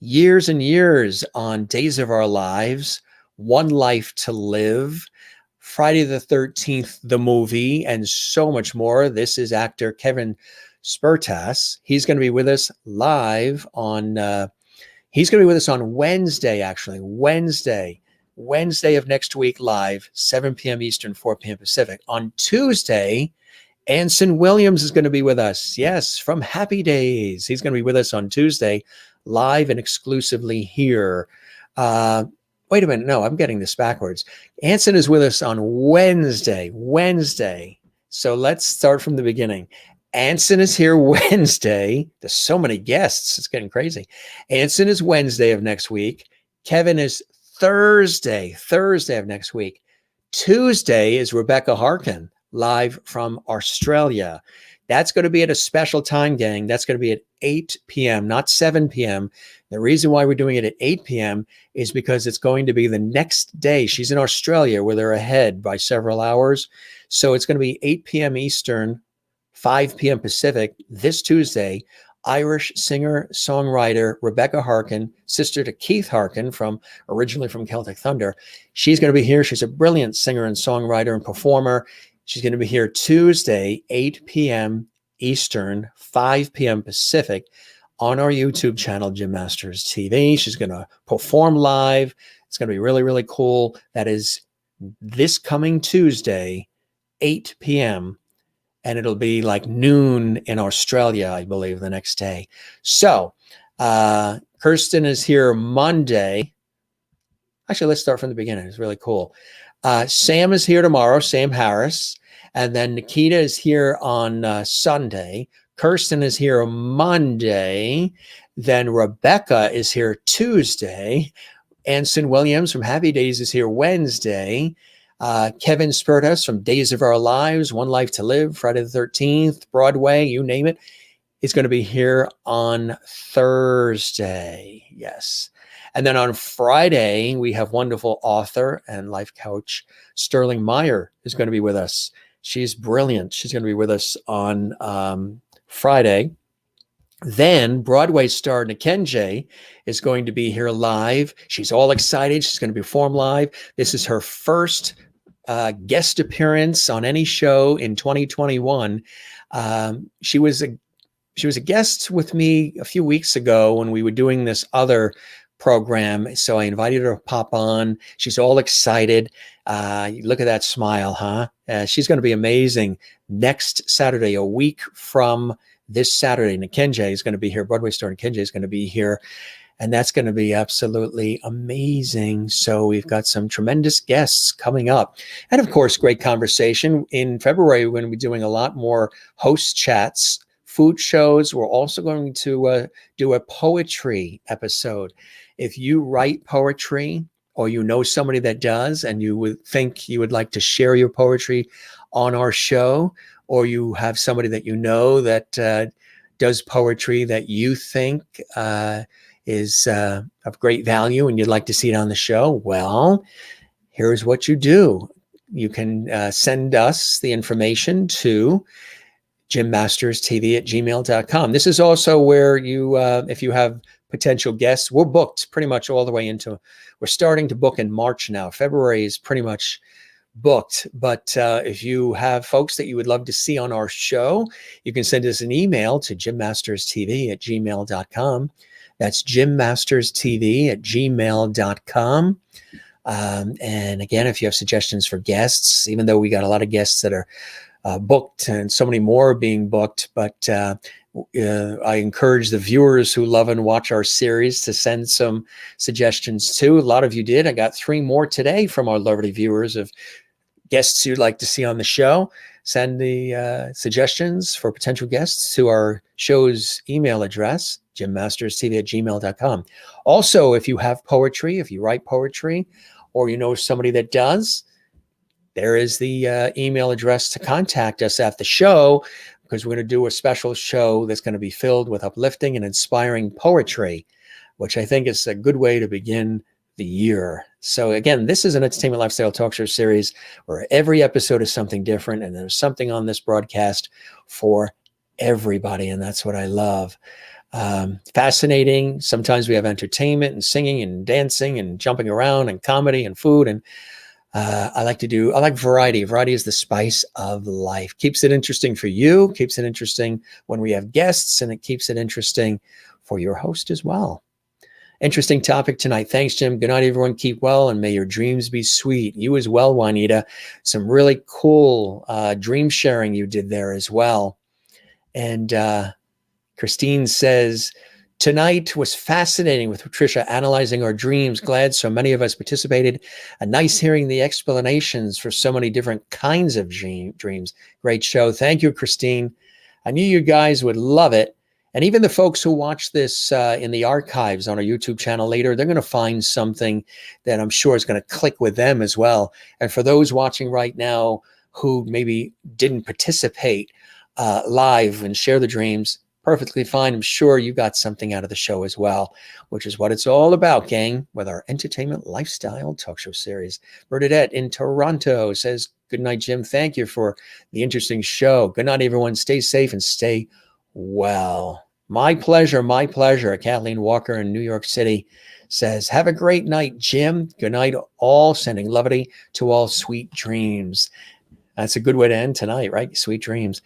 years and years on Days of Our Lives, One Life to Live, Friday the 13th, the movie, and so much more. This is actor Kevin Spertas. He's going to be with us live on, Wednesday, actually. Wednesday of next week, live, 7 p.m. Eastern, 4 p.m. Pacific. On Tuesday, Anson Williams is going to be with us. Yes, from Happy Days. He's going to be with us on Tuesday, live and exclusively here. Wait a minute. No, I'm getting this backwards. Anson is with us on Wednesday. So let's start from the beginning. Anson is here Wednesday. There's so many guests. It's getting crazy. Anson is Wednesday of next week. Kevin is Thursday of next week. Tuesday is Rebecca Harkin, live from Australia. That's going to be at a special time, gang. That's going to be at 8 p.m., not 7 p.m. The reason why we're doing it at 8 p.m. is because it's going to be the next day. She's in Australia where they're ahead by several hours. So it's going to be 8 p.m. Eastern, 5 p.m. Pacific this Tuesday. Irish singer, songwriter Rebecca Harkin, sister to Keith Harkin, originally from Celtic Thunder. She's going to be here. She's a brilliant singer and songwriter and performer. She's going to be here Tuesday, 8 p.m. Eastern, 5 p.m. Pacific on our YouTube channel, Jim Masters TV. She's going to perform live. It's going to be really, really cool. That is this coming Tuesday, 8 p.m., and it'll be like noon in Australia, I believe, the next day. So Kirsten is here Monday. Actually, let's start from the beginning. It's really cool. Sam is here tomorrow, Sam Harris. And then Nikita is here on Sunday. Kirsten is here Monday. Then Rebecca is here Tuesday. Anson Williams from Happy Days is here Wednesday. Kevin Spurtus from Days of Our Lives, One Life to Live, Friday the 13th, Broadway, you name it, is going to be here on Thursday. Yes. And then on Friday, we have wonderful author and life coach Sterling Meyer is going to be with us. She's brilliant. She's going to be with us on Friday. Then Broadway star Nikenje is going to be here live. She's all excited. She's going to perform live. This is her first guest appearance on any show in 2021. She was a guest with me a few weeks ago when we were doing this other program. So I invited her to pop on. She's all excited. Look at that smile, huh? She's going to be amazing next Saturday, a week from this Saturday. Nikenje is going to be here. Broadway star Nikenje is going to be here. And that's going to be absolutely amazing. So we've got some tremendous guests coming up. And of course, great conversation. In February, we're going to be doing a lot more host chats, food shows. We're also going to do a poetry episode. If you write poetry or you know somebody that does and you would think you would like to share your poetry on our show, or you have somebody that you know that does poetry that you think is of great value and you'd like to see it on the show, well, here's what you do. You can send us the information to jimmasterstv@gmail.com. This is also where you, if you have potential guests, we're booked pretty much all the way into, we're starting to book in March now. February is pretty much booked, but if you have folks that you would love to see on our show, you can send us an email to jimmasterstv@gmail.com. That's jimmasterstv@gmail.com. And again, if you have suggestions for guests, even though we got a lot of guests that are booked and so many more are being booked, but I encourage the viewers who love and watch our series to send some suggestions too. A lot of you did. I got 3 more today from our lovely viewers of guests you'd like to see on the show. Send the suggestions for potential guests to our show's email address, jimmasterstv@gmail.com. Also, if you have poetry, if you write poetry, or you know somebody that does, there is the email address to contact us at the show, because we're going to do a special show that's going to be filled with uplifting and inspiring poetry, which I think is a good way to begin the year. So again, this is an entertainment lifestyle talk show series where every episode is something different, and there's something on this broadcast for everybody, and that's what I love. Fascinating. Sometimes we have entertainment and singing and dancing and jumping around and comedy and food, and I like variety. Variety is the spice of life. Keeps it interesting for you, keeps it interesting when we have guests, and it keeps it interesting for your host as well. Interesting topic tonight. Thanks, Jim. Good night, everyone. Keep well, and may your dreams be sweet. You as well, Juanita. Some really cool dream sharing you did there as well. And Christine says, tonight was fascinating with Patricia analyzing our dreams. Glad so many of us participated. Nice hearing the explanations for so many different kinds of dreams. Great show. Thank you, Christine. I knew you guys would love it. And even the folks who watch this in the archives on our YouTube channel later, they're going to find something that I'm sure is going to click with them as well. And for those watching right now who maybe didn't participate live and share the dreams, perfectly fine. I'm sure you got something out of the show as well, which is what it's all about, gang, with our entertainment lifestyle talk show series. Bernadette in Toronto says, good night, Jim. Thank you for the interesting show. Good night, everyone. Stay safe and stay well. My pleasure. My pleasure. Kathleen Walker in New York City says, have a great night, Jim. Good night, all. Sending levity to all. Sweet dreams. That's a good way to end tonight, right? Sweet dreams.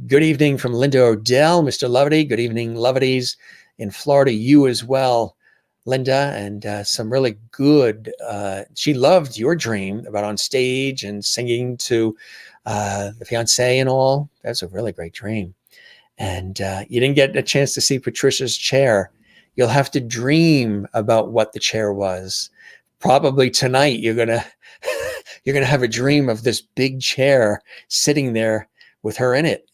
Good evening from Linda Odell, Mr. Levity. Good evening, Levities in Florida. You as well. Linda, and some really good. She loved your dream about on stage and singing to the fiance and all. That's a really great dream. And you didn't get a chance to see Patricia's chair. You'll have to dream about what the chair was. Probably tonight you're gonna you're gonna have a dream of this big chair sitting there with her in it.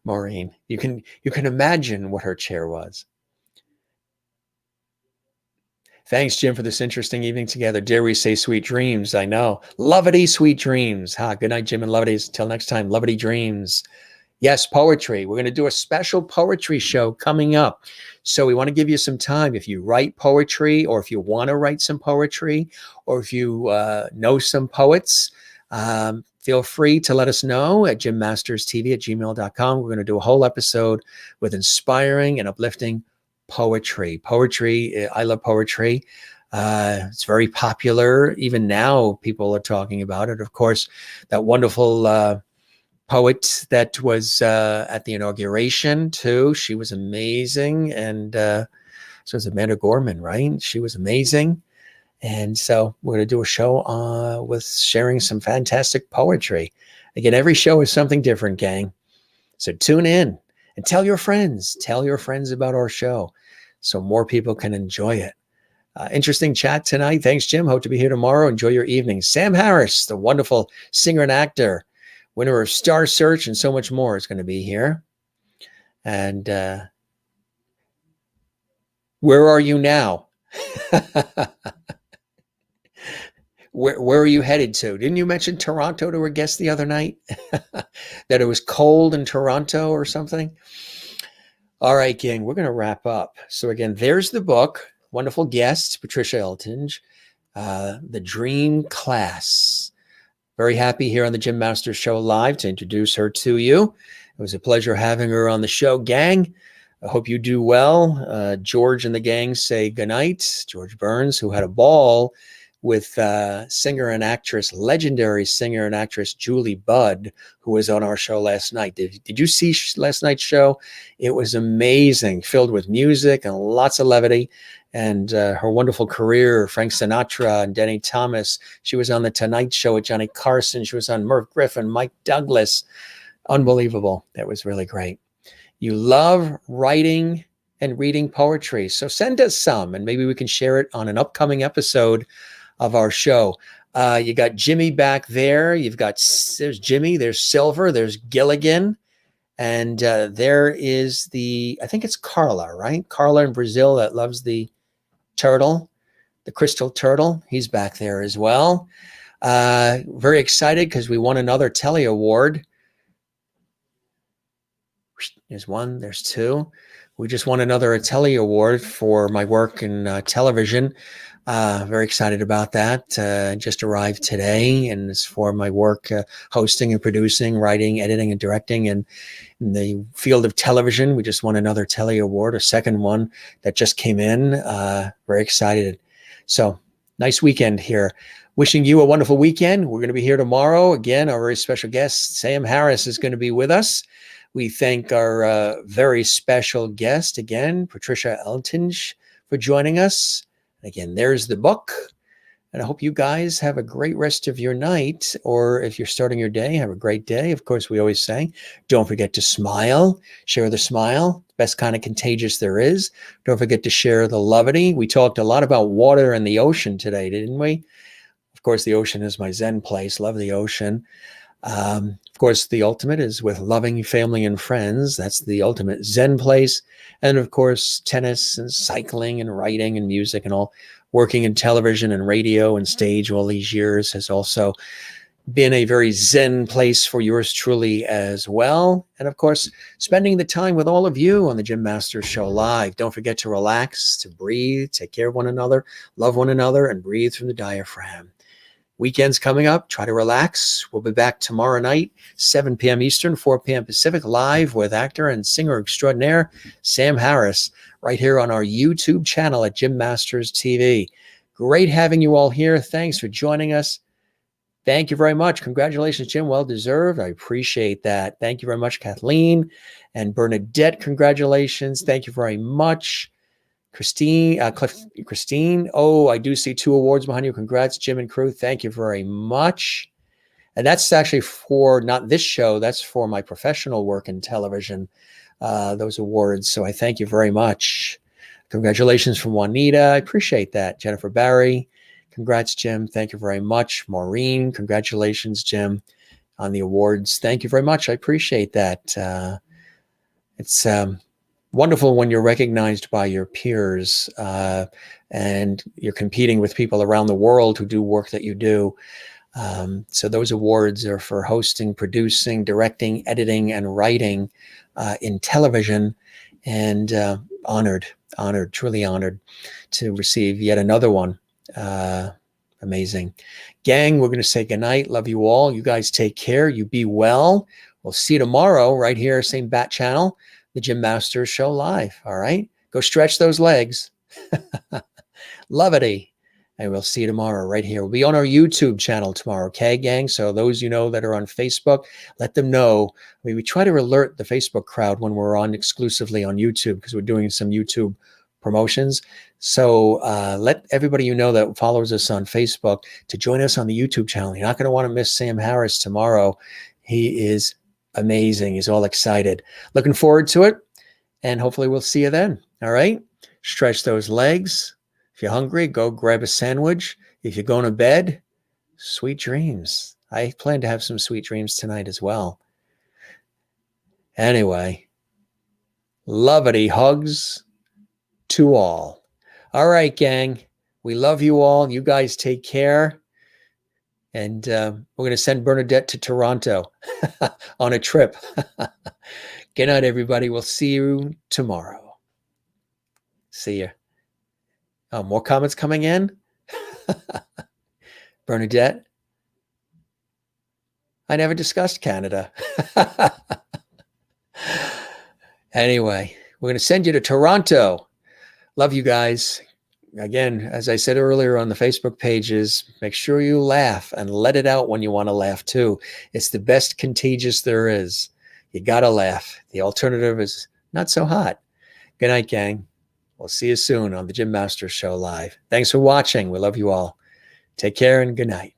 Maureen, you can imagine what her chair was. Thanks, Jim, for this interesting evening together. Dare we say sweet dreams? I know. Lovety sweet dreams. Good night, Jim and Loveties. Till next time, lovety dreams. Yes, poetry. We're going to do a special poetry show coming up. So we want to give you some time. If you write poetry, or if you want to write some poetry, or if you know some poets, feel free to let us know at jimmasterstv@gmail.com. We're going to do a whole episode with inspiring and uplifting poetry. Poetry, I love poetry. It's very popular. Even now, people are talking about it. Of course, that wonderful poet that was at the inauguration too. She was amazing. And so was Amanda Gorman, right? She was amazing. And so we're going to do a show with sharing some fantastic poetry. Again, every show is something different, gang. So tune in and tell your friends about our show so more people can enjoy it. Interesting chat tonight. Thanks, Jim. Hope to be here tomorrow. Enjoy your evening. Sam Harris, the wonderful singer and actor, winner of Star Search and so much more, is going to be here. And where are you now? Where are you headed to? Didn't you mention Toronto to a guest the other night? That it was cold in Toronto or something? All right, gang, we're going to wrap up. So again, there's the book. Wonderful guest, Patricia Eltinge, The Dream Class. Very happy here on the Jim Masters Show Live to introduce her to you. It was a pleasure having her on the show, gang. I hope you do well. George and the gang say goodnight. George Burns, who had a ball with singer and actress, legendary singer and actress Julie Budd, who was on our show last night. Did you see last night's show? It was amazing, filled with music and lots of levity. And her wonderful career, Frank Sinatra and Denny Thomas. She was on The Tonight Show with Johnny Carson. She was on Merv Griffin, Mike Douglas. Unbelievable. That was really great. You love writing and reading poetry. So send us some, and maybe we can share it on an upcoming episode of our show. You got Jimmy back there. There's Jimmy, there's Silver, there's Gilligan. And there is I think it's Carla, right? Carla in Brazil that loves the turtle, the crystal turtle. He's back there as well. Very excited because we won another Telly Award. There's one, there's two. We just won another Telly Award for my work in television. Very excited about that. Just arrived today, and it's for my work hosting and producing, writing, editing, and directing. And in the field of television, we just won another Telly Award, a second one that just came in. Very excited. So nice weekend here. Wishing you a wonderful weekend. We're going to be here tomorrow. Again, our very special guest, Sam Harris, is going to be with us. We thank our very special guest again, Patricia Eltinge, for joining us. Again, there's the book. And I hope you guys have a great rest of your night, or if you're starting your day, have a great day. Of course, we always say, don't forget to smile, share the smile, best kind of contagious there is. Don't forget to share the levity. We talked a lot about water and the ocean today, didn't we? Of course, the ocean is my Zen place. Love the ocean. Of course, the ultimate is with loving family and friends. That's the ultimate Zen place. And of course, tennis and cycling and writing and music and all. Working in television and radio and stage all these years has also been a very Zen place for yours truly as well. And of course, spending the time with all of you on the Jim Masters Show Live. Don't forget to relax, to breathe, take care of one another, love one another, and breathe from the diaphragm. Weekend's coming up. Try to relax. We'll be back tomorrow night, 7 p.m. Eastern, 4 p.m. Pacific, live with actor and singer extraordinaire Sam Harris, right here on our YouTube channel at Jim Masters TV. Great having you all here. Thanks for joining us. Thank you very much. Congratulations, Jim. Well deserved. I appreciate that. Thank you very much, Kathleen and Bernadette. Congratulations. Thank you very much. Christine. Oh, I do see 2 awards behind you. Congrats, Jim and crew. Thank you very much. And that's actually for not this show. That's for my professional work in television, those awards. So I thank you very much. Congratulations from Juanita. I appreciate that. Jennifer Barry. Congrats, Jim. Thank you very much. Maureen. Congratulations, Jim, on the awards. Thank you very much. I appreciate that. It's wonderful when you're recognized by your peers and you're competing with people around the world who do work that you do. So those awards are for hosting, producing, directing, editing, and writing in television, and honored, truly honored to receive yet another one. Amazing. Gang, we're going to say goodnight. Love you all. You guys take care. You be well. We'll see you tomorrow right here, same bat channel, the Jim Masters Show live. All right. Go stretch those legs. Lovity. And we'll see you tomorrow right here. We'll be on our YouTube channel tomorrow, okay, gang? So those that are on Facebook, let them know. We try to alert the Facebook crowd when we're on exclusively on YouTube because we're doing some YouTube promotions. So let everybody that follows us on Facebook to join us on the YouTube channel. You're not going to want to miss Sam Harris tomorrow. He is amazing. He's all excited. Looking forward to it. And hopefully we'll see you then. All right? Stretch those legs. If you're hungry, go grab a sandwich. If you're going to bed, sweet dreams. I plan to have some sweet dreams tonight as well. Anyway, lovity hugs to all. All right, gang. We love you all. You guys take care. And we're going to send Bernadette to Toronto on a trip. Good night, everybody. We'll see you tomorrow. See ya. Oh, more comments coming in? Bernadette? I never discussed Canada. Anyway, we're going to send you to Toronto. Love you guys. Again, as I said earlier on the Facebook pages, make sure you laugh and let it out when you want to laugh too. It's the best contagious there is. You got to laugh. The alternative is not so hot. Good night, gang. We'll see you soon on the Jim Masters Show live. Thanks for watching. We love you all. Take care and good night.